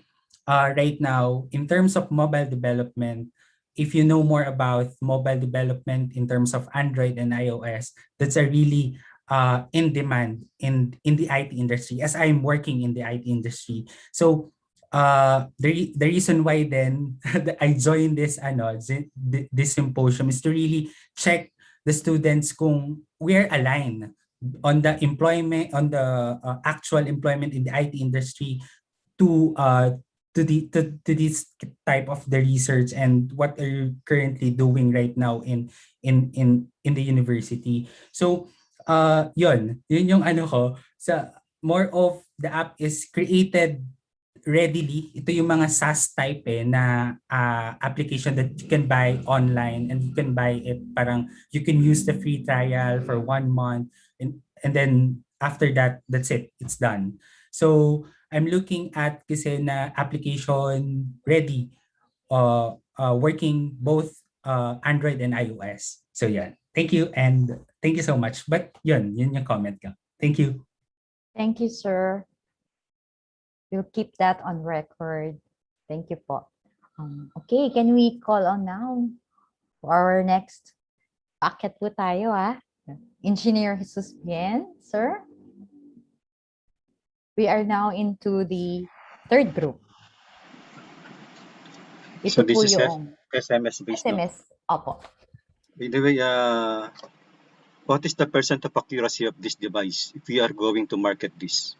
right now, in terms of mobile development, if you know more about mobile development in terms of Android and iOS, that's a really in demand in the IT industry, as I'm working in the IT industry. So the reason why then I joined this this symposium is to really check the students kung we're aligned on the employment, on the actual employment in the IT industry to this type of the research, and what are you currently doing right now in the university. So yun yung ano ko, sa more of the app is created readily. Ito yung mga SaaS type na application that you can buy online, and you can buy it, parang you can use the free trial for 1 month, and then after that, that's it, it's done. So I'm looking at kasi na application ready, working both Android and iOS. So yeah, thank you, and thank you so much. But yun yung comment ko. Thank you. Thank you, sir. We'll keep that on record. Thank you po. Okay, can we call on now for our next packet po tayo, Engineer Jesus Bien, sir. We are now into the third group. So Ito this po is yung SMS based. SMS. Opo. By the way, what is the percent of accuracy of this device if we are going to market this,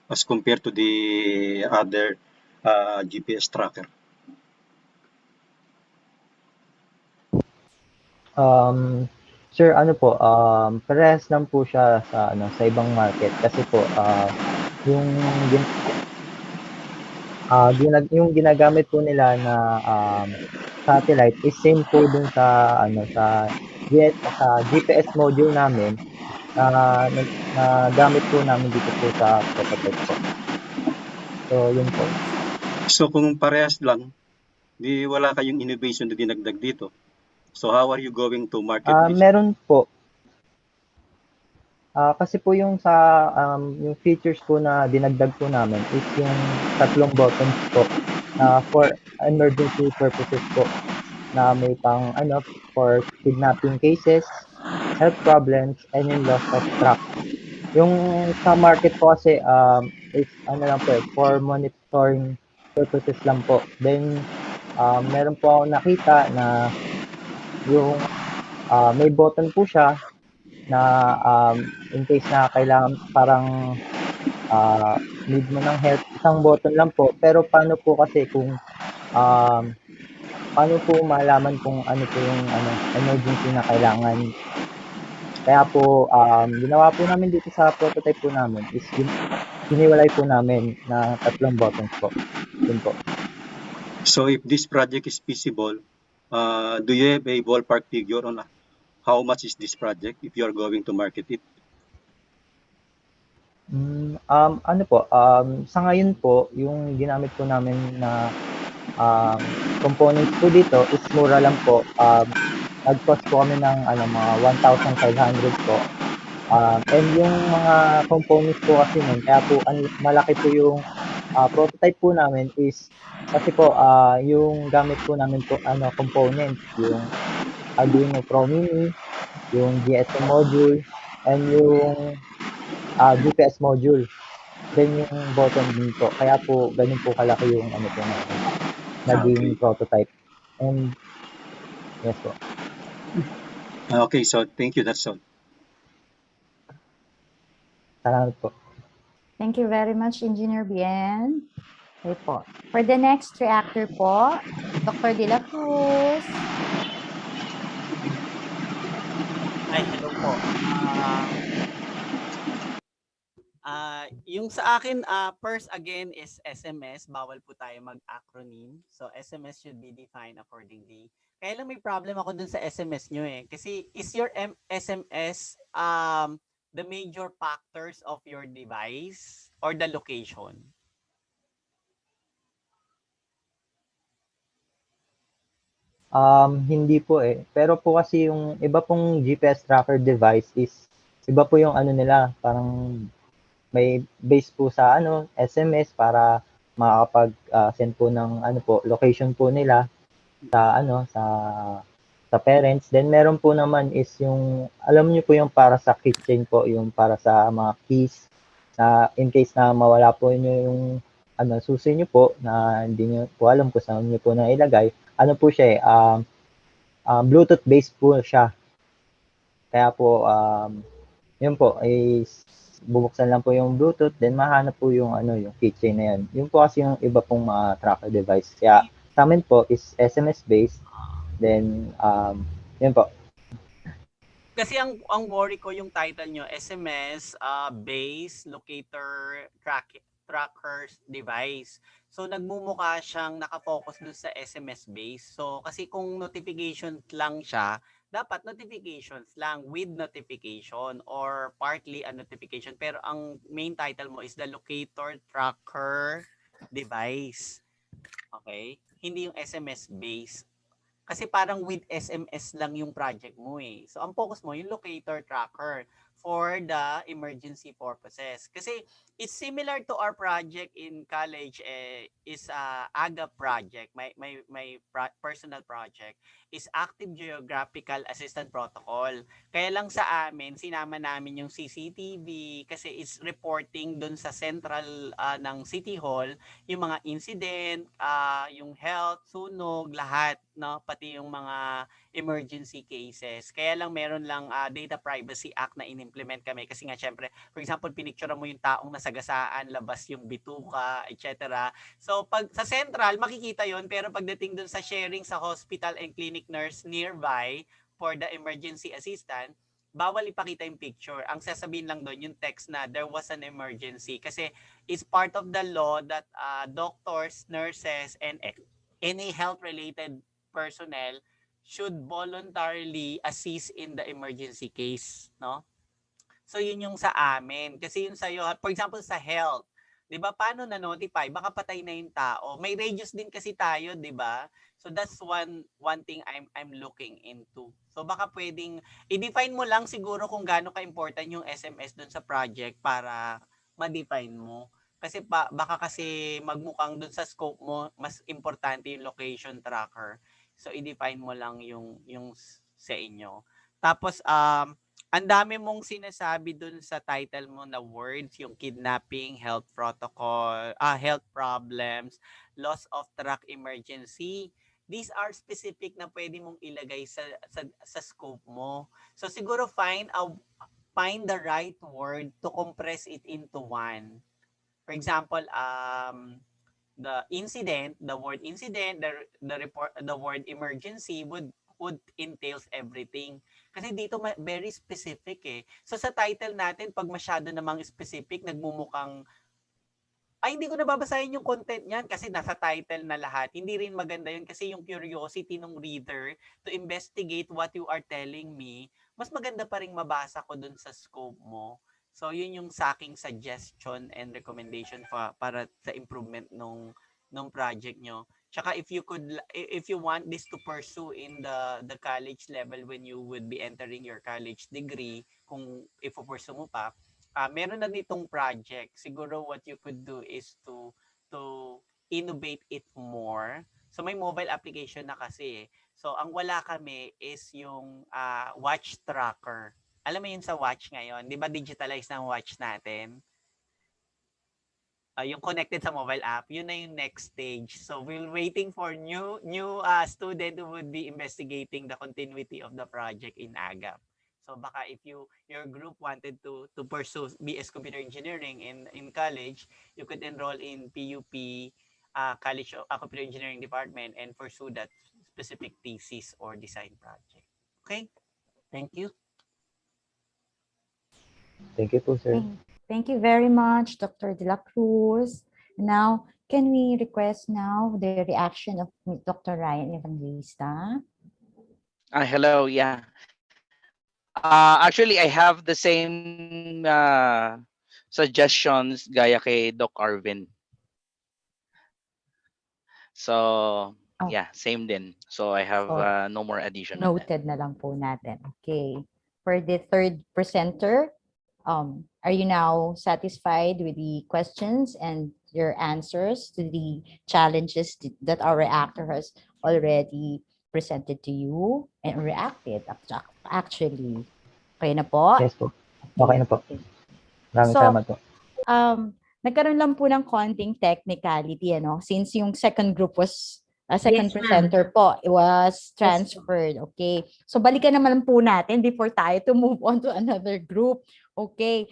as compared to the other GPS tracker? Sir, ano po, parehas lang po siya sa sa ibang market, kasi po yung yung ginagamit po nila na satellite is same po dun sa sa GPS module namin na gamit po namin dito po sa prototype po. So yun po. So kung parehas lang, di wala kayong innovation na dinagdag dito. So how are you going to market this? Meron po. Kasi po yung sa yung features po na dinagdag po namin is yung 3 buttons po for emergency purposes po, na may pang for kidnapping cases, health problems, and yung loss of track. Yung sa market po kasi is lang po for monitoring purposes lang po. Then meron po ako nakita na yung may button po siya na in case na kailangan parang need mo ng help, isang button lang po. Pero paano po kasi kung paano po malaman kung ano po yung emergency na kailangan? Kaya po ginawa po namin dito sa prototype po namin is hiniwalay po namin na 3 buttons po. Yun po. So if this project is feasible, do you have a ballpark figure on how much is this project if you are going to market it? Ano po, sa ngayon po, yung ginamit po namin na components po dito is mura lang po. Nag-cost po kami ng mga 1,500 po. And yung mga components po kasi nun, kaya po malaki po yung prototype po namin is kasi po yung gamit po namin po components, yung Arduino Pro Mini, yung GSM module, and yung GPS module. Then yung button din po. Kaya po ganun po kalaki yung ano po namin, naging Okay. prototype. And yes po. Okay, so thank you. That's all. Salamat po. Thank you very much, Engineer Bien. Okay po. For the next reactor po, Dr. De La Cruz. Ay, hello po. Yung sa akin, first again is SMS. Bawal po tayo mag-acronym. So, SMS should be defined accordingly. Kaya lang may problem ako dun sa SMS nyo eh. Kasi is your SMS the major factors of your device or the location? Hindi po eh. Pero po kasi yung iba pong GPS tracker device is iba po yung ano nila, parang may base po sa SMS para makakapag-send po ng location po nila sa sa parents. Then meron po naman is yung alam niyo po yung para sa keychain po, yung para sa mga keys na in case na mawala po niyo yung susi niyo po na hindi niyo po alam kung saan niyo po na ilagay. Ano po siya Bluetooth based po siya. Kaya po yun po is bubuksan lang po yung Bluetooth, then mahanap po yung yung keychain na yan. Yun po kasi yung iba pong mga tracker device. Kaya sa amin po is SMS based. Then yun po. Kasi ang worry ko yung title nyo, SMS base locator trackers device. So nagmumukha siyang nakafocus dun sa SMS base. So kasi kung notification lang siya, dapat notifications lang with notification or partly a notification. Pero ang main title mo is the locator tracker device. Okay? Hindi yung SMS base. Kasi parang with SMS lang yung project mo eh. So, ang focus mo, yung locator tracker for the emergency purposes. Kasi it's similar to our project in college is AGA project. My personal project is Active Geographical Assistant Protocol. Kaya lang sa amin, sinama namin yung CCTV kasi it's reporting dun sa central ng City Hall yung mga incident, yung health, sunog, lahat, no? Pati yung mga emergency cases. Kaya lang meron lang Data Privacy Act na in-implement kami kasi nga syempre, for example, pinicturean mo yung taong nasagasaan, labas yung bituka, etc. So pag sa central makikita yon, pero pagdating dun sa sharing sa hospital and clinic nurse nearby for the emergency assistant, bawal ipakita yung picture. Ang sasabihin lang doon yung text na there was an emergency kasi it's part of the law that doctors, nurses, and any health-related personnel should voluntarily assist in the emergency case, no? So yun yung sa amin. Kasi yun sa'yo, for example sa health, 'di ba? Paano na-notify? Baka patay na yung tao. May radius din kasi tayo, 'di ba? So that's one thing I'm looking into. So baka pwedeng i-define mo lang siguro kung gaano ka-important yung SMS dun sa project para ma-define mo. Kasi baka kasi magmukhang dun sa scope mo, mas importante yung location tracker. So i-define mo lang yung sa inyo. Tapos ang dami mong sinasabi dun sa title mo na words, yung kidnapping, health protocol, health problems, loss of track emergency. These are specific na pwede mong ilagay sa scope mo. So siguro find the right word to compress it into one. For example, the incident, the word incident, the report, the word emergency would entails everything. Kasi dito very specific eh. So sa title natin, pag masyado namang specific, nagmumukhang hindi ko nababasahin yung content niyan kasi nasa title na lahat. Hindi rin maganda yun kasi yung curiosity ng reader to investigate what you are telling me, mas maganda pa rin mabasa ko dun sa scope mo. So yun yung sa aking suggestion and recommendation para sa improvement nung project nyo. Tsaka if you want this to pursue in the college level when you would be entering your college degree, kung if pursue mo pa, meron na ditong project. Siguro what you could do is to innovate it more. So may mobile application na kasi. So ang wala kami is yung watch tracker. Alam mo yun sa watch ngayon, 'di ba digitalized ng watch natin? Yung connected sa mobile app, yun na yung next stage. So we're waiting for new student who would be investigating the continuity of the project in AGAP. So baka if your group wanted to pursue BS Computer Engineering in college, you could enroll in PUP College of Computer Engineering Department and pursue that specific thesis or design project. Okay? Thank you. Thank you po, sir. Thank you very much, Dr. De La Cruz. Now, can we request now the reaction of Dr. Ryan Evangelista? Hello, yeah. Actually, I have the same suggestions gaya kay Doc Arvin. So, yeah, same din. So I have no more addition. Noted na lang po natin. Okay. For the third presenter, are you now satisfied with the questions and your answers to the challenges that our reactor has already presented to you and reacted actually? Okay na po? Yes po. Okay na po. Maraming salamat po. Nagkaroon lang po ng konting technicality, since yung second group was second Yes, ma'am. presenter po, it was transferred. Okay. So balikan naman po natin before tayo to move on to another group. Okay.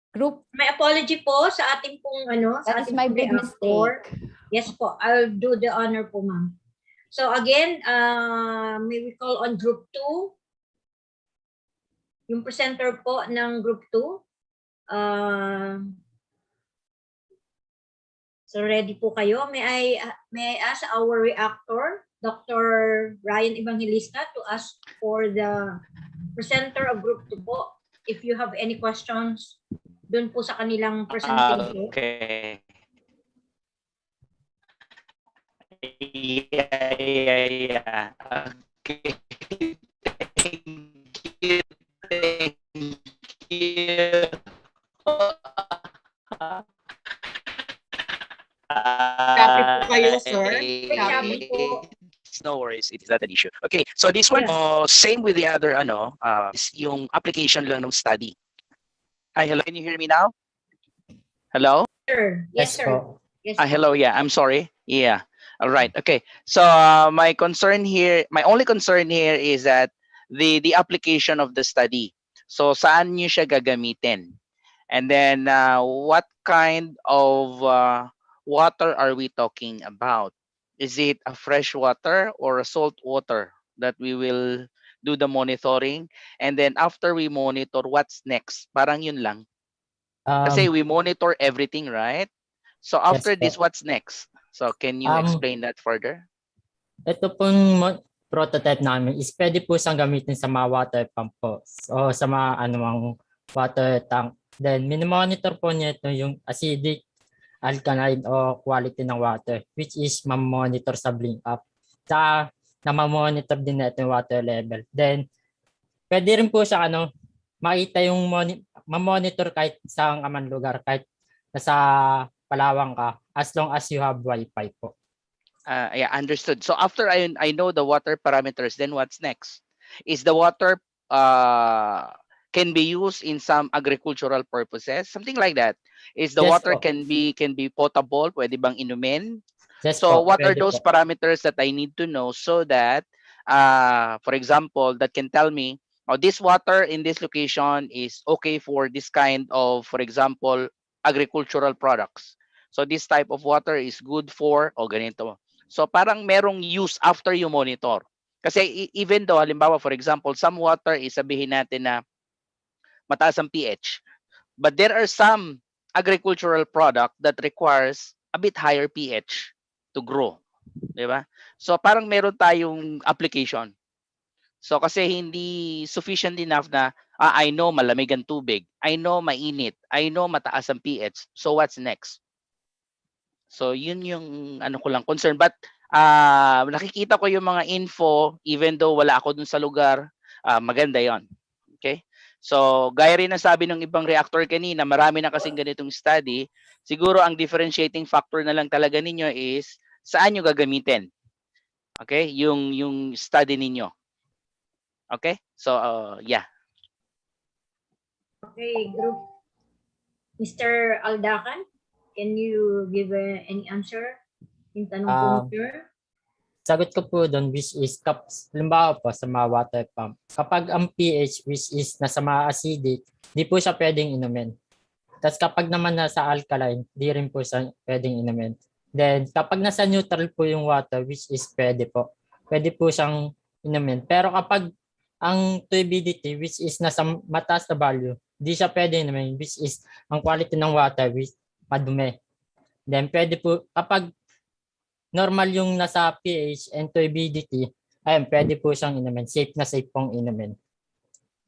Group. May apology po sa ating pong sa That is ating my pong big reactor. mistake. Yes po, I'll do the honor po, ma'am. So again, may we call on group 2. Yung presenter po ng group 2. So ready po kayo? May I ask our reactor, Dr. Ryan Evangelista, to ask for the presenter of group 2 po. If you have any questions dun po sa kanilang presentation. Okay. Yeah. Okay. Thank you. Copy po kayo, sir. Copy po. No worries, it is not an issue. Okay, so this one, same with the other, is yung application lang ng study. Hi, hello, can you hear me now? Hello? Sir. Yes, sir. Yes, Hello, yeah, I'm sorry. Yeah, all right, okay. So my only concern here is that the application of the study. So saan nyo siya gagamitin? And then what kind of water are we talking about? Is it a fresh water or a salt water that we will do the monitoring? And then after we monitor, what's next? Parang yun lang. Kasi we monitor everything, right? So after this, what's next? So can you explain that further? Ito pong prototype namin is pwede po siyang gamitin sa mga water pump po o sa mga anumang water tank. Then minimonitor po niya ito yung acidic, alkaline o quality ng water, which is mamonitor sa blink up. Saka namamonitor din natin yung water level. Then pwede rin po siya makita yung mamonitor kahit sa aman lugar, kahit nasa Palawan ka, as long as you have Wi-Fi po. Yeah, understood. So after I know the water parameters, then what's next? Is the water can be used in some agricultural purposes, something like that? Is the water can be potable? Pwede bang inumin? So what are those parameters that I need to know so that, for example, that can tell me, this water in this location is okay for this kind of, for example, agricultural products. So this type of water is good for ganito. So parang merong use after you monitor. Kasi even though, halimbawa, for example, some water is sabihin natin na mataas ang pH. But there are some agricultural product that requires a bit higher pH to grow. Diba? So parang meron tayong application. So kasi hindi sufficient enough na I know malamig ang tubig. I know mainit. I know mataas ang pH. So what's next? So yun yung ano ko lang concern, but nakikita ko yung mga info even though wala ako dun sa lugar, maganda yon. Okay? So gaya rin ng sabi ng ibang reactor kanina, marami na kasing ganitong study. Siguro ang differentiating factor na lang talaga ninyo is saan nyo gagamitin. Okay? Yung study ninyo. Okay? So yeah. Okay, group. Mr. Aldacan, can you give any answer in tanong po ni Sir? Sagot ko po doon which is halimbawa po sa mga water pump. Kapag ang pH which is nasa mga acidic, di po siya pwedeng inumin. Tapos kapag naman nasa alkaline, di rin po siya pwedeng inumin. Then kapag nasa neutral po yung water which is pwede po. Pwede po siyang inumin. Pero kapag ang turbidity which is nasa mataas na value, di siya pwede inumin which is ang quality ng water which madumi. Then pwede po kapag normal yung nasa pH and turbidity, ayun, pwede po siyang inumin. Safe na safe pong inumin.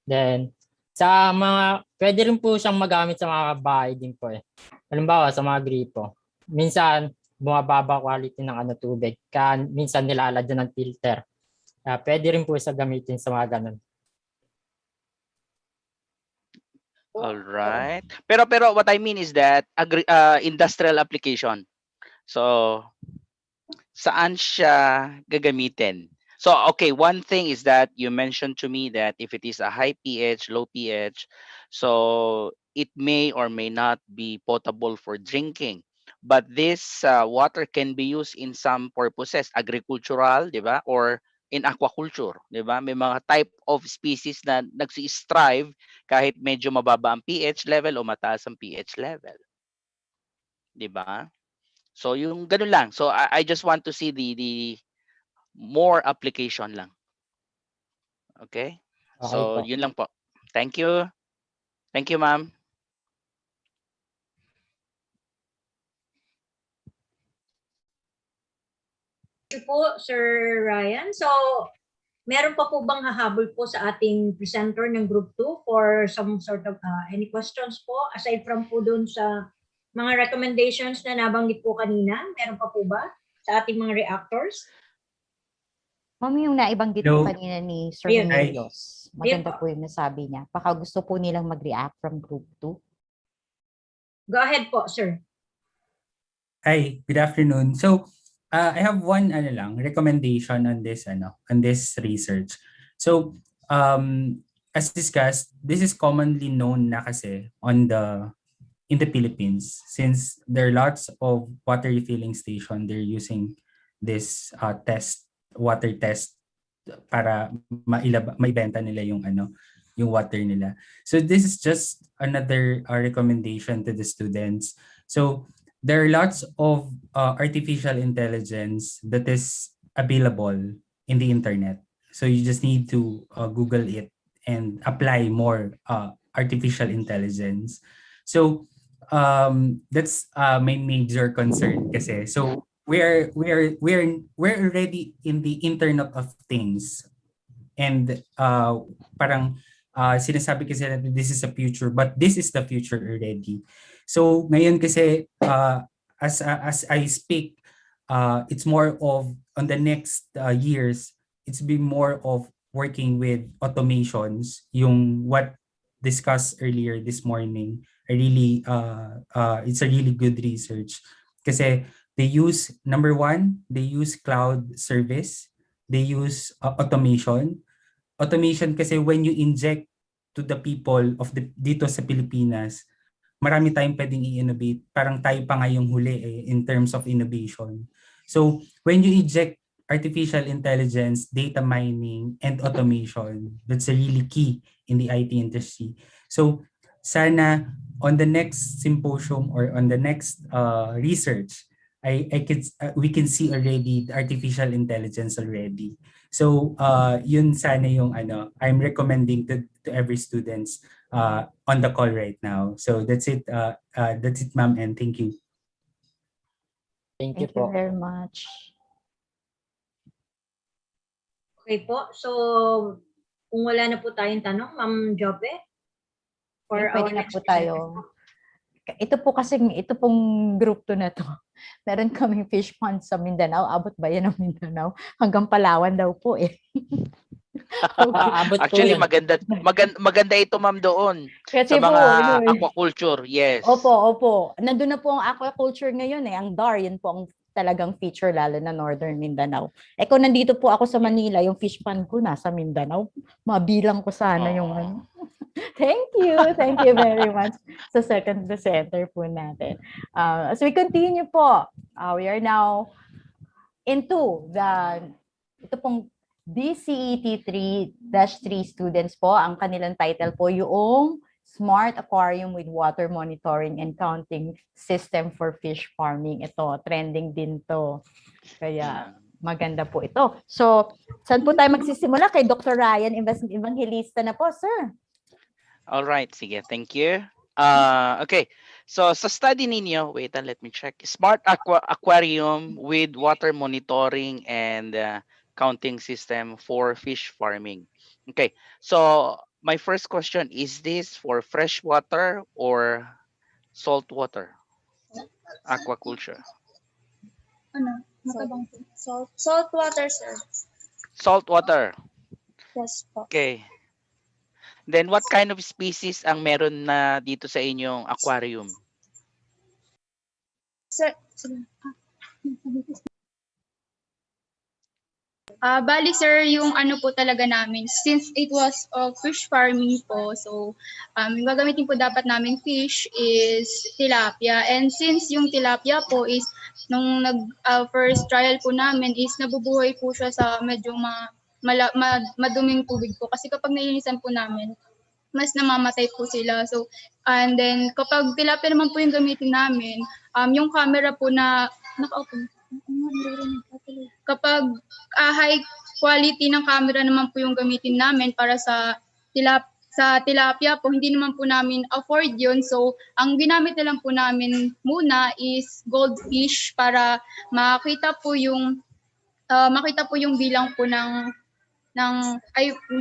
Then, sa mga, pwede rin po siyang magamit sa mga bahay din po eh. Halimbawa, sa mga gripo. Minsan, bumababa quality ng tubig. Minsan nilalagyan ng filter. Pwede rin po siya gamitin sa mga ganun. All right. Pero what I mean is that industrial application. So saan siya gagamitin? So okay, one thing is that you mentioned to me that if it is a high pH, low pH, so it may or may not be potable for drinking. But this water can be used in some purposes, agricultural, di ba? Or in aquaculture, di ba? May mga type of species na nagsi-strive kahit medyo mababa ang pH level o mataas ang pH level. Di ba? So yung ganun lang. So I just want to see the more application lang. Okay? So yun lang po. Thank you. Thank you, ma'am. Thank you po, Sir Ryan. So, meron pa po bang hahabol po sa ating presenter ng Group 2 for some sort of any questions po aside from po dun sa mga recommendations na nabanggit po kanina? Meron pa po ba sa ating mga reactors? Ma'am, yung naibanggit po kanina ni Sir Ayun. Remedios, maganda Ayun po yung nasabi niya. Baka gusto po nilang mag-react from Group 2. Go ahead po, sir. Hi, good afternoon. So, I have one recommendation on this research. So, as discussed, this is commonly known na kasi in the Philippines, since there are lots of water refilling station, they're using this water test para maibenta nila yung water nila. So this is just another recommendation to the students. So there are lots of artificial intelligence that is available in the internet. So you just need to Google it and apply more artificial intelligence. So that's my major concern kasi. So we're already in the Internet of Things, and parang sinasabi kasi natin this is a future, but this is the future already. So ngayon kasi as I speak, it's more of on the next years, it's been more of working with automations, yung what discussed earlier this morning. It's a really good research kasi they use, number one, they use cloud service, they use automation kasi when you inject to the people of dito sa Pilipinas, marami tayong pwedeng i-innovate. Parang tayo pa nga yung huli in terms of innovation. So when you inject artificial intelligence, data mining, and automation, that's a really key in the IT industry. So sana on the next symposium or on the next research, we can see already the artificial intelligence already. So yun sana yung I'm recommending to every students on the call right now. So that's it ma'am, and thank you. Thank you very much. Okay po. So, kung wala na po tayong tanong, Ma'am Jope, for our pwede na next po tayo ito pong group to na to. Meron kaming fish pond sa Mindanao. Abot ba yan ng Mindanao? Hanggang Palawan daw po eh. Aabot po Actually, yun. maganda ito, ma'am, doon sa Kasi po, mga ano eh. aquaculture. Yes. Opo. Nandun na po ang aquaculture ngayon eh. Ang DAR, yun po ang talagang feature lalo na Northern Mindanao. Kung nandito po ako sa Manila, yung fish pond ko nasa Mindanao, mabilang ko sana yung ano. Thank you very much sa second presenter po natin. As we continue po, we are now into ito pong DCET 3-3 students po. Ang kanilang title po yung Smart Aquarium with Water Monitoring and Counting System for Fish Farming. Ito, trending din to. Kaya maganda po ito. So, saan po tayo magsisimula? Kay Dr. Ryan, Evangelista na po, sir. All right, sige, thank you. Okay, so sa study ninyo, wait, let me check. Smart aquarium with water monitoring and counting system for fish farming. Okay, so my first question, is this for freshwater or saltwater aquaculture? Salt water, sir. Saltwater. Yes po. Okay. Then what kind of species ang meron na dito sa inyong aquarium? Sir, Bali sir, yung ano po talaga namin, since it was fish farming po, so yung gagamitin po dapat namin fish is tilapia. And since yung tilapia po is, nung first trial po namin is nabubuhay po siya sa medyo maduming tubig po. Kasi kapag nainisan po namin, mas namamatay po sila. So, and then kapag tilapia naman po yung gamitin namin, yung camera po na naka-open. Kapag high quality ng camera naman po yung gamitin namin para sa tilapia po, hindi naman po namin afford yun. So, ang ginamit na lang po namin muna is goldfish para makita po yung bilang po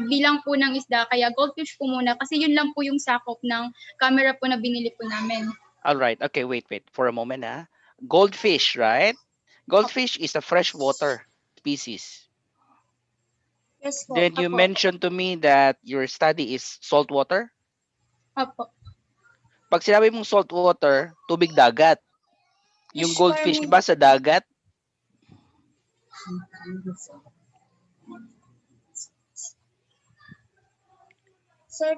bilang po ng isda. Kaya goldfish po muna kasi yun lang po yung sakop ng camera po na binili po namin. All right. Okay, wait for a moment. Goldfish, right? Goldfish is a freshwater species. yes po. Then you mentioned to me that your study is saltwater? Opo. Pag sinabi mong saltwater, tubig dagat. Yung goldfish ba sa dagat? Sir,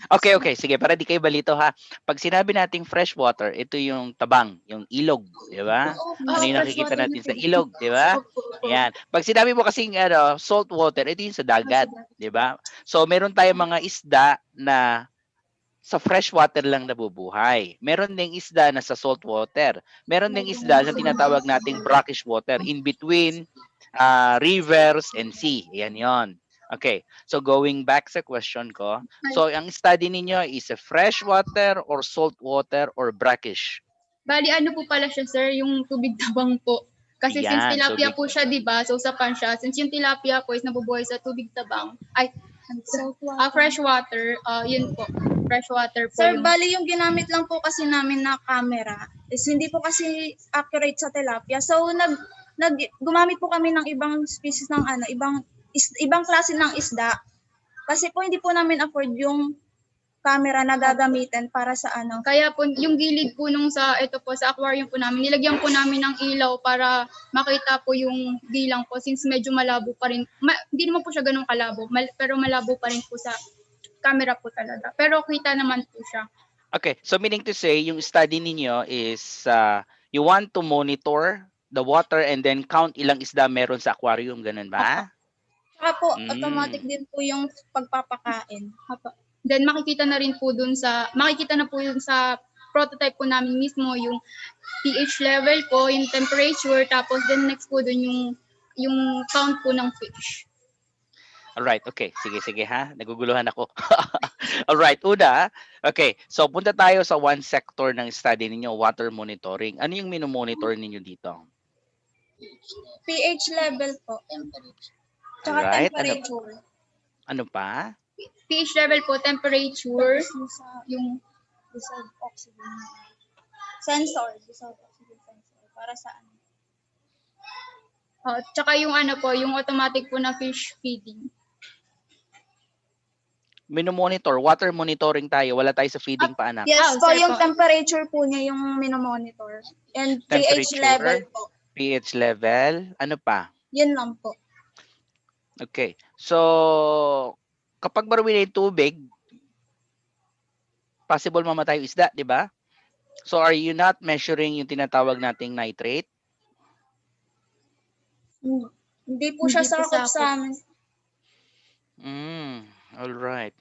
Okay. Sige, para di kayo balito ha. Pag sinabi nating freshwater, ito yung tabang, yung ilog, di ba? Ano yung nakikita natin sa ilog, di ba? Ayan. Pag sinabi mo kasing salt water, ito yung sa dagat, di ba? So, meron tayong mga isda na sa freshwater lang nabubuhay. Meron ding isda na sa salt water. Meron ding isda na tinatawag nating brackish water, in between rivers and sea. Ayan yon. Okay, so going back sa question ko, so ang study ninyo is a freshwater or saltwater or brackish? Bali, ano po pala siya, sir, yung tubig tabang po. Kasi since tilapia po siya, di ba? So, sa pan siya. Since yung tilapia po is nabubuhay sa tubig tabang, freshwater, yun po. Freshwater po. Sir, bali yung ginamit lang po kasi namin na camera is hindi po kasi accurate sa tilapia. So, gumamit po kami ng ibang species ng ibang klase ng isda. Kasi po hindi po namin afford yung camera na gagamitin para sa Kaya po yung gilid po sa aquarium po namin, nilagyan po namin ng ilaw para makita po yung bilang po since medyo malabo pa rin. Hindi naman po siya ganun kalabo, pero malabo pa rin po sa camera po talaga. Pero kita naman po siya. Okay, so meaning to say, yung study ninyo is you want to monitor the water and then count ilang isda meron sa aquarium, ganun ba? Saka po, automatic din po yung pagpapakain. Then makikita na po yun sa prototype po namin mismo yung pH level po, yung temperature, tapos then next po dun yung count po ng fish. Alright, okay. Sige ha. Naguguluhan ako. Alright, una. Okay, so punta tayo sa one sector ng study ninyo, water monitoring. Ano yung minomonitor ninyo dito? pH level po. Tsaka temperature. Ano pa? pH level po, temperature, yung dissolved oxygen. Sensor, dissolved oxygen sensor. Para saan? Tsaka yung ano po, yung automatic po na fish feeding. Minomonitor, water monitoring tayo. Wala tayo sa feeding pa, anak. Yes po, sir yung po. temperature po niya yung minomonitor. And pH level po. pH level, ano pa? Yun lang po. Okay. So, kapag marumi na yung tubig, possible mamatay yung isda, di ba? So, are you not measuring yung tinatawag nating nitrate? Hindi po siya sakop sa amin. All right.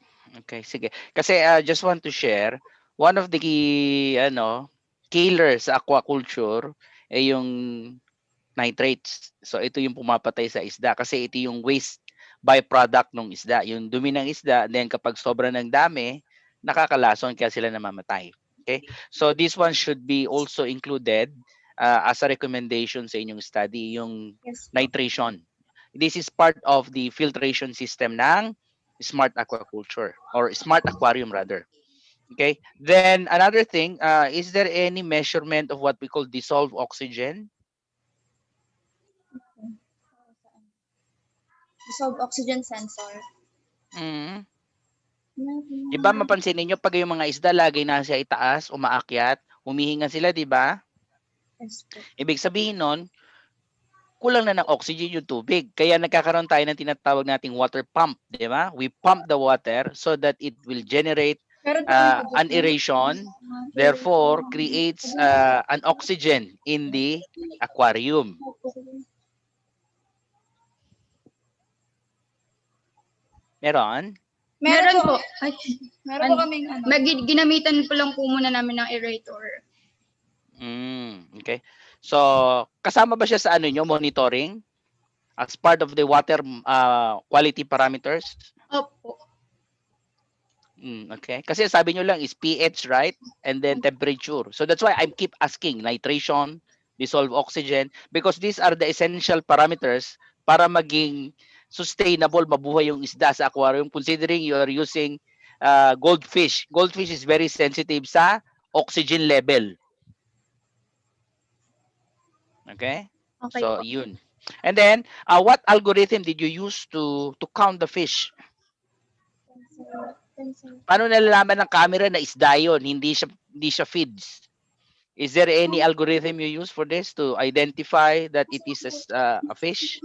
Okay, sige. Kasi just want to share, one of the key, killers sa aquaculture ay yung nitrates. So ito yung pumapatay sa isda kasi ito yung waste byproduct ng isda. Yung dumi ng isda, then kapag sobra ng dami, nakakalason kaya sila namamatay. Okay? So this one should be also included as a recommendation sa inyong study, yung nitration. This is part of the filtration system ng smart aquaculture or smart aquarium rather. Okay? Then another thing, is there any measurement of what we call dissolved oxygen? Dissolved oxygen sensor. Diba mapansin niyo pag yung mga isda lagi nasa itaas, umaakyat, humihinga sila, di ba? Yes po. Ibig sabihin nun, kulang na ng oxygen yung tubig. Kaya nagkakaroon tayo ng tinatawag nating water pump, di ba? We pump the water so that it will generate an aeration, therefore creates an oxygen in the aquarium. Meron? Meron po. Ay, Meron po kaming ano. Ginamitan po lang po muna namin ng aerator. Okay. So, kasama ba siya sa ano nyo, monitoring? As part of the water quality parameters? Opo. Okay. Kasi sabi nyo lang is pH, right? And then temperature. So that's why I keep asking nitration, dissolved oxygen, because these are the essential parameters para maging sustainable, mabuhay yung isda sa aquarium, considering you are using goldfish. Goldfish is very sensitive sa oxygen level. Okay? So, yun. And then, what algorithm did you use to count the fish? Paano nalalaman ng camera na isda yun, hindi siya feeds? Is there any algorithm you use for this to identify that it is a fish?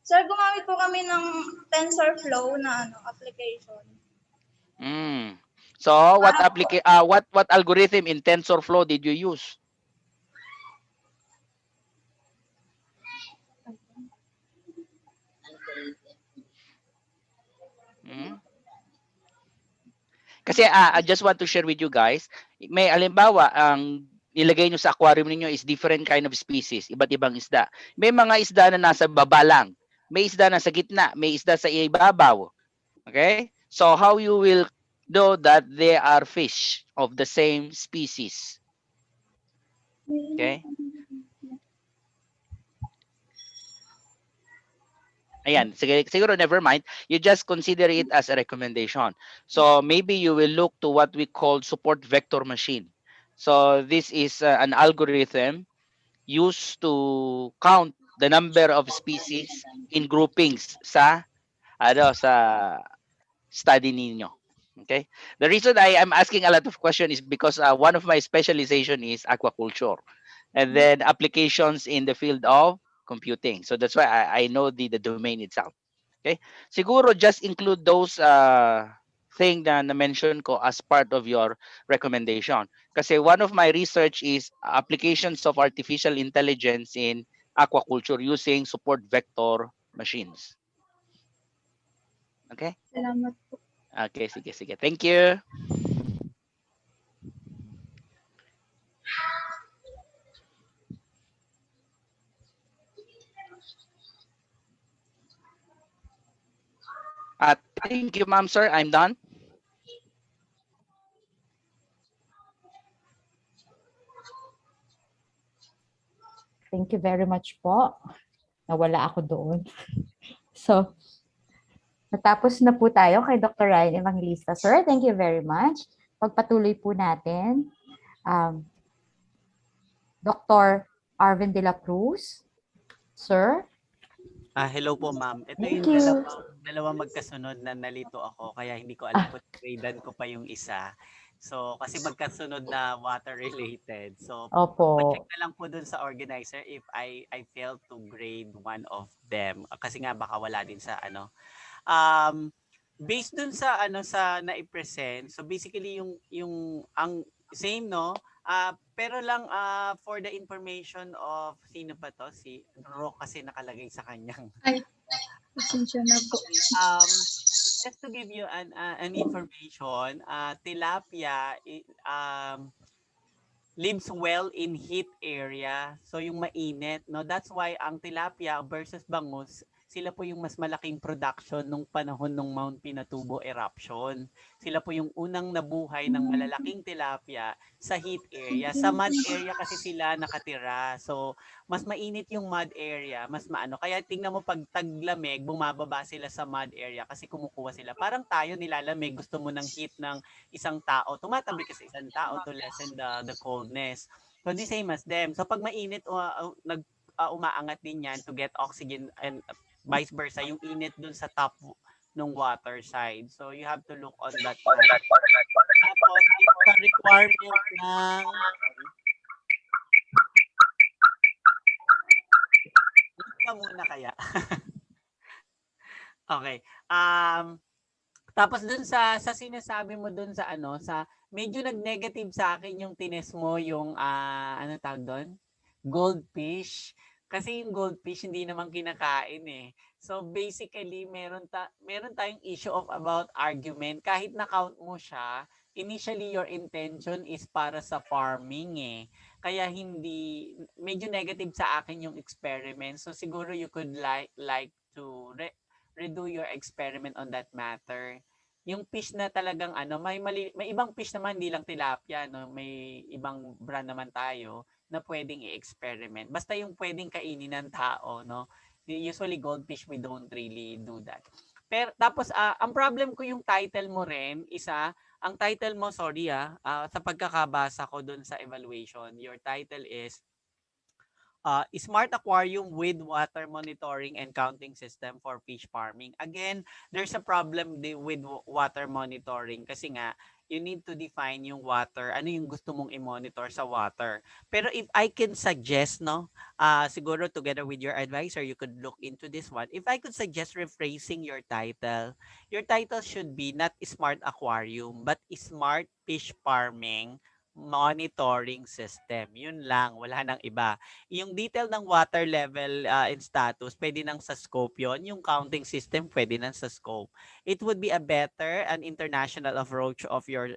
Sir, gumamit po kami ng TensorFlow na application. So, what algorithm in TensorFlow did you use? Kasi I just want to share with you guys, may alimbawa, ang nilagay nyo sa aquarium niyo is different kind of species, iba't ibang isda. May mga isda na nasa baba lang, may isda na sa gitna, may isda sa ibabaw. Okay? So how you will know that they are fish of the same species? Okay? Ayan, siguro never mind. You just consider it as a recommendation. So maybe you will look to what we call support vector machine. So this is an algorithm used to count the number of species in groupings sa study ninyo. Okay? The reason I am asking a lot of questions is because one of my specialization is aquaculture. And then applications in the field of computing. So that's why I know the domain itself. Okay? Siguro just include those thing na na-mention ko as part of your recommendation. Kasi one of my research is applications of artificial intelligence in aquaculture using support vector machines. Okay? Salamat po. Okay, sige. Thank you. Thank you, ma'am, sir. I'm done. Thank you very much po. Nawala ako doon. So, natapos na po tayo kay Dr. Ryan Evangelista. Sir, thank you very much. pagpatuloy po natin. Dr. Arvin de la Cruz. Sir? Hello po, ma'am. Ito Thank yung you. dalawang magkasunod na nalito ako, kaya hindi ko alam kung gradean ko pa yung isa. So, kasi magkasunod na water related. So, Opo. check na lang po dun sa organizer if I failed to grade one of them. Kasi nga baka wala din sa ano. Based dun sa ano sa na-present, so basically yung ang same, no? Pero lang for the information of sino pa to, si Ro kasi nakalagay sa kanyang. Ay, pasensya na po. Just to give you an information, tilapia lives well in heat area. So yung mainit, no? That's why ang tilapia versus bangus, sila po yung mas malaking production nung panahon ng Mount Pinatubo eruption. Sila po yung unang nabuhay ng malalaking tilapia sa heat area. Sa mud area kasi sila nakatira. So mas mainit yung mud area, mas maano. Kaya tingnan mo pag taglamig, bumababa sila sa mud area kasi kumukuha sila. Parang tayo nilalamig, gusto mo ng heat ng isang tao, tumatabi ka sa isang tao to lessen the coldness. So the same as them. So pag mainit, umaangat din yan to get oxygen and vice versa, yung init dun sa top ng water side. So you have to look on that one. Tapos, sa requirement ng ka muna kaya. Okay. Tapos dun sa sinasabi mo dun sa ano, sa medyo nag-negative sa akin yung tines mo yung ano tawag doon? Goldfish. Kasi yung goldfish hindi naman kinakain eh. So basically meron tayong issue of about argument kahit na-count mo siya, initially your intention is para sa farming eh. Kaya hindi medyo negative sa akin yung experiment. So siguro you could like to redo your experiment on that matter. Yung fish na talagang ano, may ibang fish naman, hindi lang tilapia, no? May ibang brand naman tayo na pwedeng i-experiment. Basta yung pwedeng kainin ng tao, no? Usually goldfish, we don't really do that. Pero tapos ang problem ko yung title mo rin, ang title mo, sorry sa pagkakabasa ko dun sa evaluation, your title is Smart Aquarium with Water Monitoring and Counting System for Fish Farming. Again, there's a problem with water monitoring kasi nga, you need to define yung water, ano yung gusto mong i-monitor sa water. Pero if I can suggest, no, siguro together with your advisor, you could look into this one. If I could suggest rephrasing your title should be not Smart Aquarium, but Smart Fish Farming Monitoring System. Yun lang, wala nang iba. Yung detail ng water level and status, pwede nang sa scope yon. Yung counting system, pwede nang sa scope. It would be a better and international approach of your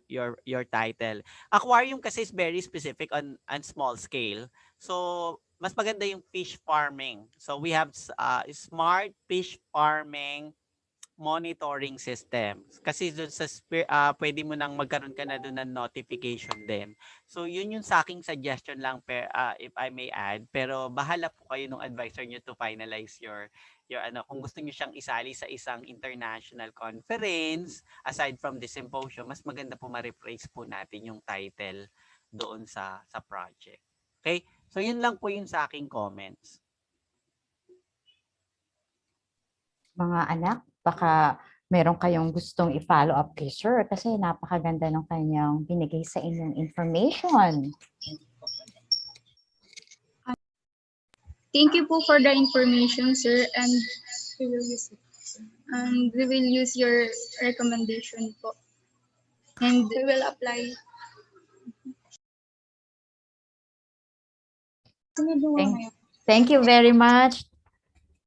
title. Aquarium kasi is very specific on small scale. So, mas maganda yung fish farming. So, we have smart fish farming monitoring system. Kasi doon sa pwede mo nang magkaroon ka na doon ng notification din. So yun yung sa aking suggestion lang if I may add, pero bahala po kayo ng advisor niyo to finalize your ano, kung gusto niyo siyang isali sa isang international conference aside from the symposium, mas maganda po ma-rephrase po natin yung title doon sa project. Okay? So yun lang po yung sa aking comments. Mga anak, baka meron kayong gustong i-follow up kay sir kasi napakaganda ng kanyang binigay sa inyong information. Thank you po for the information, sir, and we will use your recommendation po. And we will apply. Thank you very much,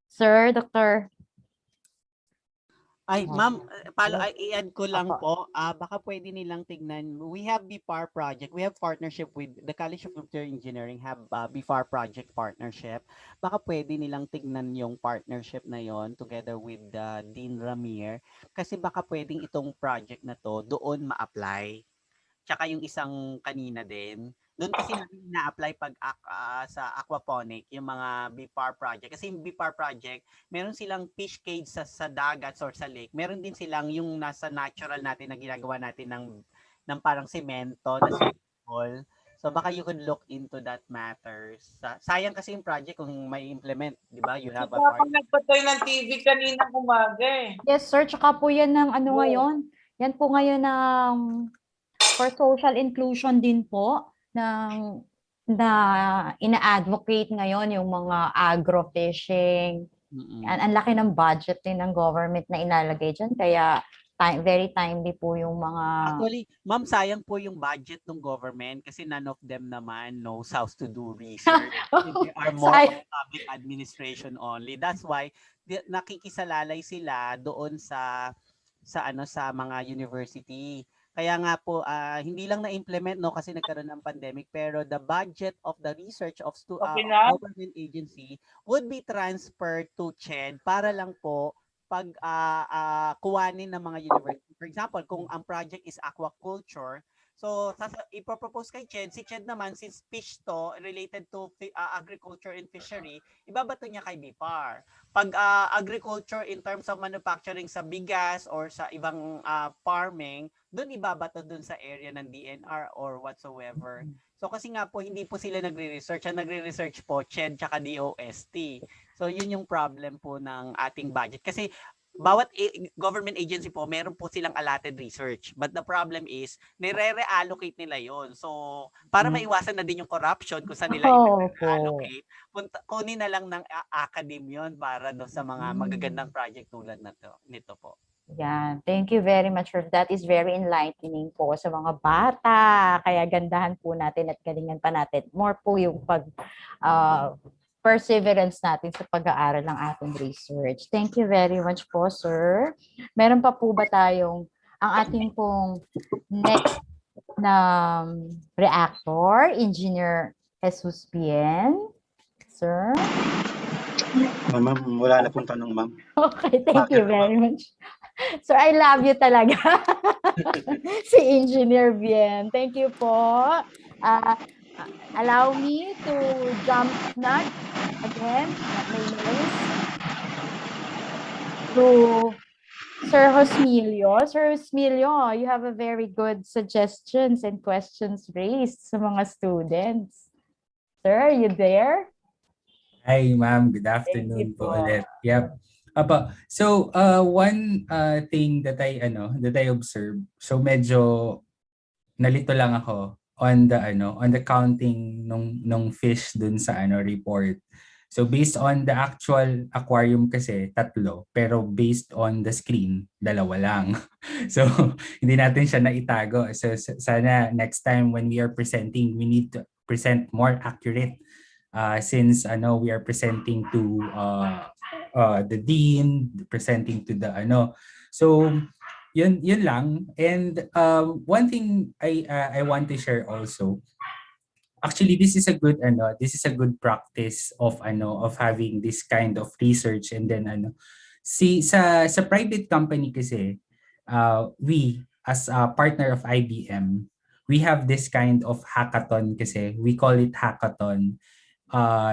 sir, Dr. Ay, ma'am, i-add ko lang po, baka pwede nilang tignan. We have BFAR project. We have partnership with the College of Computer Engineering have BFAR project partnership. Baka pwede nilang tignan yung partnership na yon together with Dean Ramir. Kasi baka pwedeng itong project na to doon ma-apply. Tsaka yung isang kanina din. Doon kasi namin na-apply pag sa aquaponic, yung mga BFAR project. Kasi yung BFAR project, meron silang fish cage sa dagat or sa lake. Meron din silang yung nasa natural natin na ginagawa natin ng ng parang semento na suitable. So baka you could look into that matters. Sayang kasi yung project kung may implement, di ba? You have a part. Nagpatay ng TV kanina umaga eh. Yes, sir. Tsaka po yan ng ano ngayon. Yan po ngayon ng for social inclusion din po ng na ina-advocate ngayon yung mga agro-fishing. Ang laki ng budget din ng government na ilalagay dyan. Kaya very timely po yung mga... Actually, ma'am, sayang po yung budget ng government kasi none of them naman knows how to do research. They are more on public administration only. That's why nakikisalalay sila doon sa mga university. Kaya nga po, hindi lang na-implement kasi nagkaroon ng pandemic, pero the budget of the research of government agency would be transferred to CHED para lang po pag kuwanin ng mga university. For example, kung ang project is aquaculture, so ipropose kay CHED, si CHED naman, since fish to, related to agriculture and fishery, ibabato niya kay BIPAR. Pag agriculture in terms of manufacturing sa bigas or sa ibang farming, doon ibabato doon sa area ng DNR or whatsoever. So kasi nga po, hindi po sila nagre-research. Ang nagre-research po, CHED tsaka DOST. So yun yung problem po ng ating budget. Kasi bawat government agency po, meron po silang allotted research. But the problem is, nire-reallocate nila yon. So, para maiwasan na din yung corruption kung saan nila i-allocate, kunin na lang ng academe yun para do sa mga magagandang project tulad nito po. Yan. Thank you very much for that. Is very enlightening po sa mga bata. Kaya gandahan po natin at galingan pa natin. More po yung perseverance natin sa pag-aaral ng ating research. Thank you very much po, sir. Meron pa po ba tayong ang ating pong next na reactor, Engineer Jesus Bien? Sir? Ma'am, wala na pong tanong, ma'am. Okay, thank you very much. Sir, I love you talaga. Si Engineer Bien. Thank you po. Allow me to jump nudge again, my nose, to Sir Josmilio. Sir Josmilio, you have a very good suggestions and questions raised sa mga students. Sir, are you there? Hi, ma'am. Good afternoon po ulit. Yep. So, one thing that I observed, so medyo nalito lang ako on the counting nung fish dun sa report. So based on the actual aquarium kasi 3, pero based on the screen 2 lang. So hindi natin siya naitago. So sana next time when we are presenting, we need to present more accurate since we are presenting to the dean, presenting to the So yun lang. And one thing I want to share also, actually this is a good practice of having this kind of research. And then sa private company kasi, we as a partner of IBM, we have this kind of hackathon kasi, we call it hackathon.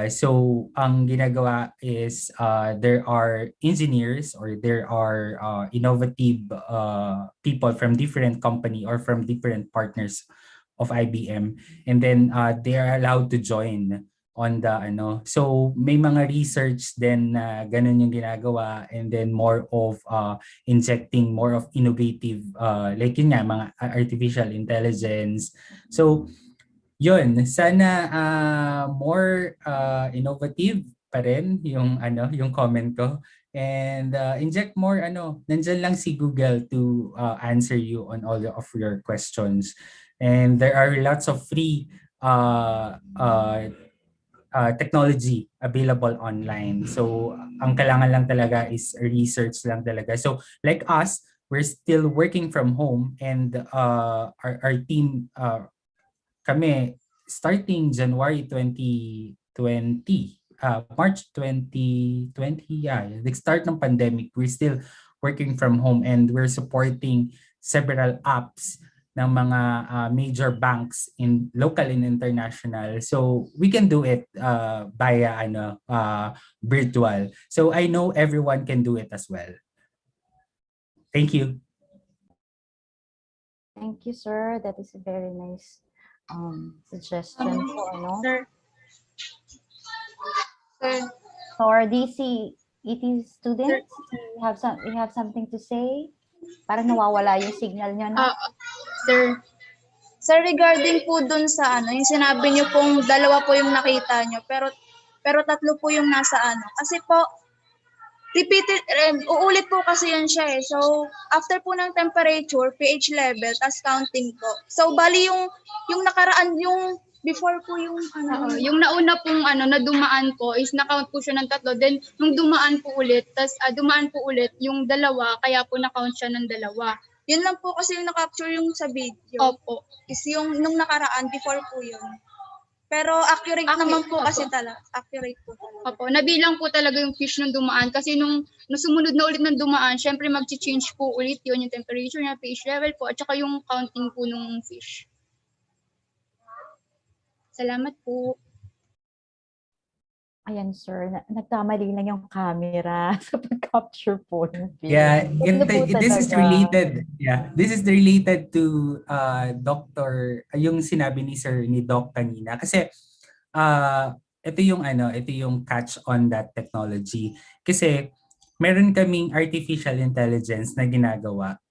So ang ginagawa is there are engineers or there are innovative people from different company or from different partners of IBM, and then they are allowed to join on the so may mga research then ganun yung ginagawa, and then more of injecting more of innovative like yun nga mga artificial intelligence. So yun, sana more innovative pa rin yung yung comment ko, and inject more nandiyan lang si Google to answer you on all of your questions, and there are lots of free technology available online. So ang kailangan lang talaga is research lang talaga. So like us, we're still working from home, and our team kami starting January 2020, March 2020, the start ng pandemic, we're still working from home, and we're supporting several apps ng mga major banks in local and international. So we can do it via virtual. So I know everyone can do it as well. Thank you. Thank you, sir. That is a very nice suggestion po, ano? Sir, sir, So our DCET students, we have something to say? Parang nawawala yung signal niyo, no? sir, sir, regarding po dun sa ano, yung sinabi niyo pong dalawa po yung nakita niyo, pero tatlo po yung nasa ano. Kasi po, uulit po kasi yan siya eh. So, after po ng temperature, pH level, tas counting po. So, bali yung nakaraan, yung before po yung ano. Oo, yung nauna pong ano, na dumaan po is na-count po siya ng tatlo. Then, nung dumaan po ulit, dumaan po ulit yung dalawa, kaya po na-count siya ng dalawa. Yun lang po kasi yung na-capture yung sa video. Opo. Is yung nung nakaraan, before po yun. Pero accurate naman po kasi talaga. Accurate po talaga. Opo, nabilang po talaga yung fish nung dumaan kasi nung sumunod na ulit ng dumaan, syempre mag-change po ulit yun, yung temperature niya, pH level po, at saka yung counting po nung fish. Salamat po. Ayan, sir. Nagkamali lang yung camera sa pag-capture po ng video. Yeah, Ano po this is talaga? related. Yeah, this is related to Dr. Yung sinabi ni Sir ni Doc kanina kasi ito yung ito yung catch on that technology. Kasi meron kaming artificial intelligence na ginagawa.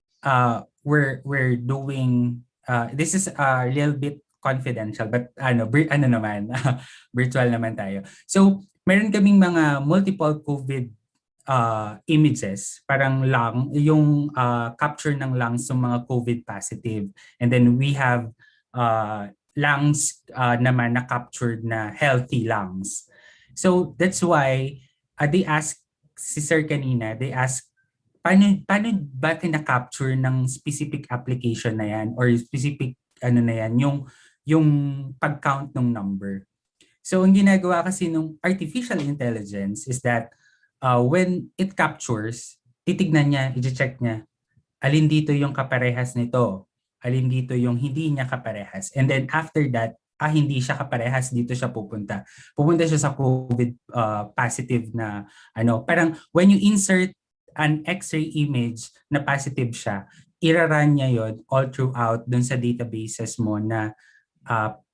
We're doing this is a little bit confidential but naman virtual naman tayo. So, meron kaming mga multiple COVID images, parang lung, yung capture ng lungs ng mga COVID positive. And then we have lungs naman na captured na healthy lungs. So that's why they ask si Sir kanina, they ask paano ba tina-capture ng specific application na yan or specific na yan, yung pag-count ng number. So ang ginagawa kasi ng artificial intelligence is that when it captures, titignan niya, i-check niya, alin dito yung kaparehas nito, alin dito yung hindi niya kaparehas. And then after that, hindi siya kaparehas, dito siya pupunta. Pupunta siya sa COVID positive na parang when you insert an X-ray image na positive siya, iraran niya yon all throughout dun sa databases mo na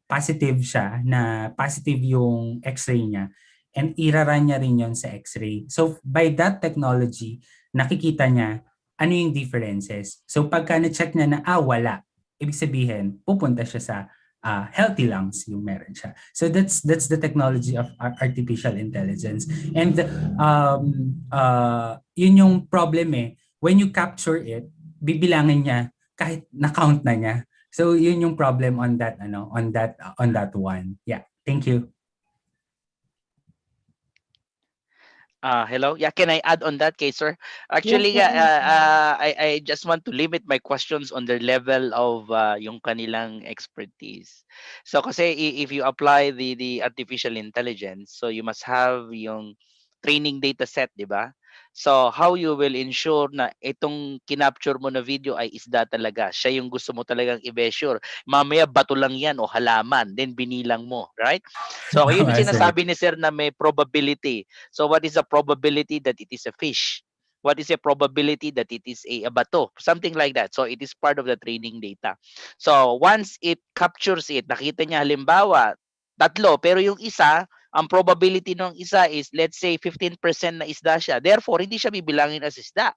positive siya, na positive yung X-ray niya, and iraran niya rin yon sa X-ray. So by that technology, nakikita niya ano yung differences. So pagka na-check niya na wala, ibig sabihin pupunta siya sa healthy lungs yung meron siya. So that's the technology of artificial intelligence. And yun yung problem when you capture it, bibilangin niya kahit na-count na niya. So yun yung problem on that on that one. Yeah, thank you. Hello. Yeah, can I add on that case, sir? Actually, Yes, I just want to limit my questions on the level of yung kanilang expertise. So kasi if you apply the artificial intelligence, so you must have yung training data set, di ba? So how you will ensure na itong kinapture mo na video ay isda talaga. Siya yung gusto mo talagang i-measure. Mamaya bato lang yan o halaman, then binilang mo, right? So yun yung sinasabi ni sir na may probability. So what is the probability that it is a fish? What is the probability that it is a bato? Something like that. So it is part of the training data. So once it captures it, nakita niya halimbawa, tatlo, pero yung isa, ang probability ng isa is let's say 15% na isda siya. Therefore, hindi siya bibilangin as isda.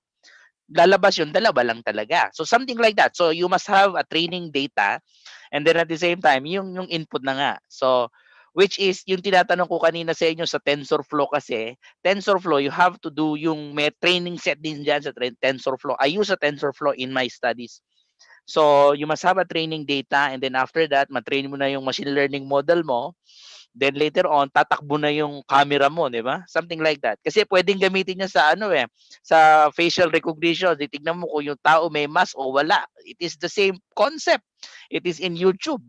Lalabas yun, dalawa lang talaga. So something like that. So you must have a training data and then at the same time, yung input na nga. So which is yung tinatanong ko kanina sa inyo sa TensorFlow kasi, TensorFlow, you have to do yung may training set din dyan sa TensorFlow. I use a TensorFlow in my studies. So you must have a training data and then after that, matrain mo na yung machine learning model mo. Then later on, tatakbo na yung camera mo, di ba? Something like that. Kasi pwedeng gamitin niya sa sa facial recognition. Titignan mo kung yung tao may mask o wala. It is the same concept. It is in YouTube.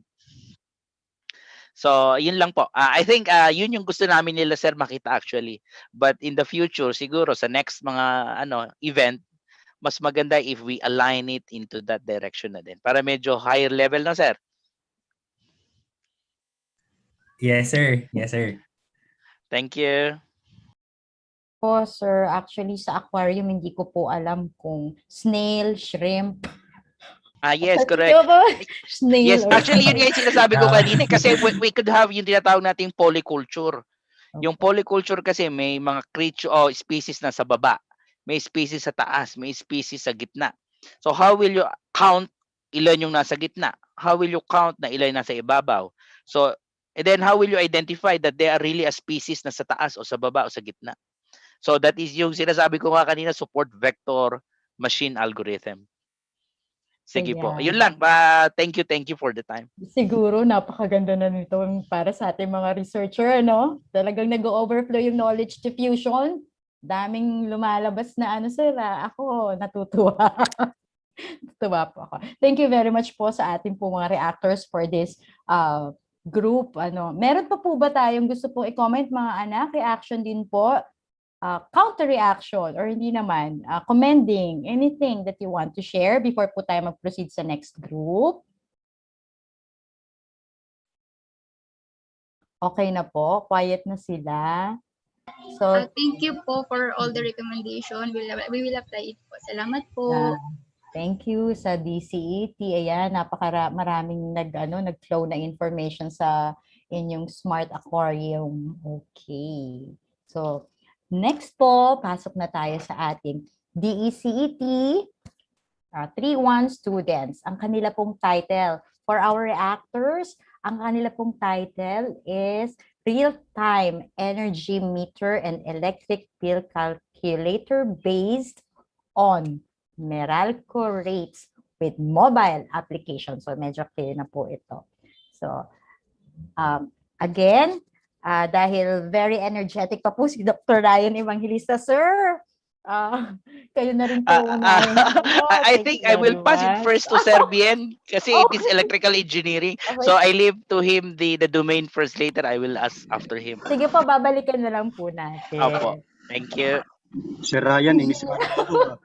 So, yun lang po. I think yun yung gusto namin nila sir makita actually. But in the future, siguro sa next mga event, mas maganda if we align it into that direction na din. Para medyo higher level na sir. Yes, sir. Yes, sir. Thank you. Po, sir. Actually, sa aquarium, hindi ko po alam kung snail, shrimp, Yes, Ito correct. ba? Snail Yes, or actually yun nga yung sinasabi ko Ah. kanina kasi we could have yung tinatawag nating polyculture. Yung Okay. polyculture kasi may mga creature o species na sa baba, may species sa taas, may species sa gitna. So how will you count ilan yung nasa gitna? How will you count na ilan nasa ibabaw? So and then how will you identify that they are really a species na sa taas o sa baba o sa gitna? So that is yung sinasabi ko nga kanina, support vector machine algorithm. Sige po. Ayan. Yun lang. Thank you for the time. Siguro napakaganda na nito para sa ating mga researcher, no? Talagang nag-overflow yung knowledge diffusion. Daming lumalabas na sila. Ako, natutuwa. Natutuwa po ako. Thank you very much po sa ating po mga reactors for this group. Meron pa po ba tayong gusto po i-comment mga anak? Reaction din po. Counter reaction or hindi naman, commending, anything that you want to share before po tayo mag-proceed sa next group? Okay na po, quiet na sila. So, Thank you po for all the recommendation. We will apply it po. Salamat po. thank you sa DCET. Ayan, maraming nag-flow na information sa inyong Smart Aquarium. Okay. So, next po, pasok na tayo sa ating DECET 3-1 students. Ang kanila pong title for our reactors, ang kanila pong title is Real-Time Energy Meter and Electric Bill Calculator based on Meralco rates with mobile application. So medyo clear na po ito. So again, dahil very energetic pa po si Dr. Ryan Evangelista, sir. Kayo na rin po unahin. I think I will pass it first to Sir Bien kasi it is electrical engineering. Okay. So I leave to him the domain first. Later I will ask after him. Sige po, babalikan na lang po natin. Opo. Thank you. Sir Ryan, inis ka na ako.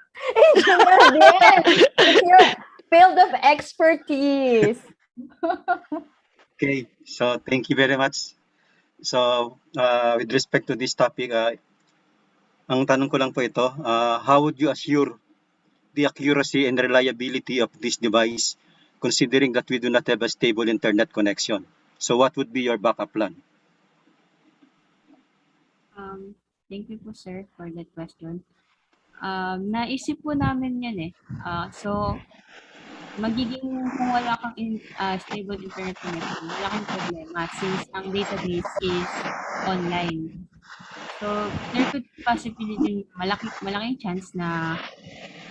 Engineer Bien! It's your field of expertise. Okay, so thank you very much. So, with respect to this topic, ang tanong ko lang po ito, how would you assure the accuracy and reliability of this device considering that we do not have a stable internet connection? So what would be your backup plan? Thank you po, sir, for that question. Naisip po namin yan eh. So, kung wala kang stable internet connection, wala kang problema since ang database is online. So, there could possibility, malaking chance na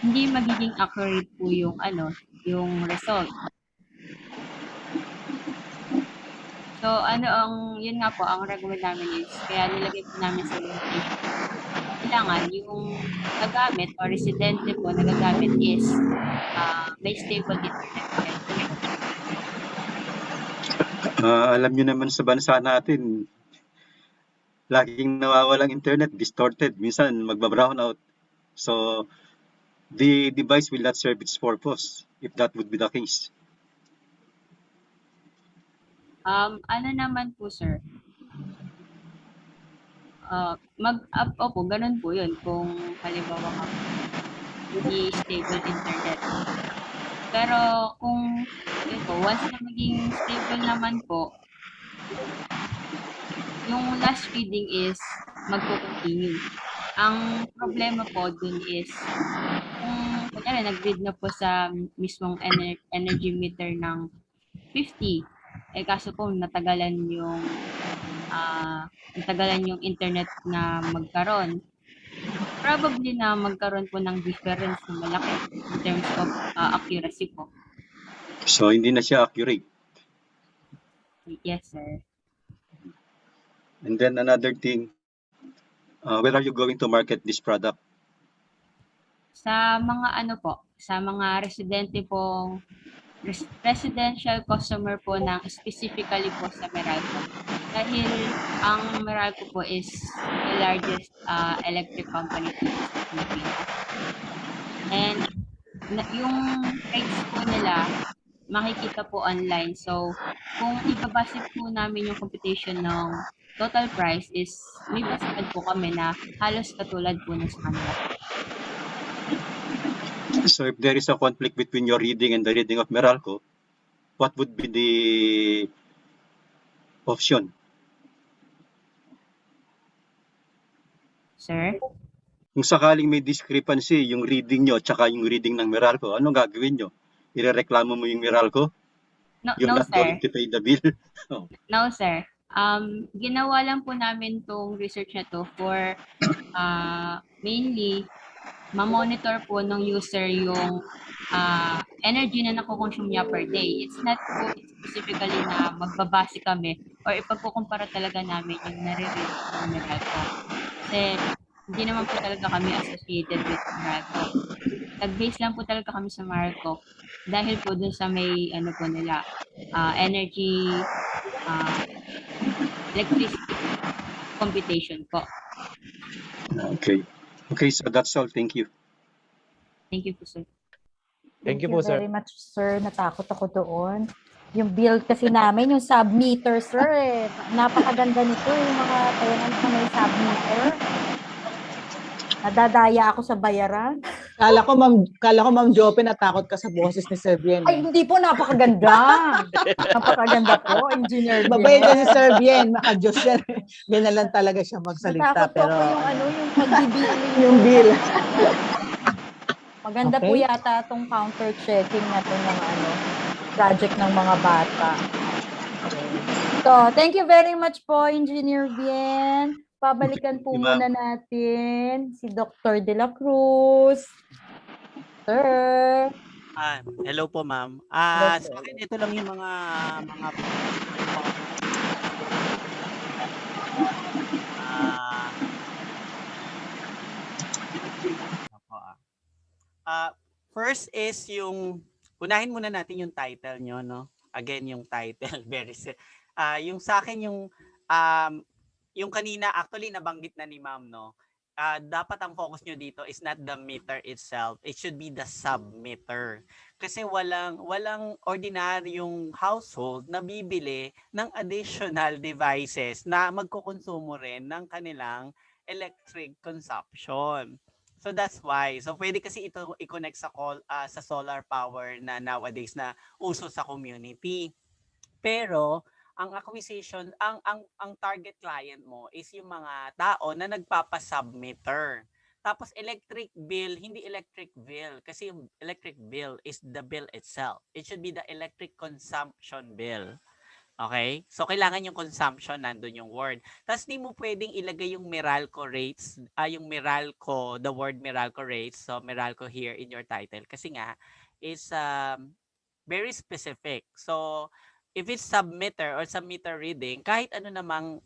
hindi magiging accurate po yung result. So, yun nga po, ang recommend namin is, kaya nilagay po namin sa limitation. Kailangan yung nagamit o residente po nagagamit is may stable internet connection. Alam niyo naman sa bansa natin, laging nawawalang internet, distorted, minsan magba-brown out. So, the device will not serve its purpose if that would be the case. Naman po, sir? Opo, ganun po yun. Kung halimbawa nga, hindi stable internet. Pero kung yun po, once na maging stable naman po, yung last reading is magpo-continue. Ang problema po dun is, kung kunyari nag-read na po sa mismong energy meter ng 50, kaso po natagalan yung internet na magkaroon, probably na magkaroon po ng difference na malaki in terms of accuracy po. So, hindi na siya accurate. Yes, sir. And then another thing, where are you going to market this product? Sa mga sa mga residential customer po ng specifically po sa Meralco. Dahil ang Meralco po is the largest electric company po sa Pilipinas. And yung rates po nila, makikita po online. So, kung ibabase po namin yung computation ng total price is may basehan po kami na halos katulad po ng sa kanila. So if there is a conflict between your reading and the reading of Meralco, what would be the option? Sir? Kung sakaling may discrepancy yung reading nyo tsaka yung reading ng Meralco, ano gagawin nyo? Irereklamo mo yung Meralco? No, You're no not sir. going to pay the bill? Oh. No, sir. Ginawa lang po namin tong research na to for mainly ma-monitor po ng user yung energy na nakukonsume niya per day. It's not po specifically na magbabase kami or ipagkukumpara talaga namin yung nare-read ng Meralco. Kasi hindi naman po talaga kami associated with Meralco. Nag-base lang po talaga kami sa Meralco dahil po dun sa may ano po nila energy electricity computation po. Okay. Okay, so that's all. Thank you. Thank you po, sir. Thank you you po, sir. very much, sir. Natakot ako doon. Yung build kasi namin, yung sub-meter, sir, eh. Napakaganda nito, yung mga tayangan na may sub-meter. Nadadaya ako sa bayaran. Kala ko, Ma'am Jope, natakot ka sa boses ni Sir Bien. Ay, hindi po, napakaganda. Napakaganda po, Engineer Bien. Mabait na si Sir Bien, maka-Diyos yan. Ginalan talaga siya magsalita. Natakot po ako yung yung pag-billing. Yung bill. Maganda po yata itong counter-checking na to ng project ng mga bata. So, thank you very much po, Engineer Bien. Pabalikan po muna natin si Dr. De La Cruz. Sir. Hello po, ma'am. Sa akin, ito lang yung mga first is yung unahin muna natin yung title nyo, no? Again, yung title yung sa akin yung kanina actually nabanggit na ni ma'am, no? Dapat ang focus nyo dito is not the meter itself. It should be the sub-meter. Kasi walang ordinaryong household na bibili ng additional devices na magkukonsumo rin ng kanilang electric consumption. So that's why. So pwede kasi ito i-connect sa solar power na nowadays na uso sa community. Pero ang acquisition, ang target client mo is yung mga tao na nagpapa-submeter. Tapos electric bill, hindi electric bill kasi yung electric bill is the bill itself. It should be the electric consumption bill. Okay? So kailangan yung consumption, nandun yung word. Tapos di mo pwedeng ilagay yung Meralco rates, yung Meralco, the word Meralco rates, so Meralco here in your title kasi nga is very specific. So if it's submeter or submeter reading, kahit ano namang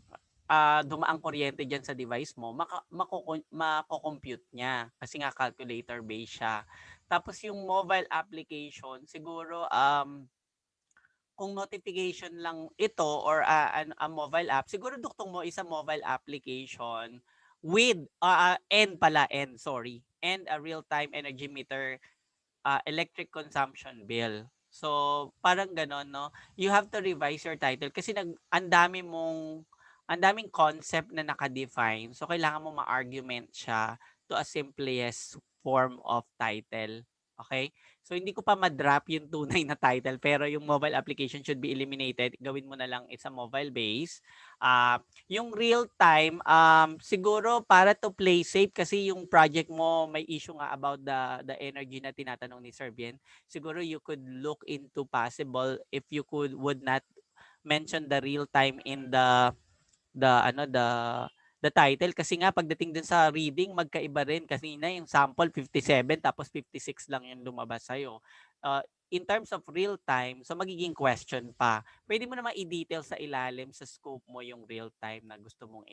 dumaang kuryente dyan sa device mo, mako-compute niya kasi nga calculator based siya. Tapos yung mobile application, siguro kung notification lang ito or a mobile app, siguro duktong mo is a mobile application with and a real-time energy meter electric consumption bill. So, parang ganon, no? You have to revise your title kasi ang daming concept na naka-define. So, kailangan mo ma-argument siya to a simplest form of title. Okay? So, hindi ko pa ma-drop yung tunay na title pero yung mobile application should be eliminated. Gawin mo na lang it's a mobile base. Yung real time, siguro para to play safe kasi yung project mo may issue nga about the energy na tinatanong ni Sir Bien. Siguro you could look into possible if you would not mention the real time in the title kasi nga pagdating din sa reading magkaiba rin kasi na yung sample 57 tapos 56 lang yung lumabas sa'yo. In terms of real time, so magiging question pa. Pwede mo naman i-detail sa ilalim sa scope mo yung real time na gusto mong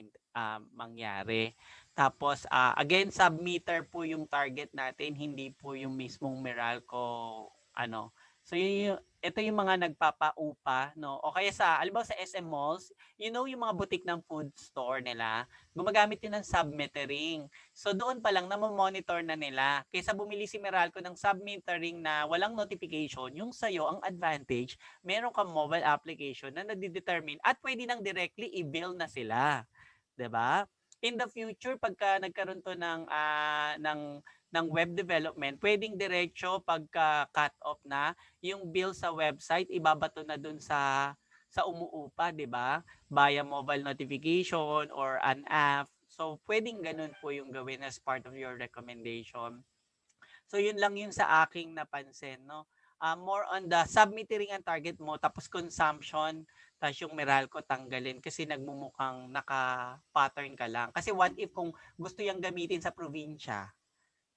mangyari. Tapos again, submeter po yung target natin, hindi po yung mismong Meralco So ito yung mga nagpapaupa, no? O kaya halimbawa sa SM malls, yung mga butik ng food store nila, gumagamit din ng submetering. So doon pa lang monitor na nila. Kaysa bumili si Meralco ng submetering na walang notification, yung sa'yo, ang advantage, meron kang mobile application na nadidetermine at pwede nang directly i-bill na sila. 'Di ba? In the future, pagka nagkaroon to ng ng web development, pwedeng diretso pagka cut off na yung bill sa website, ibabato na dun sa umuupa, di ba? Via mobile notification or an app. So, pwedeng ganun po yung gawin as part of your recommendation. So, yun lang yung sa aking napansin, no? More on the submetering ang target mo, tapos consumption, tapos yung Meralco tanggalin kasi nagmumukhang naka-pattern ka lang. Kasi what if kung gusto yung gamitin sa probinsya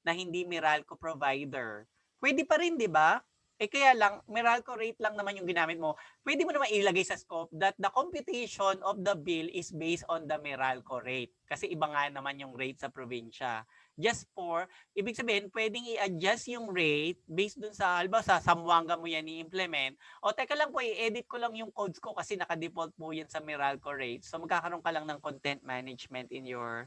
na hindi Meralco provider, pwede pa rin, di ba? Kaya lang, Meralco rate lang naman yung ginamit mo. Pwede mo naman ilagay sa scope that the computation of the bill is based on the Meralco rate. Kasi iba nga naman yung rate sa probinsya. Just for, ibig sabihin, pwedeng i-adjust yung rate based dun sa, halimbawa sa Zamboanga mo yan i-implement. O teka lang po, i-edit ko lang yung codes ko kasi naka-default po yan sa Meralco rate. So magkakaroon ka lang ng content management in your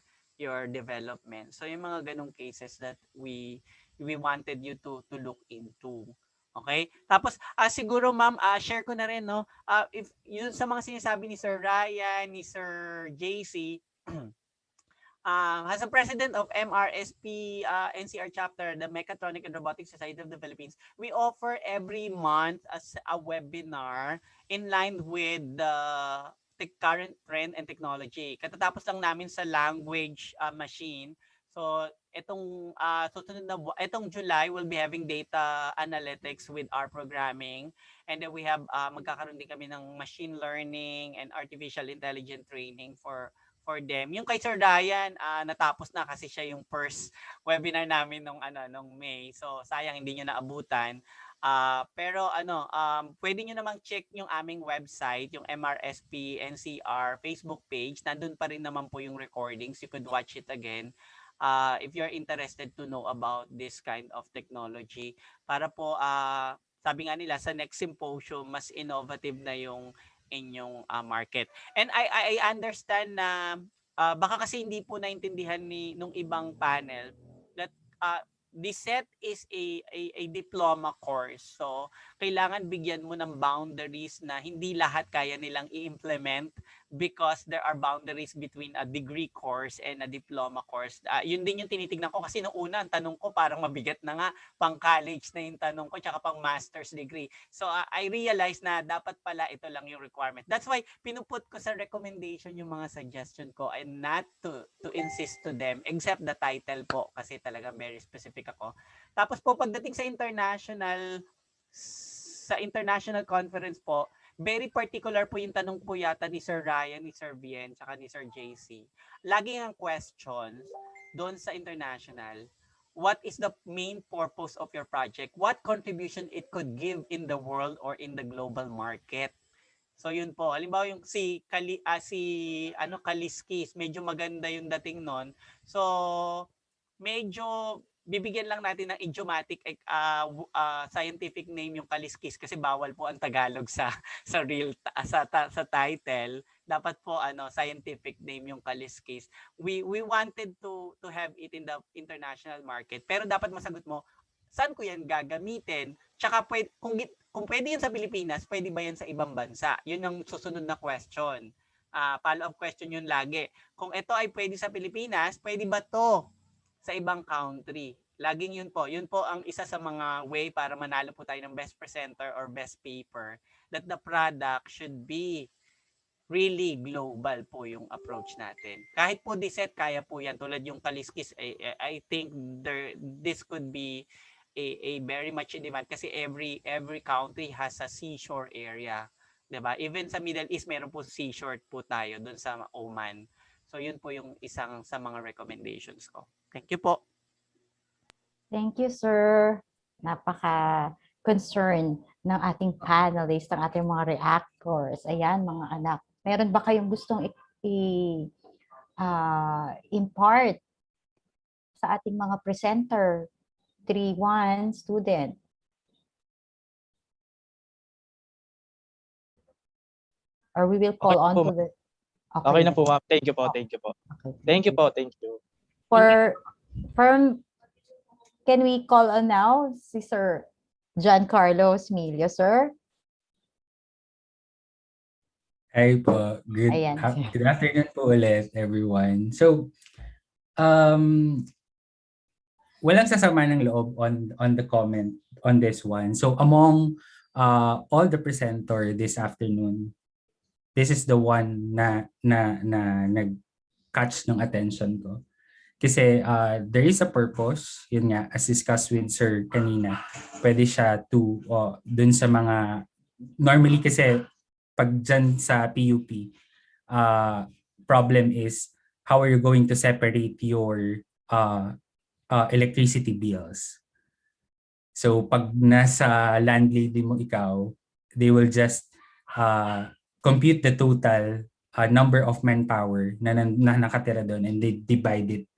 development. So yung mga ganong cases that we wanted you to look into. Okay? Tapos siguro ma'am, share ko na rin, no. If yun sa mga sinasabi ni Sir Ryan, ni Sir JC, as a president of MRSP NCR chapter, the Mechatronic and Robotics Society of the Philippines, we offer every month as a webinar in line with the current trend and technology. Katatapos lang namin sa language machine. So, itong susunod na itong July, we'll be having data analytics with our programming. And then we have magkakaroon din kami ng machine learning and artificial intelligence training for them. Yung kay Sir Ryan, natapos na kasi siya yung first webinar namin nung May. So, sayang hindi niyo naabutan. Pero pwede nyo namang check yung aming website, yung MRSP NCR Facebook page. Nandun pa rin naman po yung recordings. You could watch it again. If you're interested to know about this kind of technology, para po sabi nga nila sa next symposium mas innovative na yung inyong market. And I understand na baka kasi hindi po naintindihan nung ibang panel that this set is a diploma course. So, kailangan bigyan mo ng boundaries na hindi lahat kaya nilang i-implement because there are boundaries between a degree course and a diploma course. Yun din yung tinitignan ko kasi noong una, ang tanong ko parang mabigat na nga, pang college na yung tanong ko, tsaka pang master's degree. So, I realized na dapat pala ito lang yung requirement. That's why pinuput ko sa recommendation yung mga suggestion ko and not to insist to them except the title po kasi talaga very specific ako. Tapos po pagdating sa international conference po, very particular po yung tanong po yata ni Sir Ryan, ni Sir Bien, tsaka ni Sir JC. Lagi ang questions doon sa international, what is the main purpose of your project? What contribution it could give in the world or in the global market? So yun po. Halimbawa yung Kaliskis, medyo maganda yung dating nun. So medyo bibigyan lang natin ng idiomatic scientific name yung Kaliskis kasi bawal po ang Tagalog sa title. Dapat po scientific name yung Kaliskis. We wanted to have it in the international market. Pero dapat masagot mo, saan ko yan gagamitin? Tsaka kung pwede yan sa Pilipinas, pwede ba yan sa ibang bansa? Yun ang susunod na question. Follow-up question yun lagi. Kung ito ay pwede sa Pilipinas, pwede ba to sa ibang country? Laging yun po. Yun po ang isa sa mga way para manalo po tayo ng best presenter or best paper, that the product should be really global po yung approach natin. Kahit po DSET, kaya po yan. Tulad yung Kaliskis, I think this could be a very much in demand kasi every country has a seashore area, 'di ba? Even sa Middle East meron po seashore po tayo doon sa Oman. So yun po yung isang sa mga recommendations ko. Thank you po. Thank you, sir. Napaka-concern ng ating panelists, ng ating mga reactors. Ayan, mga anak. Meron ba kayong gustong impart sa ating mga presenter? 3-1 student. Or we will call on to the... Okay na po, ma'am. Thank you po. Thank you po. Thank you po. Thank you. Can we call on now si Sir Giancarlo Smilio, sir? Hi po. Good afternoon po ulit, everyone. So, walang sasama ng loob on the comment on this one. So among all the presenter this afternoon, this is the one na nag-catch ng attention ko. Kasi there is a purpose, yun nga, as discussed with Sir kanina, pwede siya to, dun sa mga, normally kasi pag dyan sa PUP, problem is how are you going to separate your electricity bills. So pag nasa landlady mo ikaw, they will just compute the total number of manpower na nakatira doon and they divide it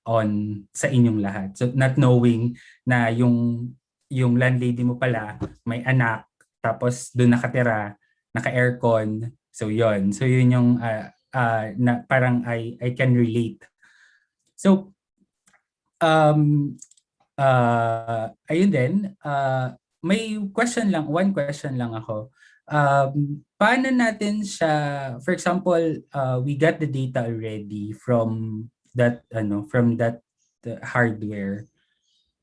on sa inyong lahat. So not knowing na yung landlady mo pala may anak tapos doon nakatira, naka-aircon. So yun. So yun yung na parang I can relate. So ayun din, may one question lang ako. Paano natin siya, for example, we got the data already from that hardware.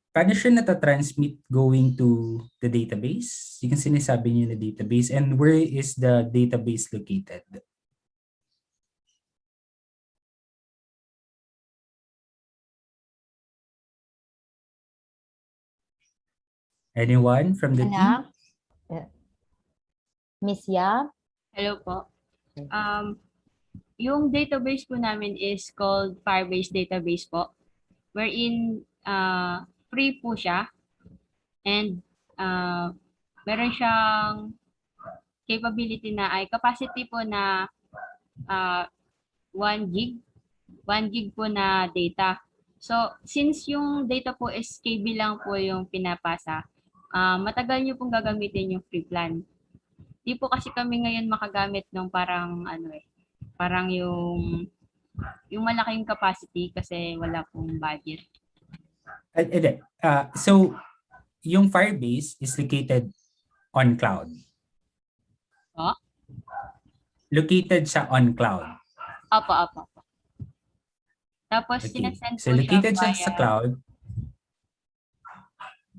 Paano siya nata-transmit going to the database? Yung sinasabi niyo na database, and where is the database located? Anyone from the team? Miss Yap? Hello po. Yung database po namin is called Firebase database po, wherein free po siya and meron siyang capability na ay capacity po na 1 gig po na data. So since yung data po is KB lang po yung pinapasa, matagal nyo pong gagamitin yung free plan. Di po kasi kami ngayon makagamit ng parang parang yung malaking capacity kasi wala pong budget. So yung Firebase is located on cloud. Oh? Located siya on cloud. Apo. Tapos Okay. sinasend So po located siya siya sa cloud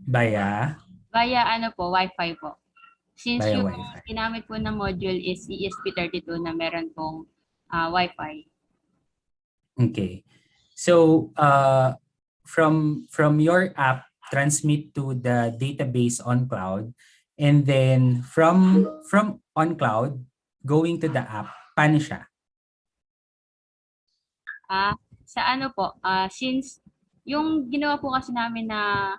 via Wi-Fi po. Since via yung Wi-Fi. ginamit po na module is ESP32 na meron pong Wi-Fi. Okay. So from your app transmit to the database on cloud, and then from on cloud going to the app, paano siya? Sa since yung ginawa po kasi namin na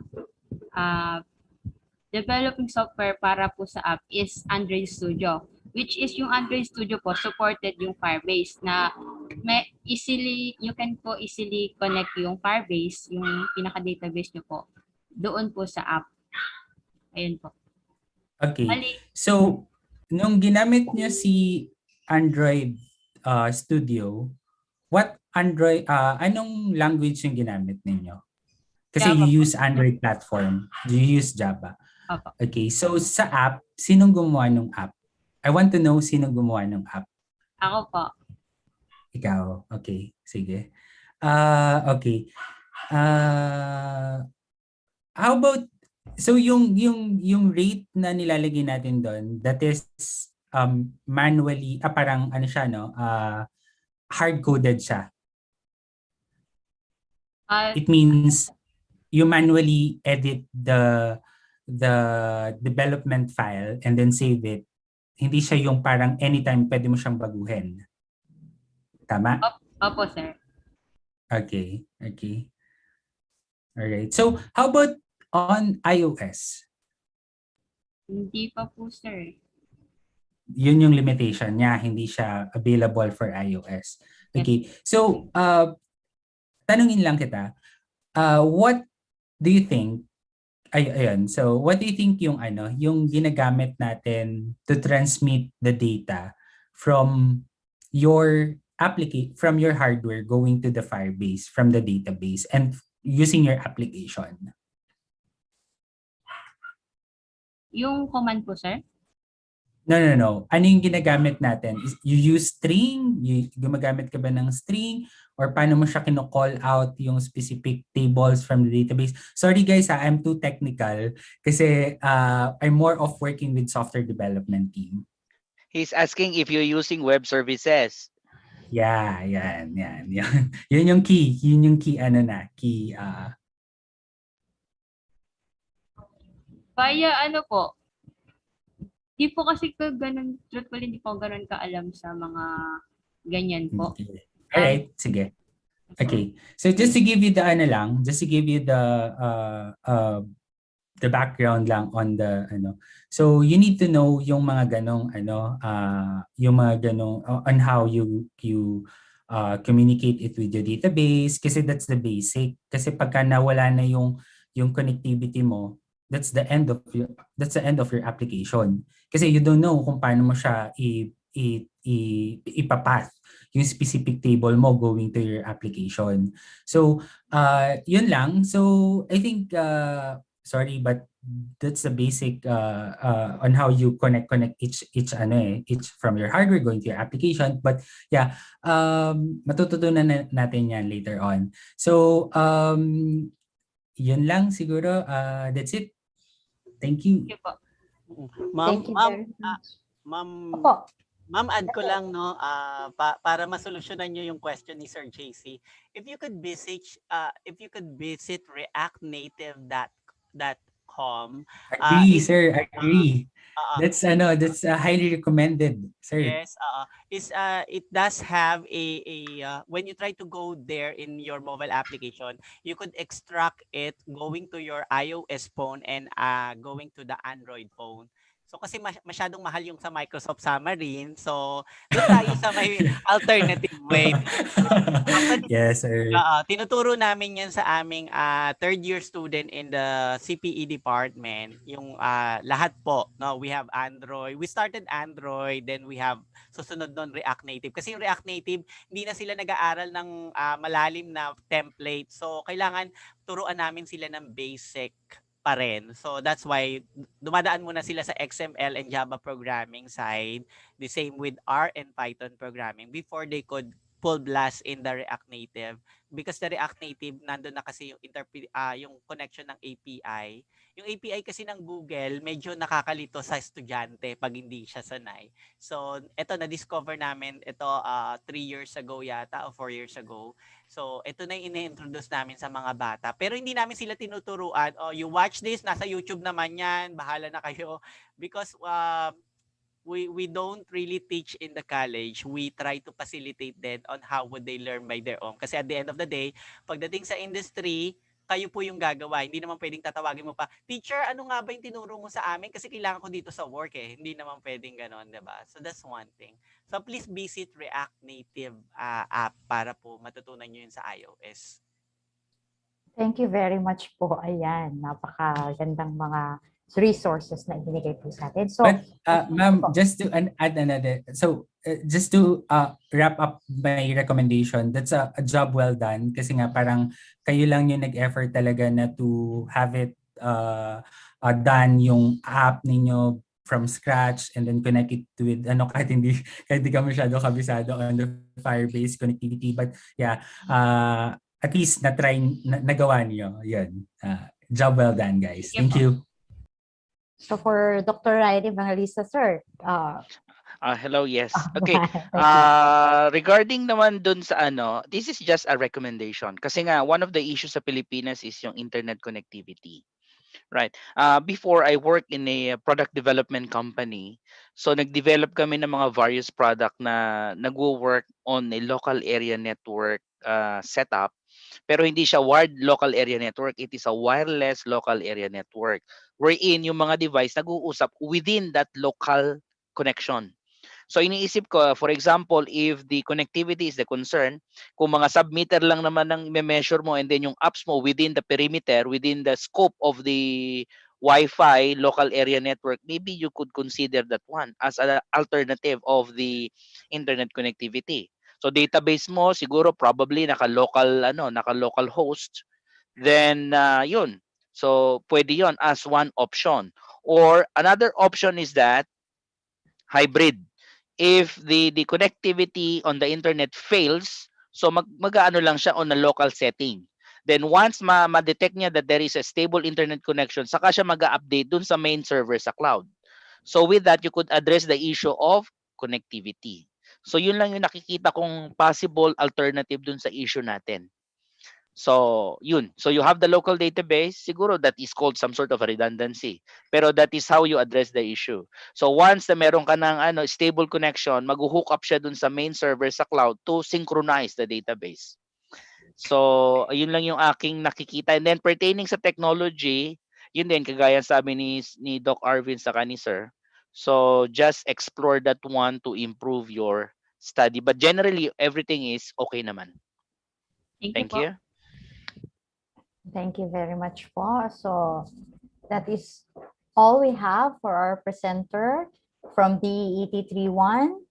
developing software para po sa app is Android Studio, which is yung Android Studio po supported yung Firebase na you can po easily connect yung Firebase, yung pinaka-database nyo po, doon po sa app. Ayun po. Okay. So nung ginamit nyo si Android Studio, what Android anong language yung ginamit ninyo? Kasi Java you po. use Android platform. You use Java. Opo. Okay. So sa app, sinong gumawa ng app? I want to know sinong gumawa ng app. Ako po. Ikaw. Okay. Sige. Okay. How about so yung rate na nilalagay natin doon, that is manually parang ano siya no, hard coded siya. It means you manually edit the development file and then save it. Hindi siya yung parang anytime pwede mo siyang baguhin. Tama? Opo, sir. Okay. All right. So, how about on iOS? Hindi pa po, sir. Yun yung limitation niya. Hindi siya available for iOS. Okay. So, tanungin lang kita. What do you think? Ayun. So, what do you think yung ginagamit natin to transmit the data from your from your hardware going to the Firebase from the database and using your application? Yung command po, sir? No. Ano yung ginagamit natin? You use string? Gumagamit ka ba ng string? Or paano mo siya kino-call out yung specific tables from the database? Sorry guys, I'm too technical kasi I'm more of working with software development team. He's asking if you're using web services. Yeah, yan. Yun yung key. Yun yung key, key. Kaya ano po, di po kasi ko ganun, truthfully, hindi po ganun kaalam sa mga ganyan po. Alright, sige. Okay. So just to give you the the background lang on the So you need to know yung mga ganong yung mga ganong on how you communicate it with your database kasi that's the basic. Kasi pagka nawala na yung connectivity mo, that's the end of your application. Kasi you don't know kung paano mo siya ipapath yung specific table mo going to your application. So yun lang. So I think sorry, but that's the basic on how you connect each from your hardware going to your application. But yeah, matututunan natin yan later on. So yun lang siguro. That's it. Thank you. Ma'am, Thank you very much. Ma'am, add ko lang para masolusyonan niyo yung question ni Sir JC. If you could visit reactnative.com. Agree, sir. Agree. That's highly recommended, sir. Yes, it does have when you try to go there in your mobile application, you could extract it going to your iOS phone and going to the Android phone. So kasi masyadong mahal yung sa Microsoft Xamarin. So doon tayo sa may alternative way. Yes, sir. Tinuturo namin yan sa aming third year student in the CPE department. Yung lahat po, no, we have Android. We started Android, then we have susunod nun React Native. Kasi yung React Native, hindi na sila nag-aaral ng malalim na template. So kailangan turuan namin sila ng basic pa rin. So that's why dumadaan muna sila sa XML and Java programming side, the same with R and Python programming before they could full blast in the React Native, because the React Native nandun na kasi yung connection ng API. Yung API kasi ng Google medyo nakakalito sa estudyante pag hindi siya sanay. So ito na-discover namin ito 3 years ago yata o 4 years ago. So ito na yung ina-introduce namin sa mga bata. Pero hindi namin sila tinuturuan, you watch this, nasa YouTube naman yan, bahala na kayo. Because we don't really teach in the college. We try to facilitate them on how would they learn by their own. Kasi at the end of the day, pagdating sa industry, kayo po yung gagawa. Hindi naman pwedeng tatawagin mo pa, teacher, ano nga ba yung tinuro mo sa amin? Kasi kailangan ko dito sa work eh. Hindi naman pwedeng ganon, diba? So that's one thing. So please visit React Native app para po matutunan nyo yun sa iOS. Thank you very much po. Ayan, napakagandang mga resources na ibinigay po sa atin. So, ma'am, just to add another, so just to wrap up my recommendation, that's a job well done kasi nga parang kayo lang yung nag-effort talaga na to have it done yung app ninyo from scratch and then connect it with kahit hindi ka masyado kabisado on the Firebase connectivity, but yeah, at least nagawa niyo yun. Job well done, guys. Thank you. So for Dr. Riley Evangelista, sir. Hello, yes. Okay. Regarding naman dun sa this is just a recommendation. Kasi nga, one of the issues sa Pilipinas is yung internet connectivity. Right. Before, I work in a product development company. So, nag-develop kami ng mga various product na nag-work on a local area network setup. Pero hindi siya wired local area network. It is a wireless local area network wherein yung mga device nag-uusap within that local connection. So iniisip ko, for example, if the connectivity is the concern, kung mga submeter lang naman ang i-measure mo and then yung apps mo within the perimeter, within the scope of the Wi-Fi local area network, maybe you could consider that one as an alternative of the internet connectivity. So database mo siguro probably naka-local host, then yun. So pwede yon as one option. Or another option is that hybrid. If the connectivity on the internet fails, so mag-aano lang siya on a local setting. Then once ma-detect niya that there is a stable internet connection, saka siya mag-update dun sa main server sa cloud. So with that, you could address the issue of connectivity. So yun lang yung nakikita kong possible alternative dun sa issue natin. So, yun. So, you have the local database. Siguro that is called some sort of a redundancy. Pero that is how you address the issue. So, once na meron ka ng stable connection, mag-hook up siya dun sa main server sa cloud to synchronize the database. So, yun lang yung aking nakikita. And then, pertaining sa technology, yun din, kagaya sabi ni Doc Arvin sa ni Sir. So, just explore that one to improve your study. But generally, everything is okay naman. Thank you. Thank you very much po. So that is all we have for our presenter from DET 31,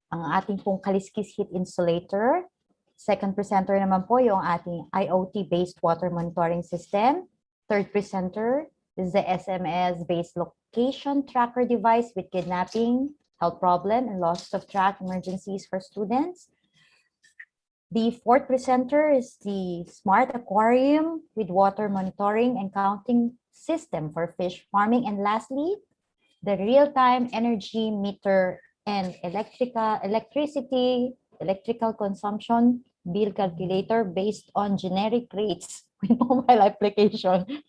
ang ating pong Kaliskis heat insulator. Second presenter naman po yung ating IoT-based water monitoring system. Third presenter is the SMS-based location tracker device with kidnapping, health problem, and loss of track emergencies for students. The fourth presenter is the Smart Aquarium with water monitoring and counting system for fish farming. And lastly, the real-time energy meter and electrical consumption bill calculator based on generic rates with mobile application.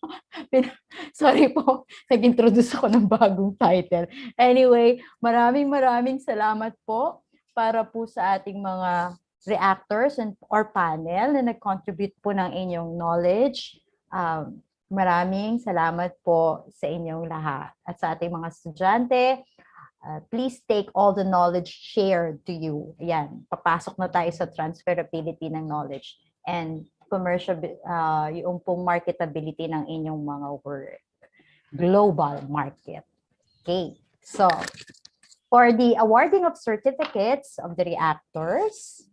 Sorry po, nag-introduce ako ng bagong title. Anyway, maraming salamat po para po sa ating mga reactors or panel na nag-contribute po ng inyong knowledge. Maraming salamat po sa inyong lahat. At sa ating mga estudyante, please take all the knowledge shared to you. Ayan, papasok na tayo sa transferability ng knowledge and commercial, yung pong marketability ng inyong mga work. Global market. Okay, so for the awarding of certificates of the reactors,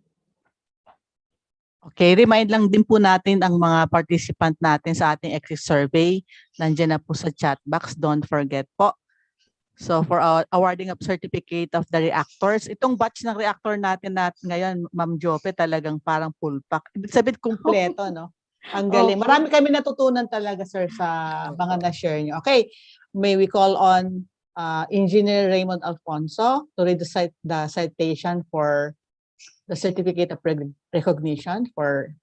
okay, remind lang din po natin ang mga participant natin sa ating exit survey. Nandiyan na po sa chat box. Don't forget po. So for awarding of certificate of the reactors, itong batch ng reactor natin ngayon, Ma'am Jope, talagang parang full pack. Ibig sabihin, kumpleto, no? Ang galing. Marami kami natutunan talaga, sir, sa mga na-share nyo. Okay, may we call on Engineer Raymond Alfonso to read the citation for the certificate of recognition for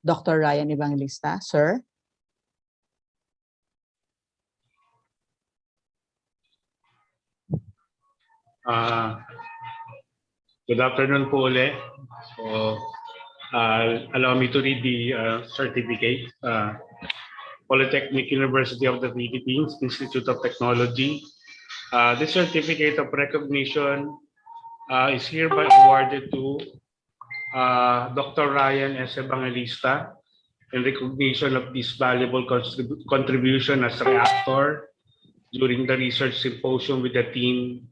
Dr. Ryan Evangelista. Sir. Good afternoon po uli. So, allow me to read the certificate. Polytechnic University of the Philippines, Institute of Technology. This certificate of recognition is hereby awarded to Dr. Ryan S. Evangelista in recognition of this valuable contribution as reactor during the research symposium with the team,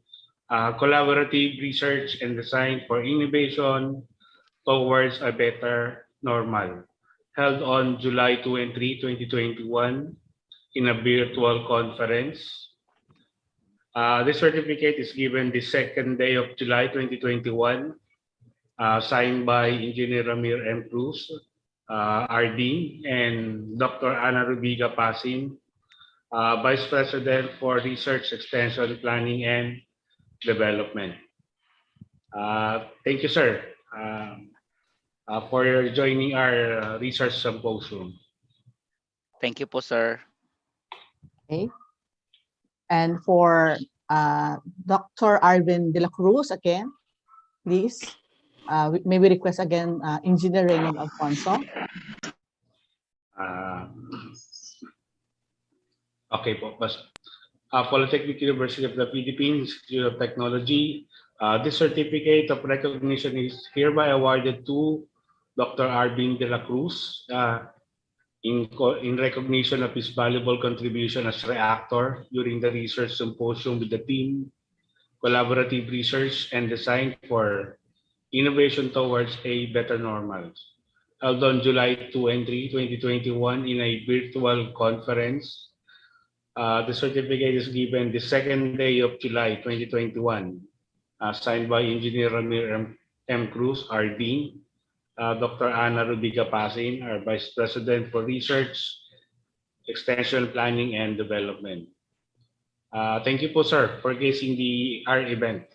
collaborative research and design for innovation towards a better normal, held on July 2 and 3, 2021 in a virtual conference. This certificate is given the second day of July 2021, signed by Engineer Ramir M. Cruz, RD, and Dr. Ana Rubiga Pasin, Vice President for Research, Extension, Planning, and Development. Thank you, sir, for joining our research symposium. Thank you po, sir. Okay. And for Dr. Arvin de la Cruz, again, please, may we request again Engineer Raymond Alfonso. Okay po, Polytechnic University of the Philippines, Institute of Technology. This certificate of recognition is hereby awarded to Dr. Arvin de la Cruz in recognition of his valuable contribution as reactor during the research symposium with the team, collaborative research and design for innovation towards a better normal, held on July 2 and 3, 2021 in a virtual conference The certificate is given the second day of July 2021, signed by Engineer Ramir M. Cruz, our Dean, Dr. Ana Rubiga Pasin, our Vice President for Research, Extension Planning and Development. Thank you po, sir, for gracing our event.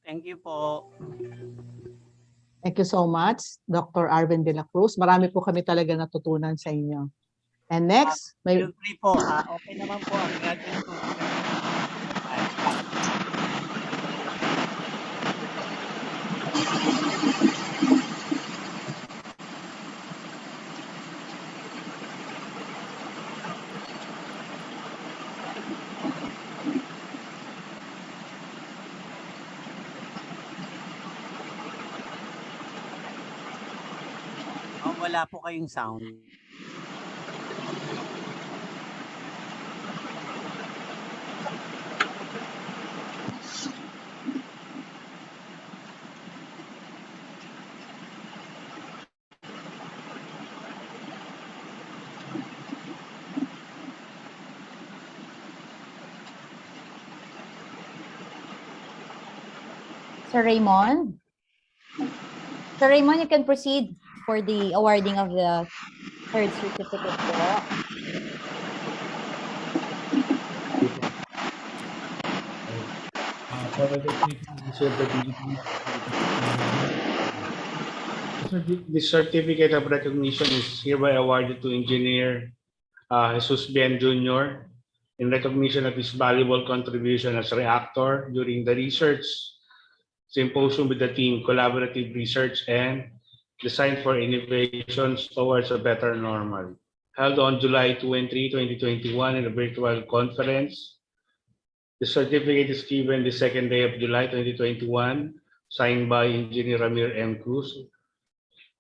Thank you po. Thank you so much, Dr. Arvin de la Cruz. Marami po kami talaga natutunan sa inyo. And next, may... Feel free po, okay naman po ang graduate students. Wala po kayong sound. Sir Raymond? Sir Raymond, you can proceed for the awarding of the third certificate po. This certificate of recognition is hereby awarded to Engineer Jesus Bien Jr. in recognition of his valuable contribution as reactor during the research symposium with the team Collaborative Research and Design for Innovations Towards a Better Normal, held on July 23, 2021 in a virtual conference. The certificate is given the second day of July 2021, signed by Engineer Ramir M. Cruz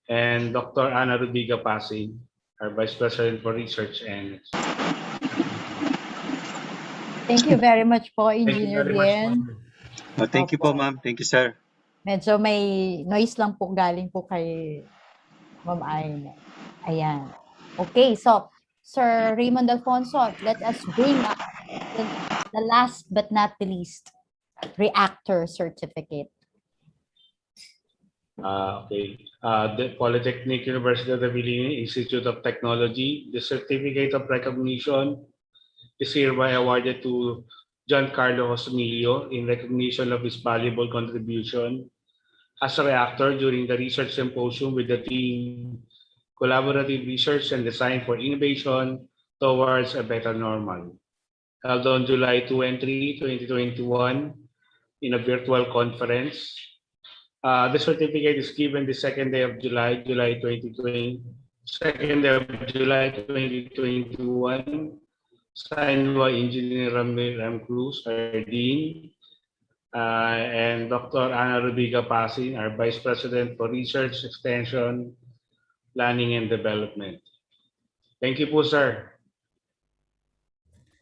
and Dr. Ana Rubiga Pasin, our Vice President for Research and... Thank you very much po, Engineer Bien. Thank you po, ma'am. Thank you, sir. Medyo may noise lang po galing po kay Ma'am Aina. Ayan. Okay, so Sir Raymond Alfonso, let us bring up the last but not the least, reactor certificate. Okay. The Polytechnic University of the Philippines Institute of Technology, the certificate of recognition is hereby awarded to Giancarlo Josmilio in recognition of his valuable contribution as a reactor during the research symposium with the team Collaborative Research and Design for Innovation Towards a Better Normal, held on July 23, 2021 in a virtual conference. The certificate is given the second day of July 2021, signed by Engineer Ramir M. Cruz, our Dean, and Dr. Ana Rubiga Pasin, our Vice President for Research, Extension, Planning, and Development. Thank you po, sir.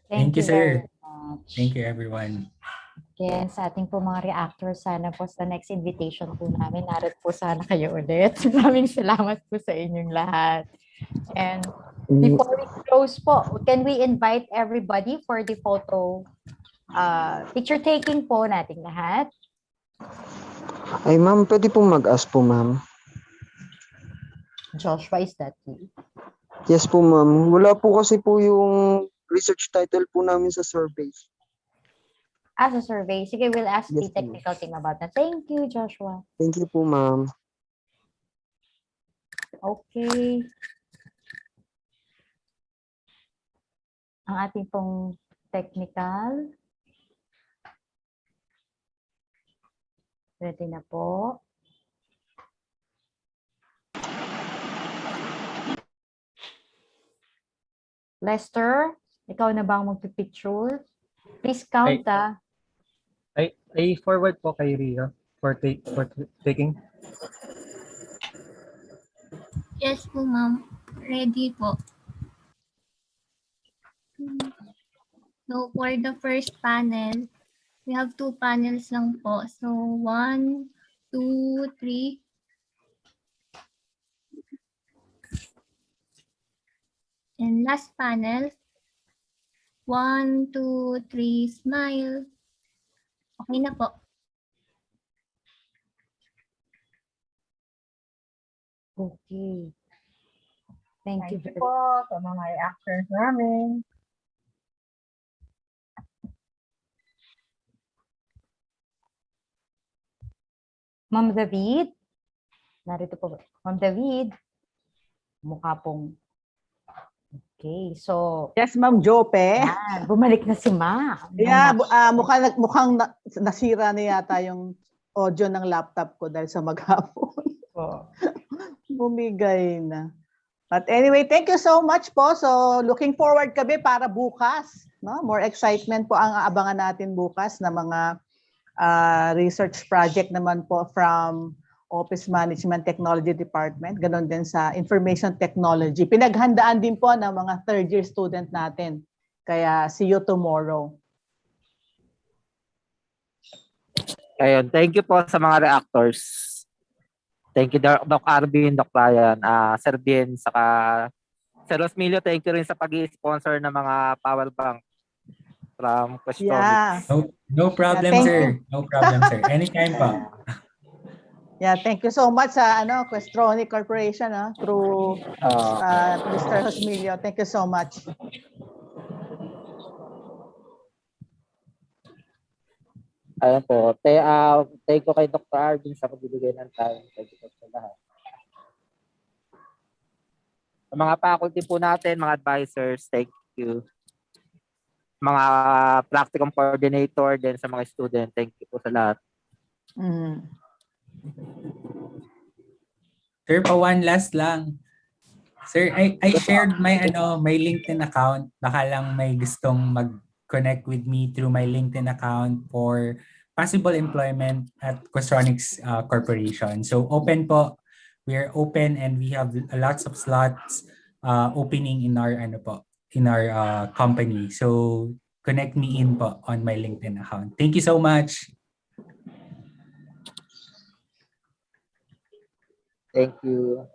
Thank you, very sir. much. Thank you, everyone. Again, sa ating po mga reactors, sana po sa next invitation po namin, naroon po sana kayo ulit. Maraming salamat po sa inyong lahat. And before we close po, can we invite everybody for the photo picture taking po nating lahat? Ay, ma'am, pwede pong mag-ask po, ma'am. Joshua, is that you? Yes po, ma'am. Wala po kasi po yung research title po namin sa survey. As a survey. Sige, we'll ask Yes, the technical team about that. Thank you, Joshua. Thank you po, ma'am. Okay. Ang ating pong technical. Ready na po. Lester, ikaw na ba ang magpipicture? Please count, I forward po kay Ria for taking. Yes po, ma'am. Ready po. So, for the first panel, we have 2 panels lang po. So, 1, 2, 3. And last panel, 1, 2, 3, smile. Okay na po. Okay. Thank you Thank you very po sa mga reactors namin. Ma'am David. Narito po. Ma'am David. Mukha pong. Okay, so. Yes, Ma'am Jope. Yan, bumalik na si Ma'am. Yeah, mukhang nasira na yata yung audio ng laptop ko dahil sa maghapon. Bumigay na. But anyway, thank you so much po. So looking forward kami para bukas. No? More excitement po ang aabangan natin bukas na mga research project naman po from Office Management Technology Department. Ganon din sa Information Technology. Pinaghandaan din po ng mga third year student natin. Kaya see you tomorrow. Ayun, thank you po sa mga reactors. Thank you, Doc Arvin, Doc Ryan, Sir Bien, saka Sir Rosmilio, thank you rin sa pag-sponsor ng mga power bank from Questronics. Yeah. No problem, Yeah, sir. No problem, sir. Anytime pa. Yeah, thank you so much sa Questronic Corporation through Mr. Rosmilio. Thank you so much. Ayun po. Thank you kay Dr. Arvin sa pagbibigay ng time. Thank you po sa lahat. Sa mga faculty po natin, mga advisors, thank you. Mga practicum coordinator, din sa mga student, thank you po sa lahat. Sir, pa one last lang. Sir, I shared my my LinkedIn account. Baka lang may gustong mag-connect with me through my LinkedIn account for possible employment at Questronics Corporation. So open po. We are open and we have lots of slots opening in our company. So connect me in po on my LinkedIn account. Thank you so much. Thank you.